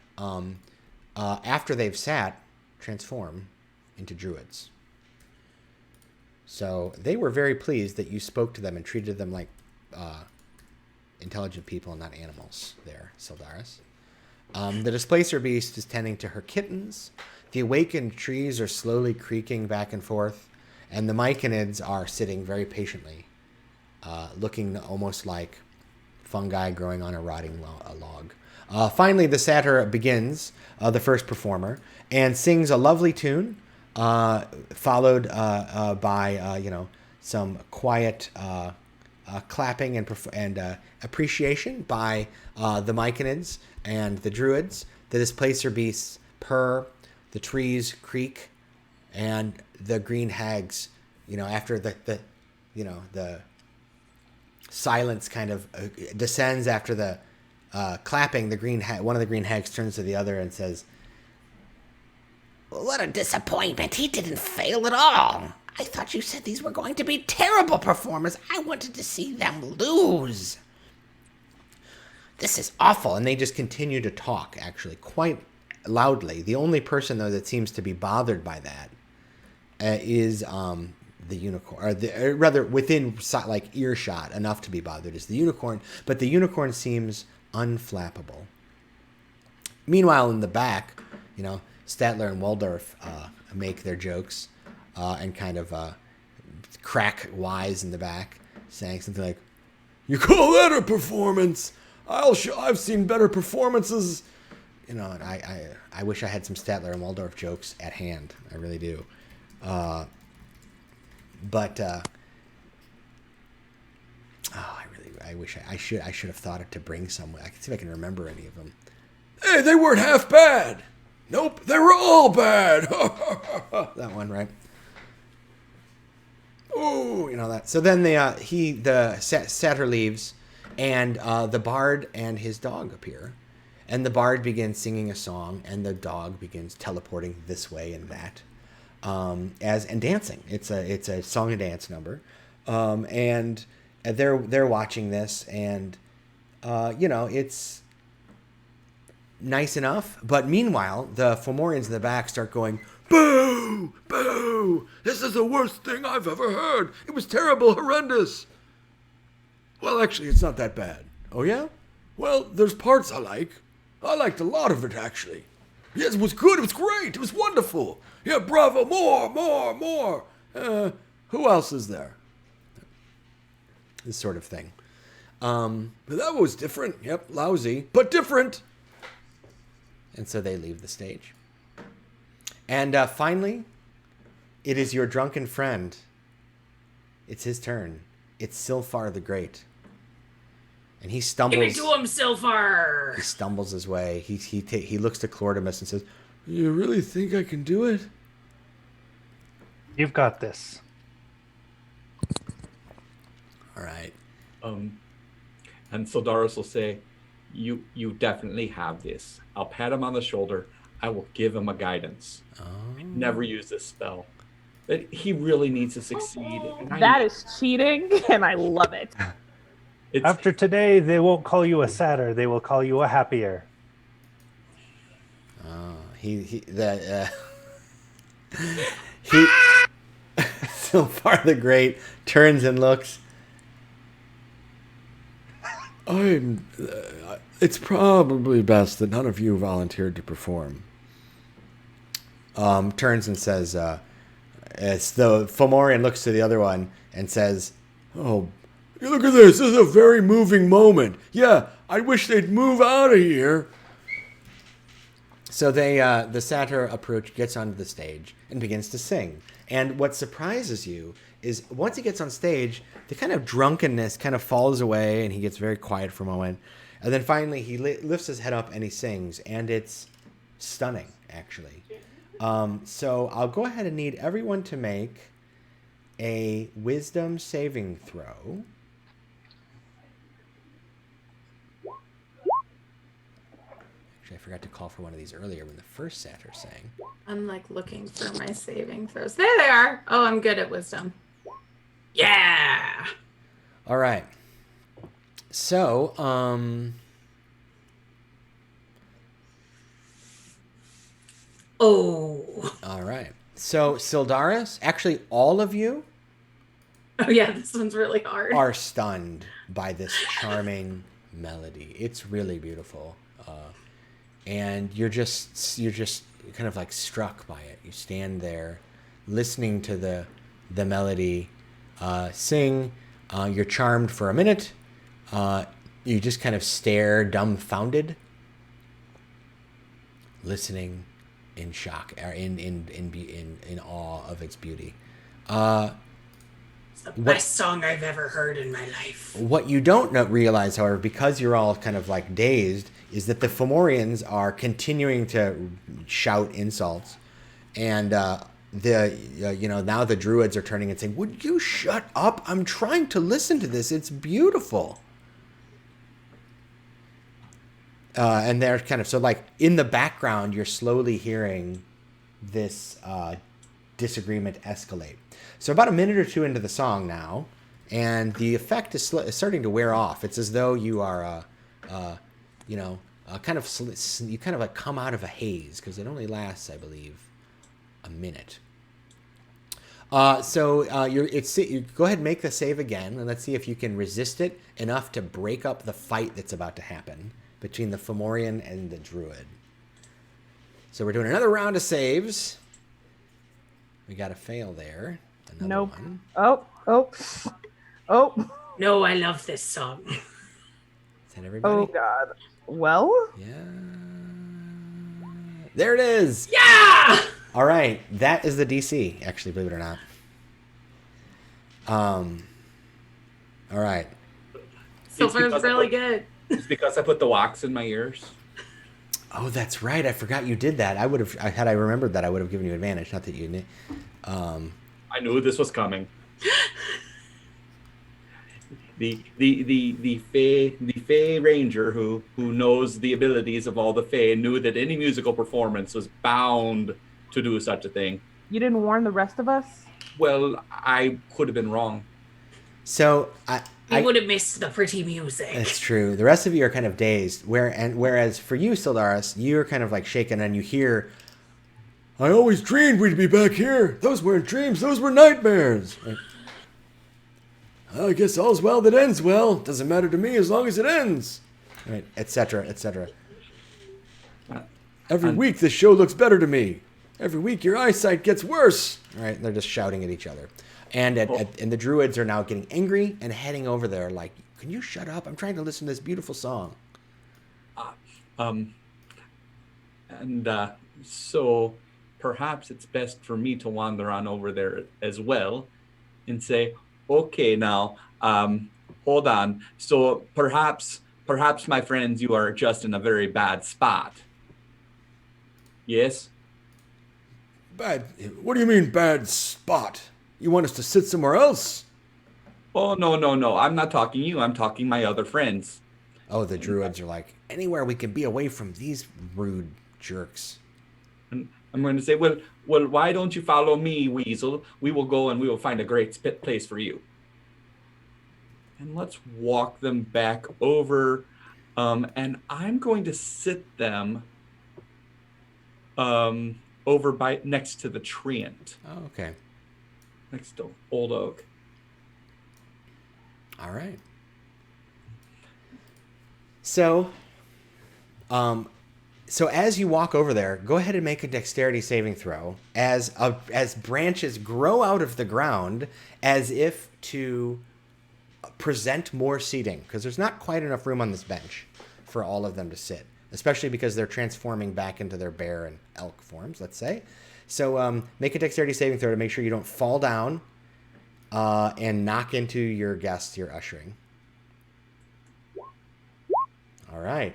after they've sat, transform into druids. So they were very pleased that you spoke to them and treated them like intelligent people and not animals there, Sildaris. The displacer beast is tending to her kittens. The awakened trees are slowly creaking back and forth, and the myconids are sitting very patiently, looking almost like fungi growing on a rotting log. Finally, the satyr begins, the first performer, and sings a lovely tune, followed by some quiet clapping and appreciation by the myconids and the druids. The displacer beasts purr, the trees creak, and the green hags, after the silence kind of descends after the clapping, one of the green hags turns to the other and says,
What a disappointment. He didn't fail at all. I thought you said these were going to be terrible performers. I wanted to see them lose.
This is awful. And they just continue to talk, actually, quite loudly. The only person, though, that seems to be bothered by that is the unicorn. Or rather, within earshot, enough to be bothered is the unicorn. But the unicorn seems unflappable. Meanwhile, in the back, Statler and Waldorf make their jokes and kind of crack wise in the back, saying something like, "You call that a performance? I've seen better performances." And I wish I had some Statler and Waldorf jokes at hand. I really do. I wish I should have thought it to bring some. I can see if I can remember any of them. Hey, they weren't half bad. Nope, they were all bad. That one, right? Oh, that. So then the satyr leaves, and the bard and his dog appear, and the bard begins singing a song, and the dog begins teleporting this way and that, and dancing. It's a song and dance number, and they're watching this, and it's nice enough. But meanwhile, the Fomorians in the back start going, "Boo! Boo! This is the worst thing I've ever heard. It was terrible, horrendous." "Well, actually, it's not that bad." "Oh, yeah? Well, there's parts I like. I liked a lot of it, actually. Yes, it was good. It was great. It was wonderful. Yeah, bravo. More. Who else is there?" This sort of thing. But that was different. Yep, lousy, but different. And so they leave the stage. And finally, it is your drunken friend. It's his turn. It's Silfar the Great. And he stumbles.
Give it to him, Silfar!
He stumbles his way. He looks to Clortimus and says, "You really think I can do it?"
You've got this.
All right.
And Sildaris will say, You definitely have this. I'll pat him on the shoulder. I will give him a guidance. Never use this spell. But he really needs to succeed.
That is cheating, and I love it.
After today, they won't call you a satyr. They will call you a happier.
Silfar the Great turns and looks. It's probably best that none of you volunteered to perform. Turns and says, as the Fomorian looks to the other one and says, "Oh, look at this. This is a very moving moment. Yeah, I wish they'd move out of here." So the satyr gets onto the stage and begins to sing. And what surprises you is once he gets on stage, the kind of drunkenness kind of falls away and he gets very quiet for a moment. And then finally he lifts his head up and he sings. And it's stunning, actually. So I'll go ahead and need everyone to make a wisdom saving throw. Actually, I forgot to call for one of these earlier when the first satyr sang.
I'm looking for my saving throws. There they are. Oh, I'm good at wisdom. Yeah.
All right. So,
Oh.
All right. So, Sildaris, actually, all of you
Oh yeah, this one's really hard.
are stunned by this charming melody. It's really beautiful, and you're just kind of like struck by it. You stand there, listening to the melody sing. You're charmed for a minute. You just kind of stare, dumbfounded, listening in shock, or in awe of its beauty.
It's the best song I've ever heard in my life.
What you don't realize, however, because you're all kind of like dazed, is that the Fomorians are continuing to shout insults, and now the druids are turning and saying, "Would you shut up? I'm trying to listen to this. It's beautiful." And they're kind of so like in the background, you're slowly hearing this disagreement escalate. So about a minute or two into the song now, and the effect is starting to wear off. It's as though you are, you kind of like come out of a haze, because it only lasts, I believe, a minute. So you go ahead and make the save again, and let's see if you can resist it enough to break up the fight that's about to happen between the Fomorian and the druid. So we're doing another round of saves. We got a fail there. Another
Nope.
one.
Oh.
No, I love this song.
Is that everybody?
Oh God. Well.
Yeah. There it is.
Yeah!
All right. That is the DC, actually, believe it or not. All right.
So
It's
far,
because
it's really good.
It's because I put the wax in my ears.
Oh, that's right. I forgot you did that. Had I remembered that, I would have given you advantage. Not that you did.
I knew this was coming. The Fey Ranger who knows the abilities of all the Fey knew that any musical performance was bound to do such a thing.
You didn't warn the rest of us?
Well, I could have been wrong.
So
You would have missed the pretty music.
That's true. The rest of you are kind of dazed. Whereas for you, Sildaris, you're kind of like shaken, and you hear, "I always dreamed we'd be back here. Those weren't dreams. Those were nightmares." Right? I guess all's well that ends well. Doesn't matter to me as long as it ends. Right, etc., etc. Every week this show looks better to me. Every week your eyesight gets worse. All right, they're just shouting at each other. And and the druids are now getting angry and heading over there like, "Can you shut up? I'm trying to listen to this beautiful song."
So perhaps it's best for me to wander on over there as well and say, "Okay, now, hold on. So perhaps, my friends, you are just in a very bad spot." Yes?
Bad? What do you mean, bad spot? You want us to sit somewhere else?
Oh, no. I'm not talking you. I'm talking my other friends.
Oh, the druids are like, "Anywhere we can be away from these rude jerks."
And I'm going to say, well, why don't you follow me, Weasel? We will go and we will find a great place for you. And let's walk them back over. And I'm going to sit them over next to the treant.
Oh, okay.
Next to Old Oak.
All right. So as you walk over there, go ahead and make a dexterity saving throw as branches grow out of the ground as if to present more seating, because there's not quite enough room on this bench for all of them to sit, especially because they're transforming back into their bear and elk forms, let's say. So make a dexterity saving throw to make sure you don't fall down and knock into your guests you're ushering. All right.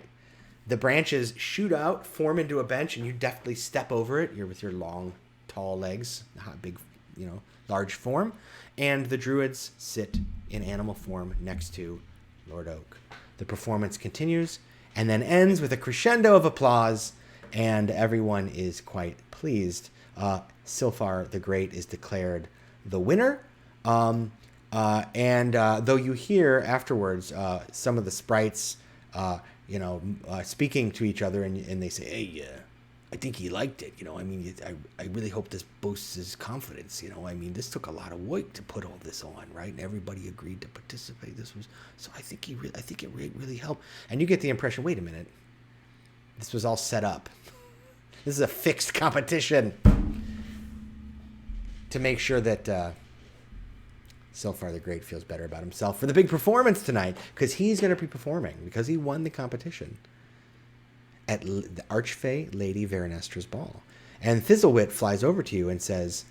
The branches shoot out, form into a bench, and you deftly step over it. You're with your long, tall legs, big, large form. And the druids sit in animal form next to Lord Oak. The performance continues and then ends with a crescendo of applause, and everyone is quite pleased. Silfar the Great is declared the winner. And though you hear afterwards some of the sprites, speaking to each other, and they say,
I think he liked it. I mean, I really hope this boosts his confidence. I mean, this took a lot of work to put all this on, right? And everybody agreed to participate. So I think it really helped. And you get the impression, wait a minute, this was all set up. This is a fixed competition to make sure that Silfar the Great feels better about himself for the big performance tonight, because he's going to be performing, because he won the competition at the Archfey Lady Verenestra's ball. And Thizzlewit flies over to you and says,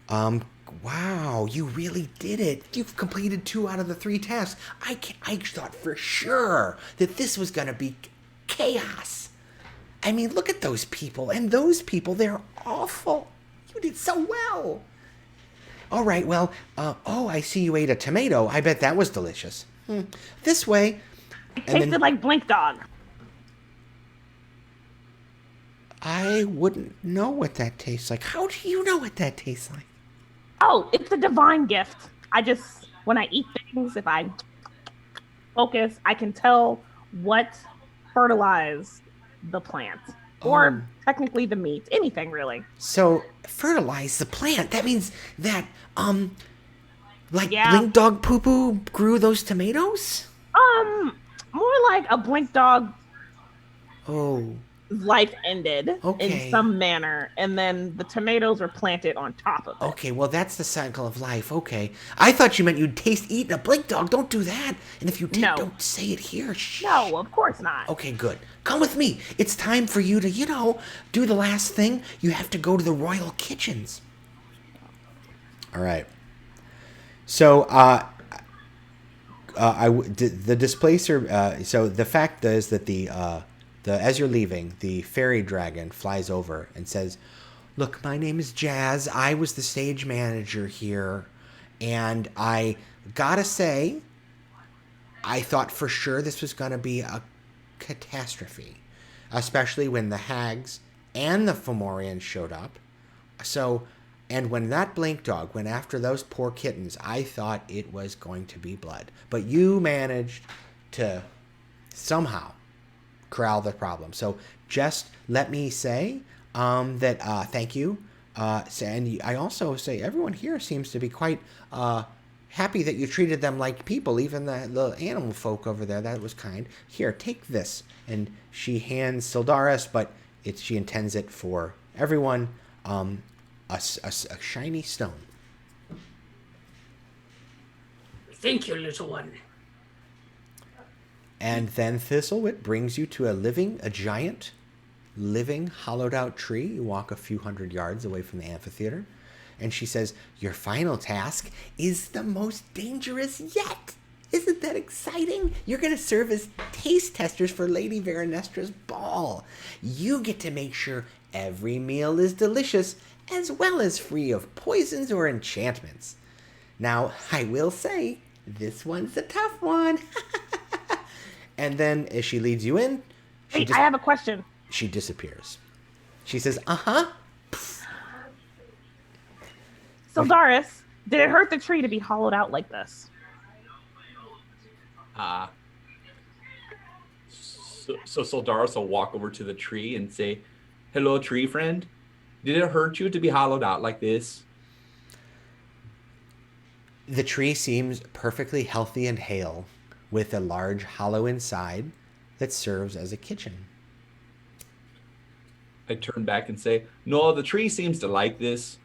wow, you really did it. You've completed 2 out of the 3 tasks. I thought for sure that this was going to be chaos. I mean, look at those people. And those people, they're awful. You did so well. All right, well, I see you ate a tomato. I bet that was delicious. This way.
It tasted like Blink Dog.
I wouldn't know what that tastes like. How do you know what that tastes like?
Oh, it's a divine gift. When I eat things, if I focus, I can tell what fertilized the plant. Or technically the meat. Anything, really.
So, fertilize the plant. That means that, Blink Dog poo-poo grew those tomatoes?
More like a Blink Dog...
Oh...
life ended in some manner, and then the tomatoes were planted on top of it.
Okay, well, that's the cycle of life. Okay. I thought you meant you'd eating a Blink Dog. Don't do that. And if you did, don't say it here. Shh.
No, of course not.
Okay, good. Come with me. It's time for you to, do the last thing. You have to go to the royal kitchens. All right. So, the displacer, so the fact is that as you're leaving, the fairy dragon flies over and says, look, my name is Jazz. I was the stage manager here. And I gotta say, I thought for sure this was going to be a catastrophe. Especially when the hags and the Fomorians showed up. And when that Blink Dog went after those poor kittens, I thought it was going to be blood. But you managed to somehow corral the problem. So just let me say that thank you. And I also say everyone here seems to be quite happy that you treated them like people, even the animal folk over there. That was kind. Here, take this. And she hands Sildaris, but she intends it for everyone, a shiny stone.
Thank you, little one.
And then Thistlewit brings you to a giant, living, hollowed-out tree. You walk a few hundred yards away from the amphitheater. And she says, your final task is the most dangerous yet. Isn't that exciting? You're going to serve as taste testers for Lady Verenestra's ball. You get to make sure every meal is delicious, as well as free of poisons or enchantments. Now, I will say, this one's a tough one. And then as she leads you in...
I have a question.
She disappears. She says, uh-huh.
Sildaris, did it hurt the tree to be hollowed out like this?
So Sildaris will walk over to the tree and say, hello, tree friend. Did it hurt you to be hollowed out like this?
The tree seems perfectly healthy and hale, with a large hollow inside that serves as a kitchen.
I turn back and say, no, the tree seems to like this.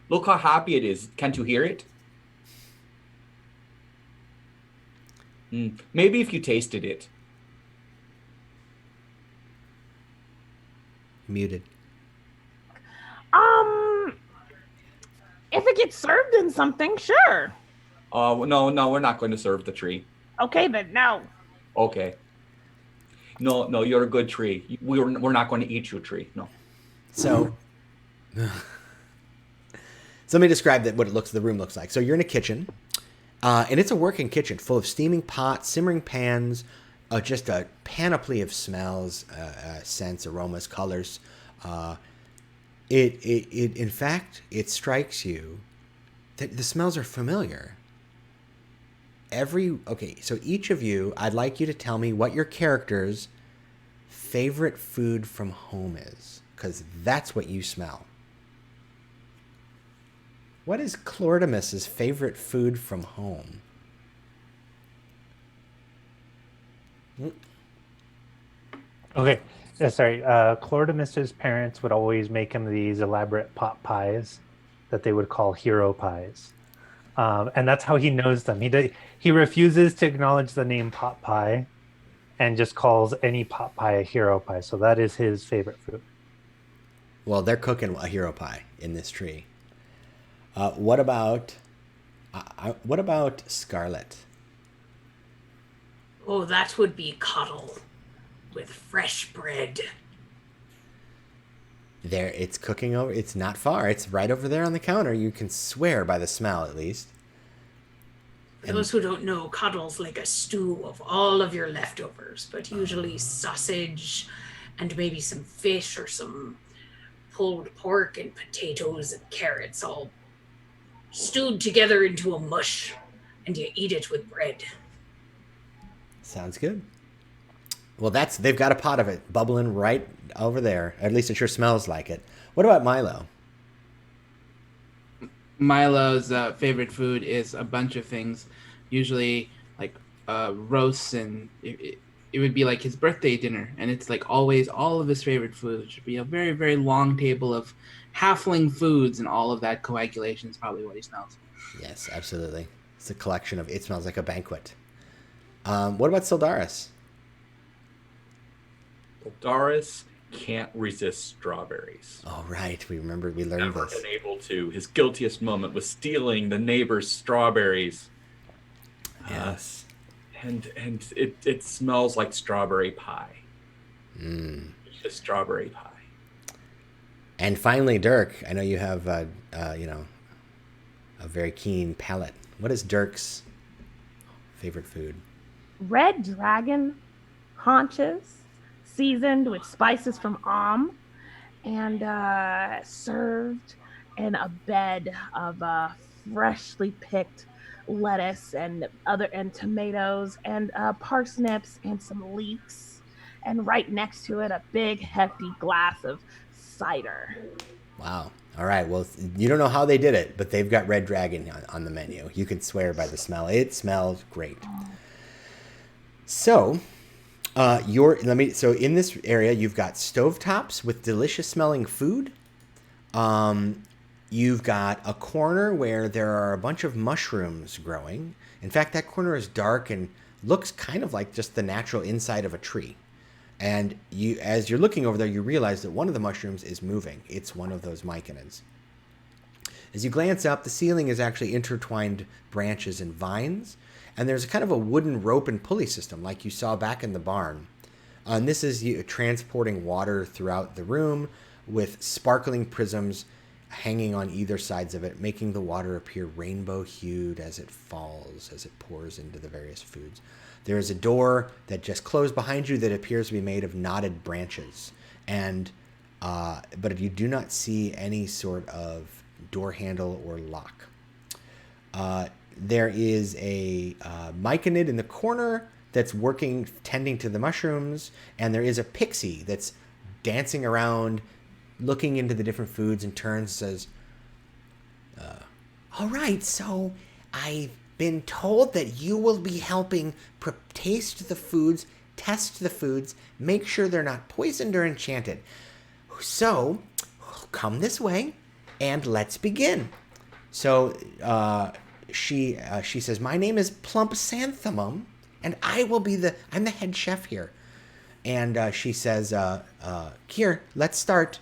Look how happy it is. Can't you hear it? Maybe if you tasted it.
Muted.
If it gets served in something, sure.
No, we're not going to serve the tree.
Okay, then no.
Okay. No, you're a good tree. We're not going to eat your tree. No.
So let me describe what the room looks like. So you're in a kitchen, and it's a working kitchen full of steaming pots, simmering pans, just a panoply of smells, scents, aromas, colors. In fact, it strikes you that the smells are familiar. So each of you, I'd like you to tell me what your character's favorite food from home is.
because that's what you smell. What is Clortimus's favorite food from home?
Okay, sorry. Clortimus's parents would always make him these elaborate pot pies that they would call hero pies. And that's how he knows them. He refuses to acknowledge the name pot pie and just calls any pot pie a hero pie. So that is his favorite food.
Well, they're cooking a hero pie in this tree. What about Scarlet?
Oh, that would be cuddle with fresh bread.
There, it's cooking over. It's not far. It's right over there on the counter. You can swear by the smell, at least.
For those who don't know, cuddle's like a stew of all of your leftovers, but usually sausage and maybe some fish or some pulled pork and potatoes and carrots all stewed together into a mush, and you eat it with bread.
Sounds good. Well, they've got a pot of it bubbling right over there. At least it sure smells like it. What about Milo?
Milo's favorite food is a bunch of things, usually like roasts, and it would be like his birthday dinner, and it's like always all of his favorite foods. It should be a very, very long table of halfling foods, and all of that coagulation is probably what he smells.
Yes, absolutely. It's a collection of It Smells Like a Banquet. What about Sildaris?
Doris can't resist strawberries.
Oh, right. We learned
Never
this.
been able to. His guiltiest moment was stealing the neighbor's strawberries.
Yes.
And it smells like strawberry pie. It's just strawberry pie.
And finally, Dirk. I know you have, a very keen palate. What is Dirk's favorite food?
Red dragon haunches, seasoned with spices from and served in a bed of freshly picked lettuce and tomatoes and parsnips and some leeks, and right next to it a big hefty glass of cider.
Wow. All right. Well, you don't know how they did it, but they've got Red Dragon on the menu. You can swear by the smell. It smells great. So, so in this area, you've got stovetops with delicious smelling food. You've got a corner where there are a bunch of mushrooms growing. In fact, that corner is dark and looks kind of like just the natural inside of a tree. And as you're looking over there, you realize that one of the mushrooms is moving. It's one of those myconids. As you glance up, the ceiling is actually intertwined branches and vines. And there's a kind of a wooden rope and pulley system like you saw back in the barn. And this is transporting water throughout the room with sparkling prisms hanging on either sides of it, making the water appear rainbow-hued as it falls, as it pours into the various foods. There is a door that just closed behind you that appears to be made of knotted branches. But you do not see any sort of door handle or lock. There is a myconid in the corner that's tending to the mushrooms, and there is a pixie that's dancing around, looking into the different foods, and turns and says, all right, so I've been told that you will be helping taste the foods, test the foods, make sure they're not poisoned or enchanted. So, come this way, and let's begin. So, she says, my name is Plump Santhemum, and I'm the head chef here. And she says, here, let's start.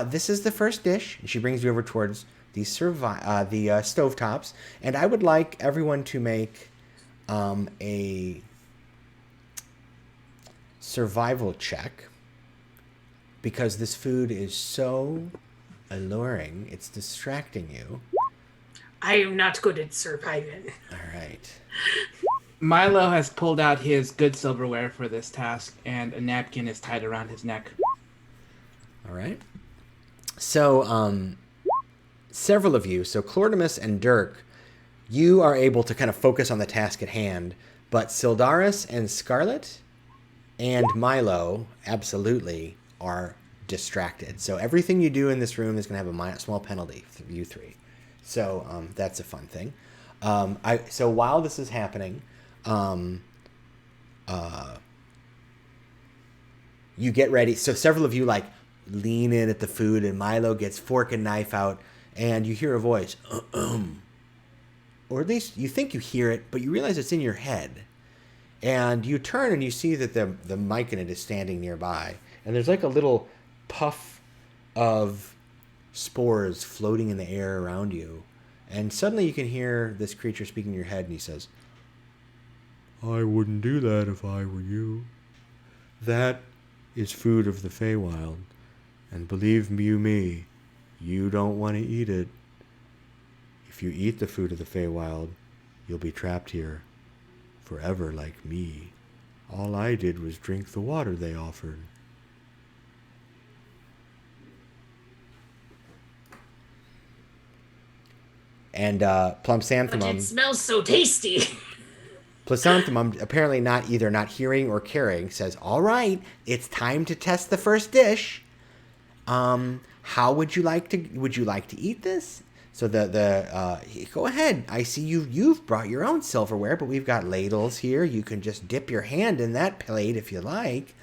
This is the first dish. And she brings you over towards the stovetops. And I would like everyone to make a survival check, because this food is so alluring. It's distracting you.
I am not good at surviving.
All right.
Milo has pulled out his good silverware for this task, and a napkin is tied around his neck.
All right. So, several of you, so Clortimus and Dirk, you are able to kind of focus on the task at hand, but Sildaris and Scarlet and Milo absolutely are distracted. So everything you do in this room is going to have a small penalty for you three. So that's a fun thing. So while this is happening, you get ready. So several of you like lean in at the food, and Milo gets fork and knife out, and you hear a voice, or at least you think you hear it, but you realize it's in your head. And you turn and you see that the mic in it is standing nearby, and there's like a little puff of spores floating in the air around you. And suddenly you can hear this creature speaking in your head, and he says, "I wouldn't do that if I were you. That is food of the Feywild, and believe you me, you don't want to eat it. If you eat the food of the Feywild, you'll be trapped here forever like me. All I did was drink the water they offered." And
But
Plumsanthemum,
it smells so tasty.
Plumsanthemum, apparently not hearing or caring, says, "All right, it's time to test the first dish. How would you like to eat this?" So go ahead. I see you've brought your own silverware, but we've got ladles here. You can just dip your hand in that plate if you like.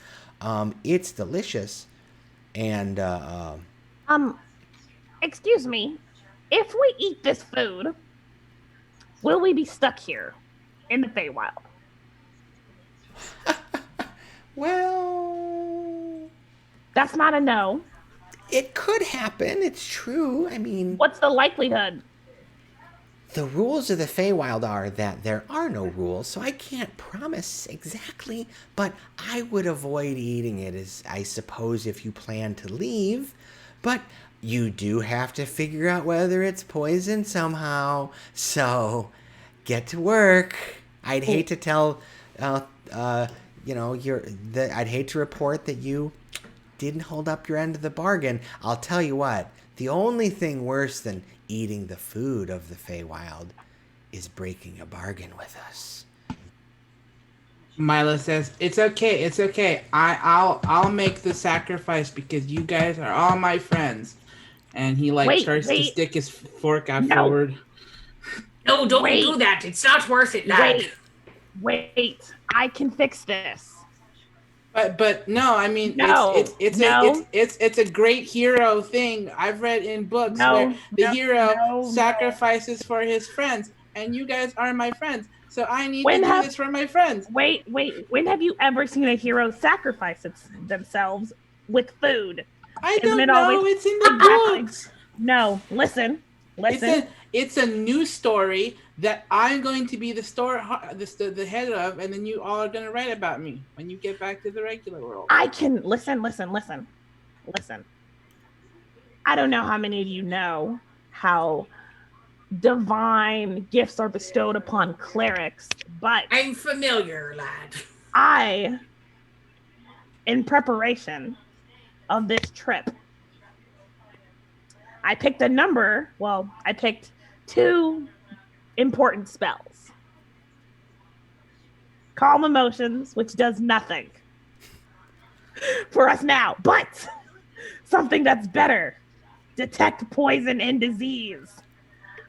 It's delicious. And
excuse me. If we eat this food, will we be stuck here in the Feywild?
well,
That's not a no.
it could happen. It's true. I mean,
What's the likelihood?
the rules of the Feywild are that there are no rules, so I can't promise exactly, but I would avoid eating it, I suppose, if you plan to leave. But you do have to figure out whether it's poison somehow, so get to work. I'd hate to tell, I'd hate to report that you didn't hold up your end of the bargain. I'll tell you what, the only thing worse than eating the food of the Feywild is breaking a bargain with us.
Milo says, "It's okay. It's okay. I'll make the sacrifice because you guys are all my friends." And he starts to stick his fork out forward.
No, don't do that. It's not worth it, lad.
Wait. I can fix this.
But no, I mean it's a great hero thing I've read in books where the hero sacrifices for his friends, and you guys are my friends, so I need to do this for my friends.
Wait. When have you ever seen a hero sacrifice themselves with food?
I don't know. It's in the books.
No, listen.
It's a new story that I'm going to be the head of, and then you all are going to write about me when you get back to the regular world.
I can listen. I don't know how many of you know how divine gifts are bestowed upon clerics, but
I'm familiar, lad.
I, in preparation of this trip, I picked I picked 2 important spells. Calm Emotions, which does nothing for us now, but something that's better. Detect Poison and Disease.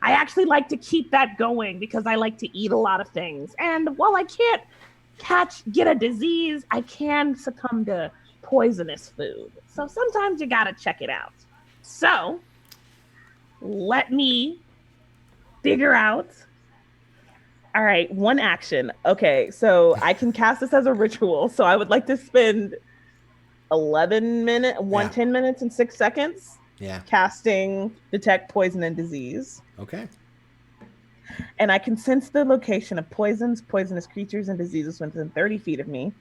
I actually like to keep that going because I like to eat a lot of things. And while I can't get a disease, I can succumb to poisonous food. So sometimes you gotta check it out. So let me figure out. All right, 1 action. Okay, so I can cast this as a ritual. So I would like to spend 10 minutes and 6 seconds casting Detect Poison and Disease.
Okay.
And I can sense the location of poisons, poisonous creatures, and diseases within 30 feet of me.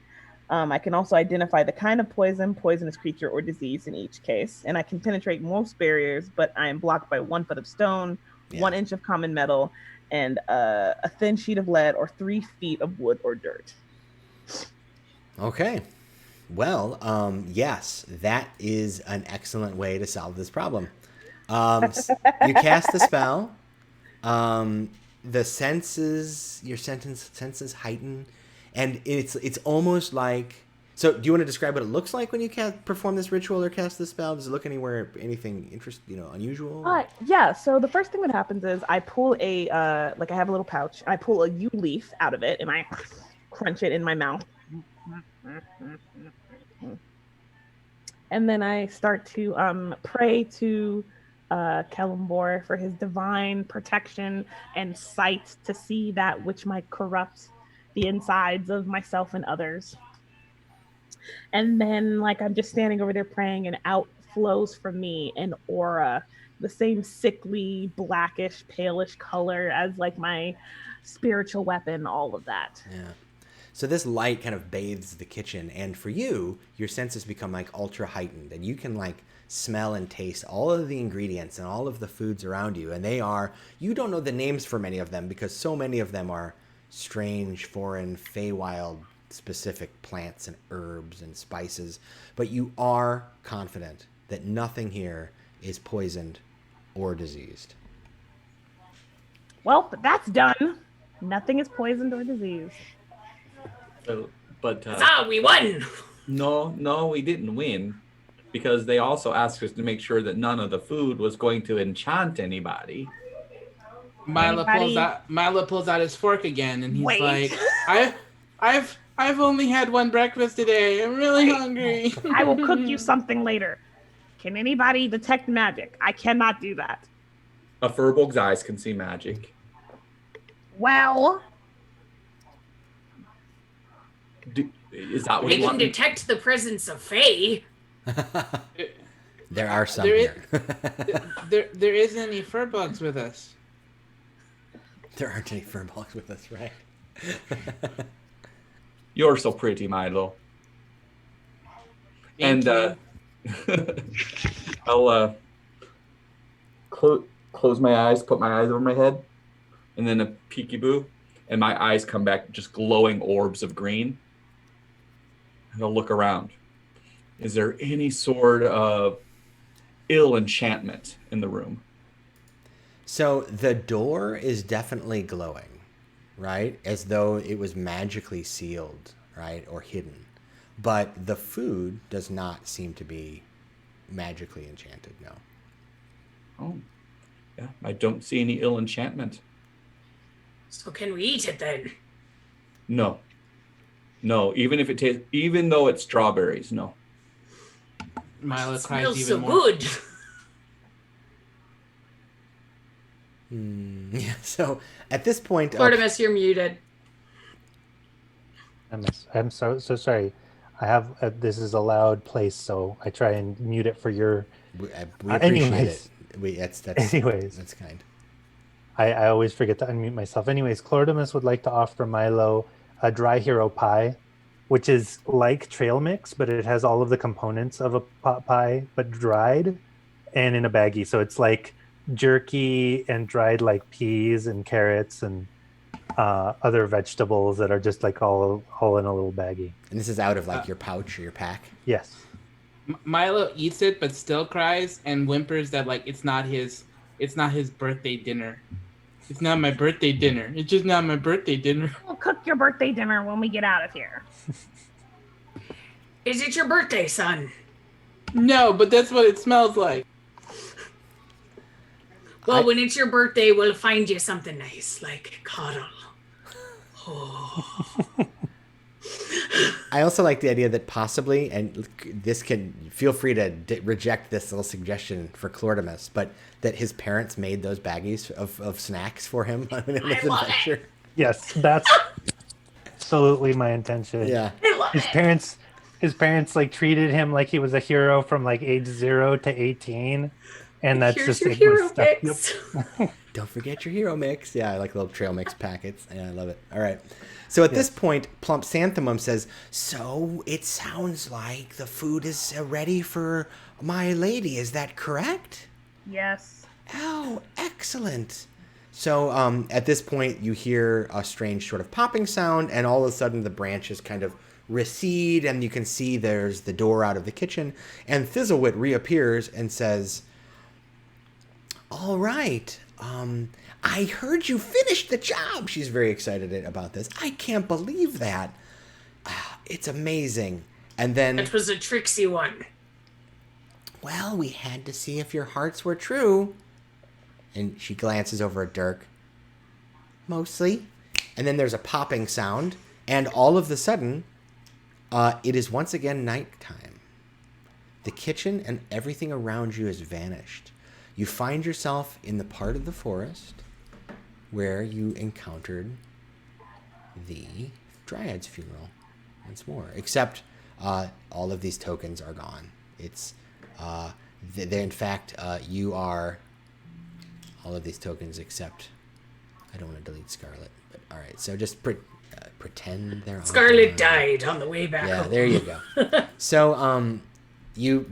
I can also identify the kind of poison, poisonous creature, or disease in each case. And I can penetrate most barriers, but I am blocked by 1 foot of stone, 1 inch of common metal, and a thin sheet of lead, or 3 feet of wood or dirt.
Okay. Well, yes, that is an excellent way to solve this problem. You cast the spell. The senses, your senses heighten, and it's almost like So, do you want to describe what it looks like when you perform this ritual or cast this spell? Does it look anything unusual?
Yeah. So the first thing that happens is I pull I have a little pouch. I pull a yew leaf out of it and I crunch it in my mouth. And then I start to pray to Kellumbor for his divine protection and sight to see that which might corrupt the insides of myself and others. And then, I'm just standing over there praying, and out flows from me an aura, the same sickly, blackish, palish color as my spiritual weapon, all of that.
Yeah. So this light kind of bathes the kitchen, and for you, your senses become ultra heightened, and you can smell and taste all of the ingredients and all of the foods around you, and you don't know the names for many of them because so many of them are strange, foreign, Feywild specific plants and herbs and spices, but you are confident that nothing here is poisoned or diseased.
Well, but that's done. Nothing is poisoned or diseased.
But
we won.
No, we didn't win, because they also asked us to make sure that none of the food was going to enchant anybody.
Milo pulls out his fork again, and he's
Wait.
like, I've only had one breakfast today. I'm really hungry.
I will cook you something later. Can anybody detect magic? I cannot do that.
A Furbolg's eyes can see magic.
Well,
Is that what
They
you
can
want?
detect the presence of Fae.
There are some
There
here.
there isn't any fur bugs with us.
There aren't any furbolgs with us, right?
You're so pretty, Milo.
Thank
And
you.
I'll close my eyes, put my eyes over my head, and then a peekaboo, and my eyes come back just glowing orbs of green. And I'll look around. Is there any sort of ill enchantment in the room?
So the door is definitely glowing, right? As though it was magically sealed, right? Or hidden. But the food does not seem to be magically enchanted, no.
Oh, yeah. I don't see any ill enchantment.
So can we eat it then?
No. No, even though it's strawberries, no.
Milo
It
cries
smells
even
so
more.
good.
Yeah, so at this point...
Flortimus, you're muted.
I'm so sorry. I have this is a loud place, so I try and mute it for your.
We appreciate
anyways.
it.
Anyways.
That's kind.
I always forget to unmute myself. Anyways, Clordimus would like to offer Milo a dry hero pie, which is like trail mix, but it has all of the components of a pot pie, but dried and in a baggie. So it's like jerky and dried peas and carrots and other vegetables that are just all in a little baggie.
And this is out of your pouch or your pack?
Yes.
Milo eats it, but still cries and whimpers that it's not his birthday dinner. It's not my birthday dinner. It's just not my birthday dinner.
we'll cook your birthday dinner when we get out of here.
Is it your birthday, son?
No, but that's what it smells like.
Well, when it's your birthday, we'll find you something nice, like cuddle. Oh.
I also like the idea that possibly, and this can feel free to reject this little suggestion for Clordimus, but that his parents made those baggies of snacks for him on his adventure.
Yes, that's absolutely my intention.
Yeah.
His parents treated him like he was a hero from age 0 to 18, and that's
Here's
just
your
it
hero
was stuck-
mix.
Don't forget your hero mix. Yeah, I like little trail mix packets. Yeah, I love it. All right. So at this point, Plump Xanthemum says, so it sounds like the food is ready for my lady. Is that correct?
Yes.
Oh, excellent. So at this point, you hear a strange sort of popping sound, and all of a sudden the branches kind of recede, and you can see there's the door out of the kitchen, and Thizzlewit reappears and says, all right, I heard you finished the job. She's very excited about this. I can't believe that. It's amazing. And then,
That was a tricksy one.
well, we had to see if your hearts were true. And she glances over at Dirk. Mostly. And then there's a popping sound. And all of a sudden, it is once again nighttime. The kitchen and everything around you has vanished. You find yourself in the part of the forest where you encountered the Dryad's funeral once more. Except all of these tokens are gone. It's, in fact, you are... all of these tokens except... I don't want to delete Scarlet, but all right. So just pretend they're all
Scarlet
gone.
died on the way back
Yeah,
home.
there you go. So you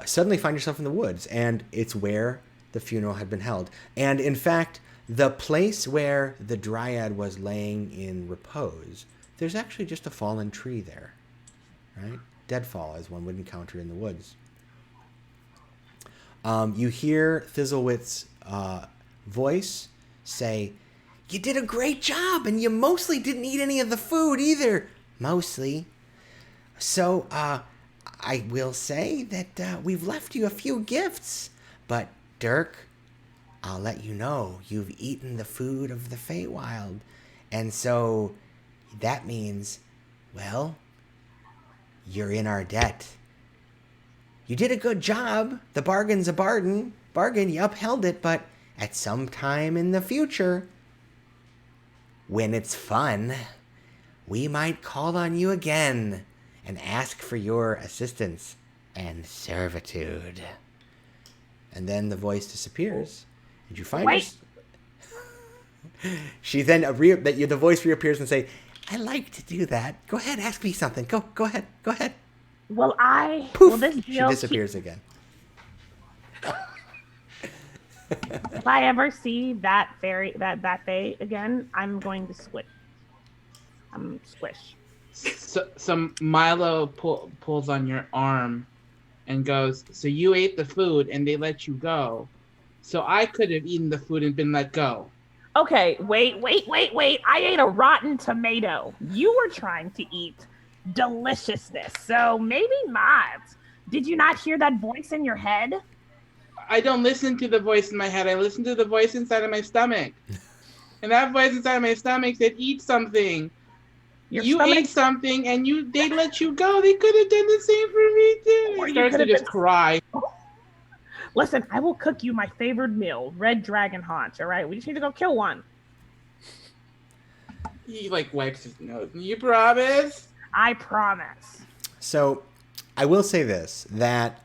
suddenly find yourself in the woods, and it's where the funeral had been held. And in fact, the place where the Dryad was laying in repose, there's actually just a fallen tree there, right? Deadfall, as one would encounter in the woods. You hear Thizzlewit's voice say, "You did a great job, and you mostly didn't eat any of the food either. Mostly. So, I will say that we've left you a few gifts. But, Dirk, I'll let you know, you've eaten the food of the Feywild. And so, that means, well, you're in our debt. You did a good job. The bargain's a bargain. You upheld it, but at some time in the future, when it's fun, we might call on you again and ask for your assistance and servitude." And then the voice disappears, and you find she then the voice reappears and say, "I like to do that. Go ahead, ask me something. Go ahead.
Will I?
Poof!
Will this
She
deal
disappears again.
If I ever see that fairy, that fae again, I'm going to squish. I'm squish.
So Milo pulls on your arm and goes, "So you ate the food and they let you go. So I could have eaten the food and been let go."
Okay, wait. I ate a rotten tomato. You were trying to eat deliciousness, so maybe not. Did you not hear that voice in your head?
I don't listen to the voice in my head. I listen to the voice inside of my stomach. And that voice inside of my stomach said, "Eat something." You ate something and they let you go. They could have done the same for me too.
Or
He
you
starts to
could have
just
been-
cry.
Listen, I will cook you my favorite meal, red dragon haunch, all right? We just need to go kill one.
He like wipes his nose. "You promise?"
I promise.
So, I will say this, that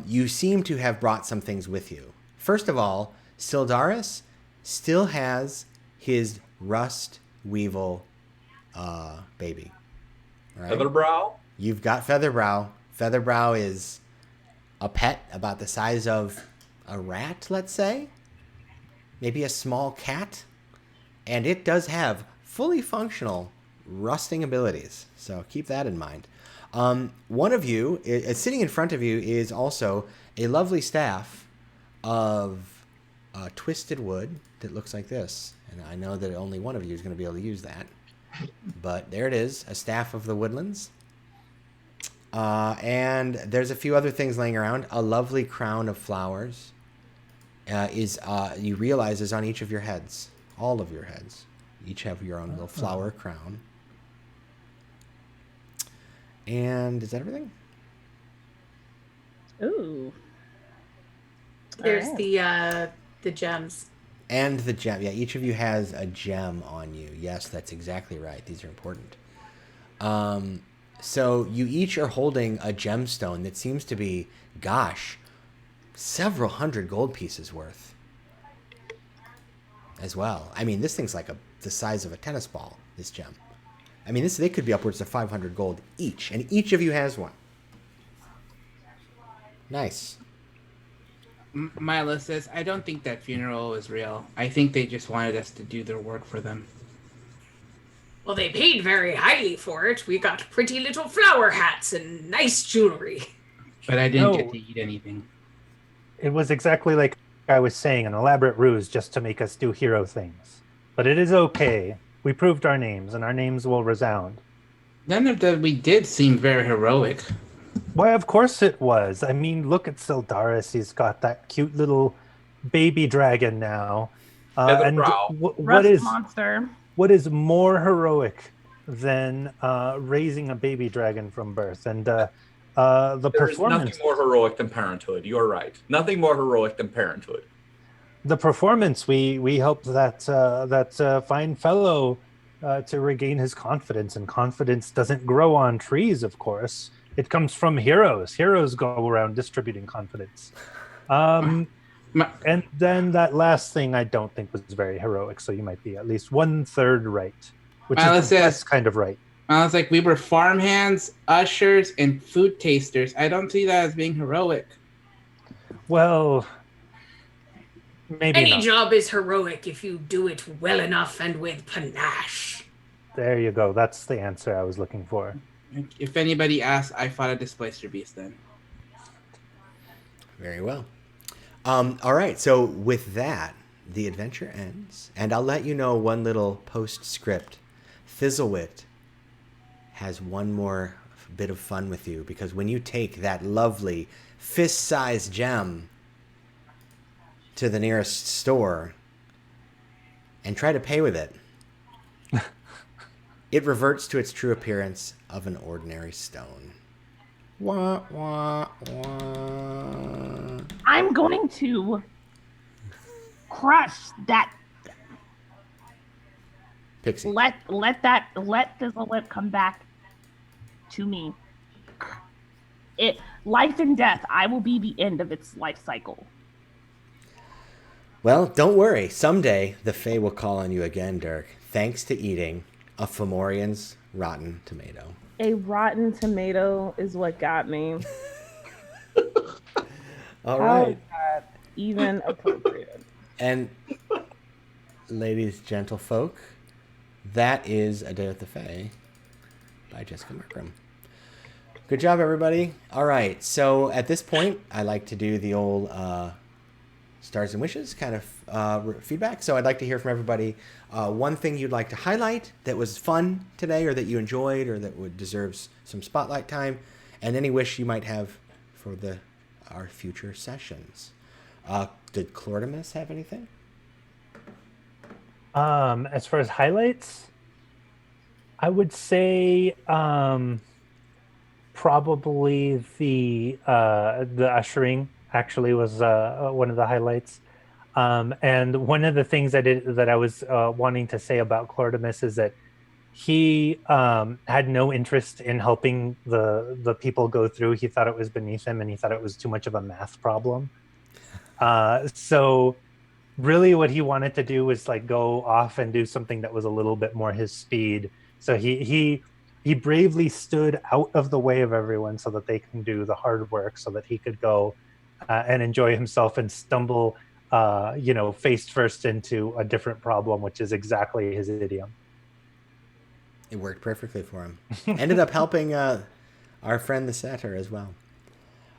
you seem to have brought some things with you. First of all, Sildaris still has his Rust Weevil baby. Right?
Featherbrow?
You've got Featherbrow. Featherbrow is a pet about the size of a rat, let's say. Maybe a small cat. And it does have fully functional rusting abilities. So keep that in mind. One of you, sitting in front of you, is also a lovely staff of twisted wood that looks like this. And I know that only one of you is going to be able to use that. But there it is, a staff of the woodlands. And there's a few other things laying around. A lovely crown of flowers you realize is on each of your heads. All of your heads. Each have your own little flower crown. And is that everything?
Ooh.
There's
Alright.
the gems.
And the gem. Yeah, each of you has a gem on you. Yes, that's exactly right. These are important. So you each are holding a gemstone that seems to be, gosh, several hundred gold pieces worth as well. I mean, this thing's like the size of a tennis ball, this gem. I mean, they could be upwards of 500 gold each, and each of you has one. Nice.
Milo says, "I don't think that funeral was real. I think they just wanted us to do their work for them."
Well, they paid very highly for it. We got pretty little flower hats and nice jewelry.
But I didn't
No.
get to eat anything.
It was exactly like I was saying, an elaborate ruse just to make us do hero things. But it is okay. We proved our names, and our names will resound.
None of that we did seem very heroic.
Why, of course it was. I mean, look at Sildaris. He's got that cute little baby dragon now.
Feather
And
brow.
Rust monster.
what is more heroic than raising a baby dragon from birth? And the
There is
performance.
nothing more heroic than parenthood. You're right. Nothing more heroic than parenthood.
The performance, we helped that fine fellow to regain his confidence, and confidence doesn't grow on trees, of course. It comes from heroes. Heroes go around distributing confidence. And then that last thing I don't think was very heroic, so you might be at least 1/3 right, which is the best kind of right.
I was like, we were farmhands, ushers, and food tasters. I don't see that as being heroic.
Well, maybe
Any
not.
job is heroic if you do it well enough and with panache.
There you go. That's the answer I was looking for.
If anybody asks, I fought a displacer beast then.
Very well. All right, so with that, the adventure ends, and I'll let you know one little postscript. Fizzlewit has one more bit of fun with you, because when you take that lovely fist-sized gem to the nearest store and try to pay with it, it reverts to its true appearance of an ordinary stone. Wah, wah, wah.
I'm going to crush that.
Pixie.
Let Fizzlewit come back to me. Life and death. I will be the end of its life cycle.
Well, don't worry. Someday the Fae will call on you again, Dirk, thanks to eating a Fomorian's rotten tomato.
A rotten tomato is what got me.
All
How
right.
is that even appropriate?
And ladies, gentlefolk, that is A Day with the Fae by Jessica Marcrum. Good job, everybody. All right, so at this point, I like to do the old stars and wishes kind of feedback. So I'd like to hear from everybody one thing you'd like to highlight that was fun today, or that you enjoyed, or that deserves some spotlight time, and any wish you might have for our future sessions. Did Clortimus have anything?
As far as highlights, I would say probably the ushering actually was one of the highlights. And one of the things that I was wanting to say about Clortimus is that he had no interest in helping the people go through. He thought it was beneath him, and he thought it was too much of a math problem. So really what he wanted to do was like go off and do something that was a little bit more his speed. So he bravely stood out of the way of everyone so that they can do the hard work, so that he could go and enjoy himself and stumble face first into a different problem, which is exactly his idiom.
It worked perfectly for him. Ended up helping our friend the Satyr as well.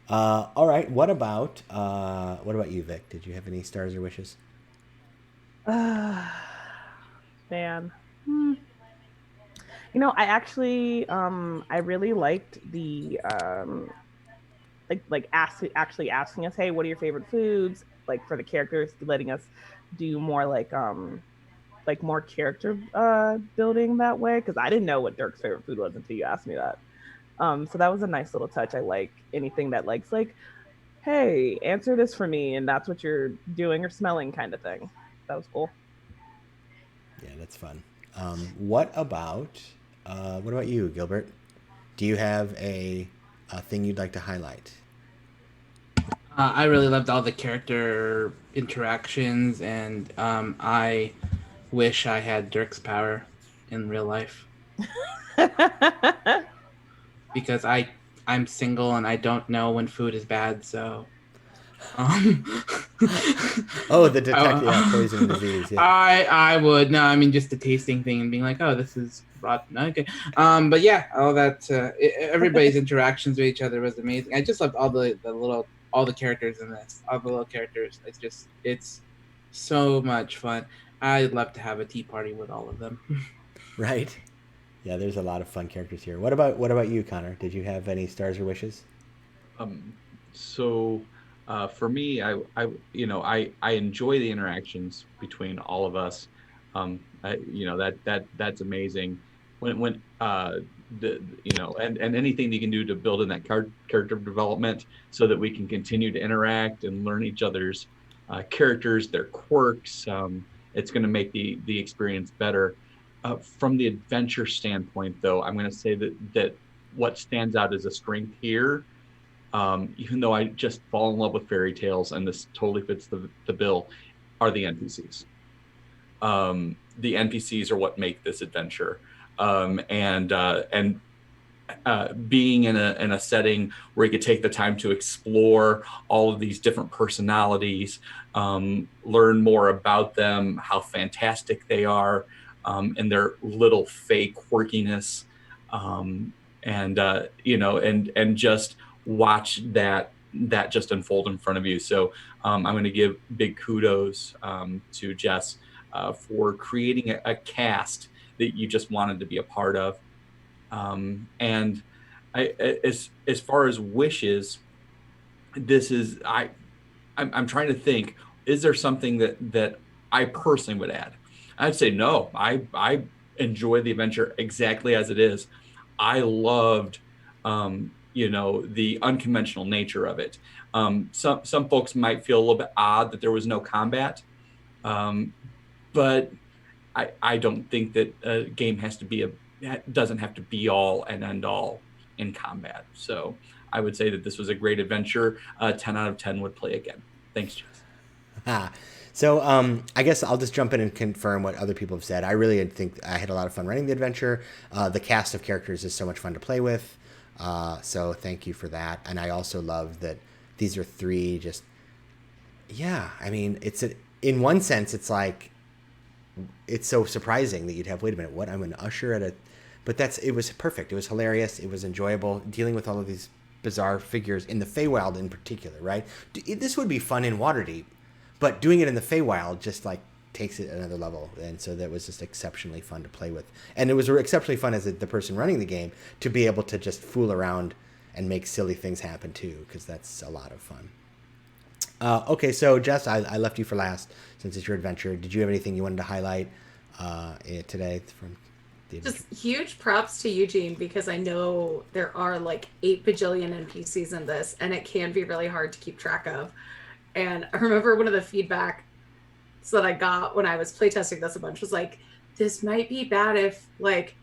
All right, what about you, Vic? Did you have any stars or wishes?
Man. I actually I really liked the actually asking us, hey, what are your favorite foods? Like for the characters, letting us do more like more character building that way, because I didn't know what Dirk's favorite food was until you asked me that. So that was a nice little touch. I like anything that likes like, hey, answer this for me, and that's what you're doing or smelling kind of thing. That was cool.
Yeah, that's fun. What about you, Gilbert? Do you have a thing you'd like to highlight?
I really loved all the character interactions, and I wish I had Dirk's power in real life. Because I'm single and I don't know when food is bad, so
Oh, the detective, poison disease. Yeah.
I would just the tasting thing and being like, oh, this is rotten. Okay, but yeah, all that everybody's interactions with each other was amazing. I just loved all the characters in this, all the little characters. It's so much fun. I'd love to have a tea party with all of them.
Right. Yeah, there's a lot of fun characters here. What about you, Connor? Did you have any stars or wishes?
So for me, I enjoy the interactions between all of us. That's amazing. And anything you can do to build in that character development so that we can continue to interact and learn each other's characters, their quirks. It's going to make the experience better. From the adventure standpoint, though, I'm going to say that what stands out as a strength here, even though I just fall in love with fairy tales, and this totally fits the bill, are the NPCs. The NPCs are what make this adventure, and being in a setting where you could take the time to explore all of these different personalities, learn more about them, how fantastic they are, and their little fake quirkiness, and just watch that just unfold in front of you. So I'm going to give big kudos to Jess for creating a cast that you just wanted to be a part of. And as far as wishes, I'm trying to think, is there something that I personally would add? I'd say no. I enjoy the adventure exactly as it is. I loved, the unconventional nature of it. Some folks might feel a little bit odd that there was no combat, but I don't think that a game doesn't have to be all and end all in combat. So I would say that this was a great adventure. 10 out of 10 would play again. Thanks, Jess.
So I guess I'll just jump in and confirm what other people have said. I really think I had a lot of fun running the adventure. The cast of characters is so much fun to play with. So thank you for that. And I also love that these are three in one sense, it's like, it's so surprising that you'd have, wait a minute, what? I'm an usher at but it was perfect. It was hilarious. It was enjoyable dealing with all of these bizarre figures in the Feywild in particular, right? This would be fun in Waterdeep, but doing it in the Feywild just like takes it another level. And so that was just exceptionally fun to play with. And it was exceptionally fun as the person running the game to be able to just fool around and make silly things happen too, because that's a lot of fun. Okay, so Jess, I left you for last since it's your adventure. Did you have anything you wanted to highlight today from the adventure?
Just huge props to Eugene, because I know there are like 8 bajillion NPCs in this, and it can be really hard to keep track of. And I remember one of the feedback that I got when I was playtesting this a bunch was like, this might be bad if like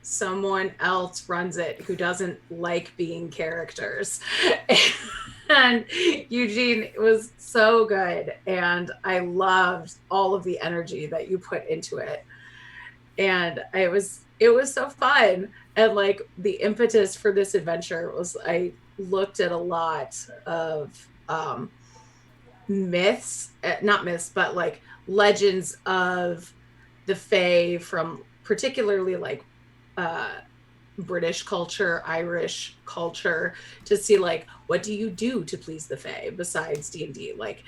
someone else runs it who doesn't like being characters. And Eugene was so good, and I loved all of the energy that you put into it, and it was so fun. And like the impetus for this adventure was, I looked at a lot of myths, not myths, but like legends of the Fae from particularly like British culture, Irish culture, to see like, what do you do to please the Fae besides D&D, like,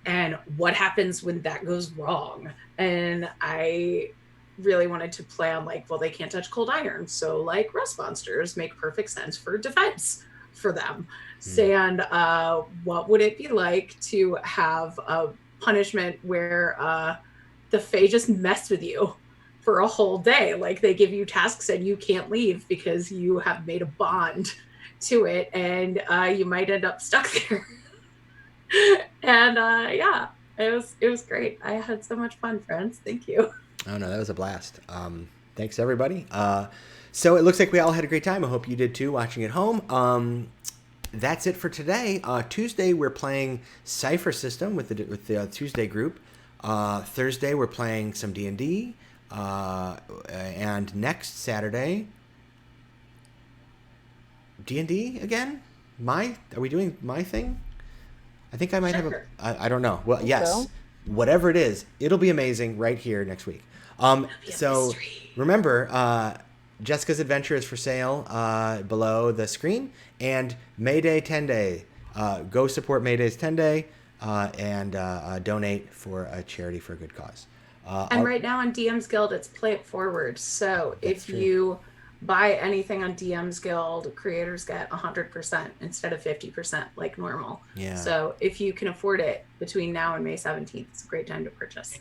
and what happens when that goes wrong. And I really wanted to play on like, well, they can't touch cold iron, so like rust monsters make perfect sense for defense for them. And what would it be like to have a punishment where the Fae just mess with you for a whole day? Like they give you tasks and you can't leave because you have made a bond to it, and you might end up stuck there. And it was great. I had so much fun, friends. Thank you.
Oh no, that was a blast. Thanks everybody. So it looks like we all had a great time. I hope you did too, watching at home. That's it for today. Tuesday we're playing Cypher System with the Tuesday group. Thursday we're playing some D&D. And next Saturday, D&D again? Are we doing my thing? I think I might have I don't know. Well, yes. So. Whatever it is, it'll be amazing right here next week. So remember, Jessica's Adventure is for sale below the screen, and Mayday 10 Day. Go support Mayday's 10 Day and donate for a charity for a good cause.
And right now on DM's Guild, it's play it forward. So if you buy anything on DM's Guild, creators get 100% instead of 50% like normal.
Yeah.
So if you can afford it between now and May 17th, it's a great time to purchase.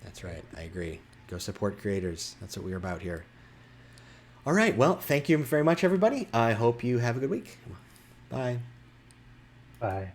That's right. I agree. Go support creators. That's what we're about here. All right. Well, thank you very much, everybody. I hope you have a good week. Bye.
Bye.